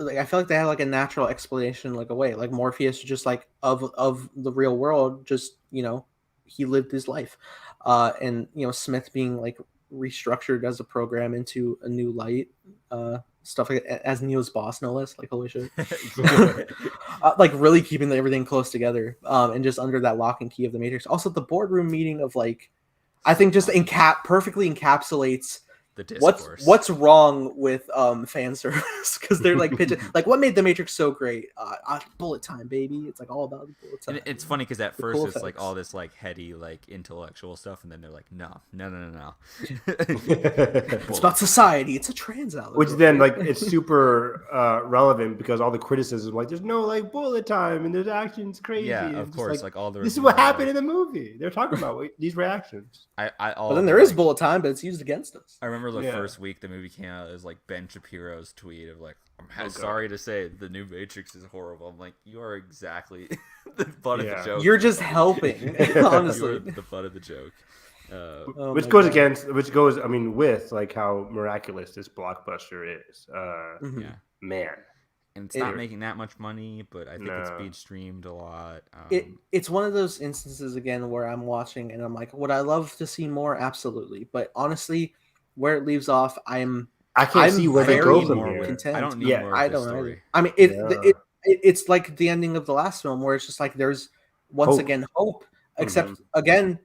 I feel like they had like a natural explanation, like a way, like Morpheus just like of the real world, just he lived his life, and Smith being like restructured as a program into a new light, stuff like as Neo's boss, no less. Like, holy shit. Like really keeping everything close together, and just under that lock and key of the Matrix. Also, the boardroom meeting of like, I think just perfectly encapsulates the discourse. What's wrong with fan service, because they're like pitching like, what made the Matrix so great? Bullet time, baby. It's like all about the bullet time. And it's funny because at first it's like all this like heady like intellectual stuff, and then they're like, no. It's about society. It's a trans allegory. Which then like it's super relevant because all the criticism, like, there's no like bullet time and there's actions crazy. Yeah, of course. Like all the this is what happened in the movie. They're talking about these reactions. But then there is bullet time, but it's used against us. I remember the first week the movie came out, it was like Ben Shapiro's tweet of like, I'm sorry to say the new Matrix is horrible. I'm like, you are exactly the butt of the joke. You're just helping, honestly. You're the butt of the joke. Which goes with like how miraculous this blockbuster is. Man. And it's not making that much money, but I think it's being streamed a lot. It's one of those instances again where I'm watching and I'm like, would I love to see more? Absolutely. But honestly, where it leaves off, I can't see where they go from here. Content. I don't need more of the story. I mean, it's like the ending of the last film where it's just like there's once again hope, except again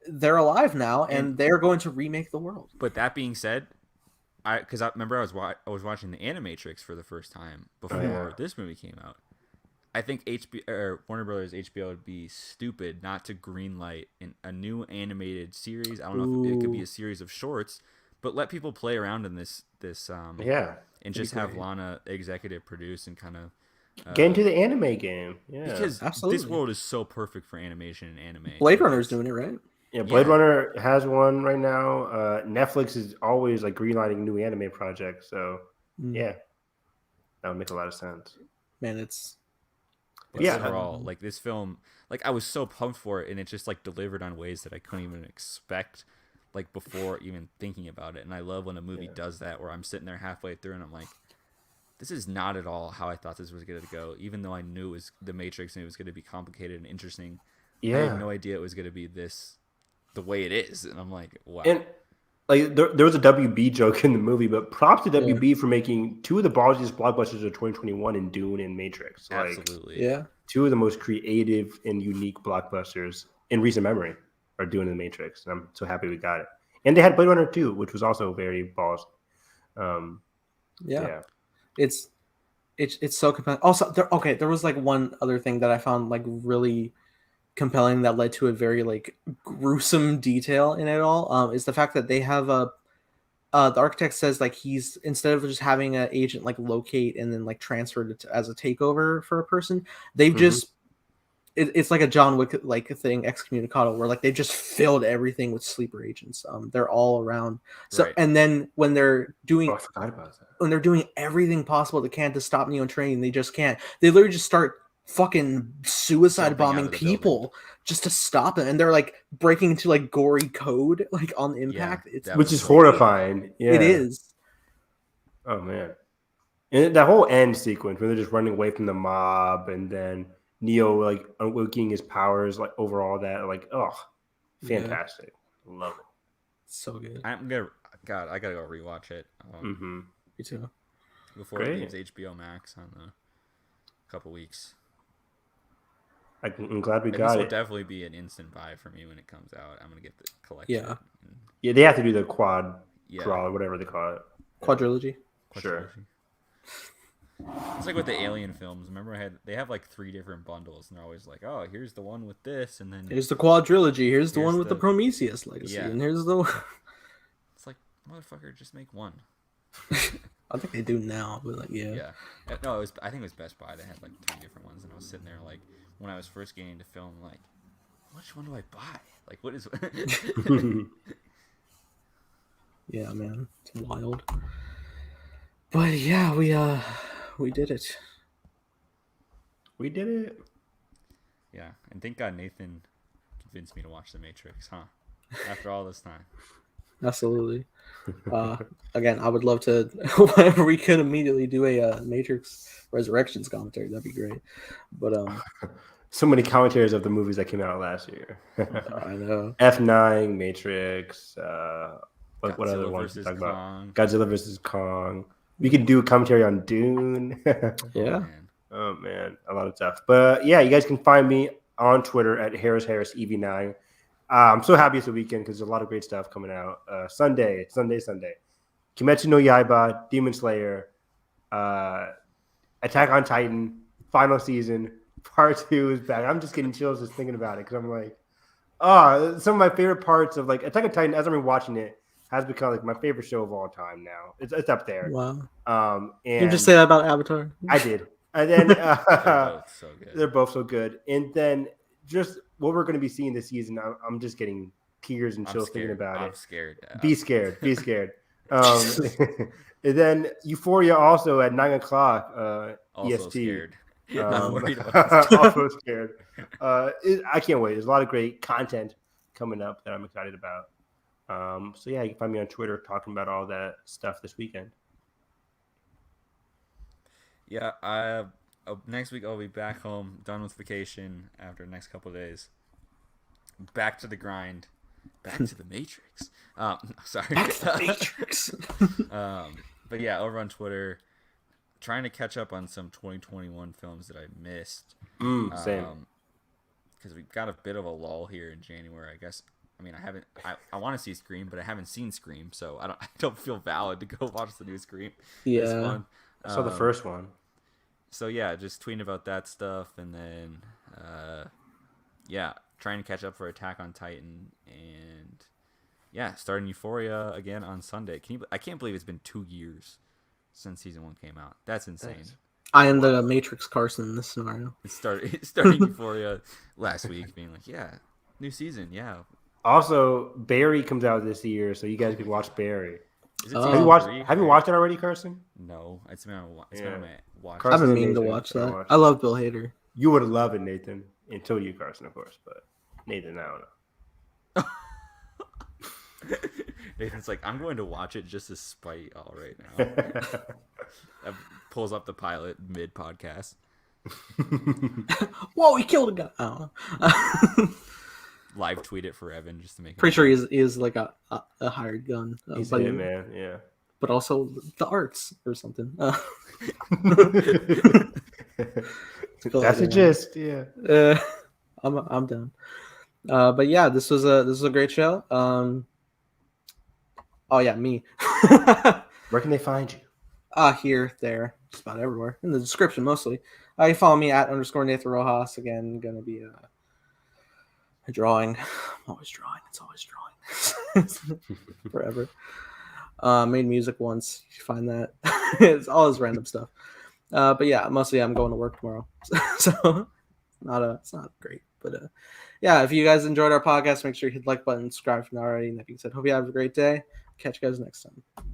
they're alive now and they're going to remake the world. But that being said, I remember I was watching the Animatrix for the first time before this movie came out. I think Warner Brothers HBO would be stupid not to greenlight a new animated series. I don't know if it could be a series of shorts, but let people play around in this and just have Lana executive produce and kind of get into the anime game. Yeah, because this world is so perfect for animation and anime. Blade Runner's doing it, right? Yeah, Blade Runner has one right now. Netflix is always like greenlighting new anime projects. So yeah, That would make a lot of sense. Man, it's overall, like this film, like I was so pumped for it, and it just like delivered on ways that I couldn't even expect, like before even thinking about it. And I love when a movie does that, where I'm sitting there halfway through and I'm like, this is not at all how I thought this was going to go, even though I knew it was The Matrix and it was going to be complicated and interesting. I had no idea it was going to be the way it is. And I'm like, wow. And like there was a WB joke in the movie, but props to WB for making two of the ballsiest blockbusters of 2021 in Dune and Matrix. Like, absolutely. Yeah. Two of the most creative and unique blockbusters in recent memory are Dune and the Matrix. And I'm so happy we got it. And they had Blade Runner 2, which was also very ballsy. It's so compelling. Also, there was like one other thing that I found like really compelling that led to a very like gruesome detail in it all. Is the fact that they have the architect says like he's, instead of just having an agent like locate and then like transferred it as a takeover for a person, they've just it's like a John Wick like thing, excommunicado, where like they've just filled everything with sleeper agents. They're all around. So and then when they're doing I forgot about that. When they're doing everything possible they can to stop Neo training, they just can't. They literally just start fucking suicide bombing people just to stop them, and they're like breaking into like gory code like on impact. Which is horrifying. Yeah, it is. Oh man, and that whole end sequence where they're just running away from the mob, and then Neo like unwilling his powers like over all that, like fantastic. Love it. So good. I gotta go rewatch it. Me too. Before it leaves HBO Max on a couple weeks. I'm glad we got it. This will definitely be an instant buy for me when it comes out. I'm gonna get the collection. Yeah, they have to do the quad crawl or whatever they call it. Quadrilogy. Sure. It's like with the Alien films. Remember, they have like 3 different bundles, and they're always like, "Oh, here's the one with this," and then here's the quadrilogy. Here's the one with the Prometheus legacy, and here's the. It's like, motherfucker, just make one. I think they do now, but like No, I think it was Best Buy. They had like 3 different ones, and I was sitting there like, when I was first getting into film, like, which one do I buy? Like, what is? Yeah, man, it's wild. But yeah, we did it. We did it. Yeah, and thank God Nathan convinced me to watch The Matrix, huh? After all this time. Absolutely. Again, I would love to, whenever we could immediately do a Matrix Resurrections commentary. That'd be great. But so many commentaries of the movies that came out last year. I know. F9, Matrix. What other ones to talk about? Godzilla vs. Kong. We could do a commentary on Dune. Yeah. Oh man, a lot of stuff. But yeah, you guys can find me on Twitter at HarrisEV9. I'm so happy it's a weekend because there's a lot of great stuff coming out. Sunday. Kimetsu no Yaiba, Demon Slayer, Attack on Titan, final season, part 2 is back. I'm just getting chills just thinking about it because I'm like, some of my favorite parts of like Attack on Titan as I'm rewatching it has become like my favorite show of all time now. It's up there. Wow. And you just say that about Avatar? I did. And then they're both so good. And then just what we're going to be seeing this season, I'm just getting tears and chills thinking about it. I'm scared. Be scared. And then Euphoria also at 9:00 also EST. Scared. Not worried about also scared. I can't wait. There's a lot of great content coming up that I'm excited about. So yeah, you can find me on Twitter talking about all that stuff this weekend. Yeah, next week I'll be back home, done with vacation after the next couple of days. Back to the grind. Back to the Matrix. Sorry. Back to the Matrix. But yeah, over on Twitter, trying to catch up on some 2021 films that I missed. Same. Because we've got a bit of a lull here in January, I guess. I mean, I want to see Scream, but I haven't seen Scream, so I don't feel valid to go watch the new Scream. Yeah. I saw the first one. So yeah, just tweeting about that stuff, and then trying to catch up for Attack on Titan, and starting Euphoria again on Sunday. I can't believe it's been 2 years since season 1 came out. That's insane. Thanks. I am the Matrix Carson in this scenario. Starting Euphoria last week, being like, new season, yeah. Also, Barry comes out this year, so you guys can watch Barry. Is it Have you season watched? 3? Have you watched it already, Carson? No, it's been on Yeah. my watch. I've Carson been and meaning to Nathan watch are that. watching I love Bill Hader. You would love it, Nathan, until you, Carson, of course. But Nathan, I don't know. Nathan's like, I'm going to watch it just to spite all right now. Pulls up the pilot mid podcast. Whoa, he killed a guy. I don't know. Live tweet it for Evan just to make. Pretty sure he is like a hired gun. He's but, it, man. Yeah. but also the arts or something. That's a gist. Yeah. I'm done. But yeah, this was a great show. Oh yeah, me. Where can they find you? Here, there, just about everywhere in the description mostly. You follow me at _ Nathan Rojas. Again, gonna be a drawing. I'm always drawing. It's always drawing. Forever. Made music once. You find that. It's all this random stuff. But yeah, mostly I'm going to work tomorrow, so it's not great. But yeah, if you guys enjoyed our podcast, make sure you hit the like button, subscribe if you're not already. And that being said, hope you have a great day. Catch you guys next time.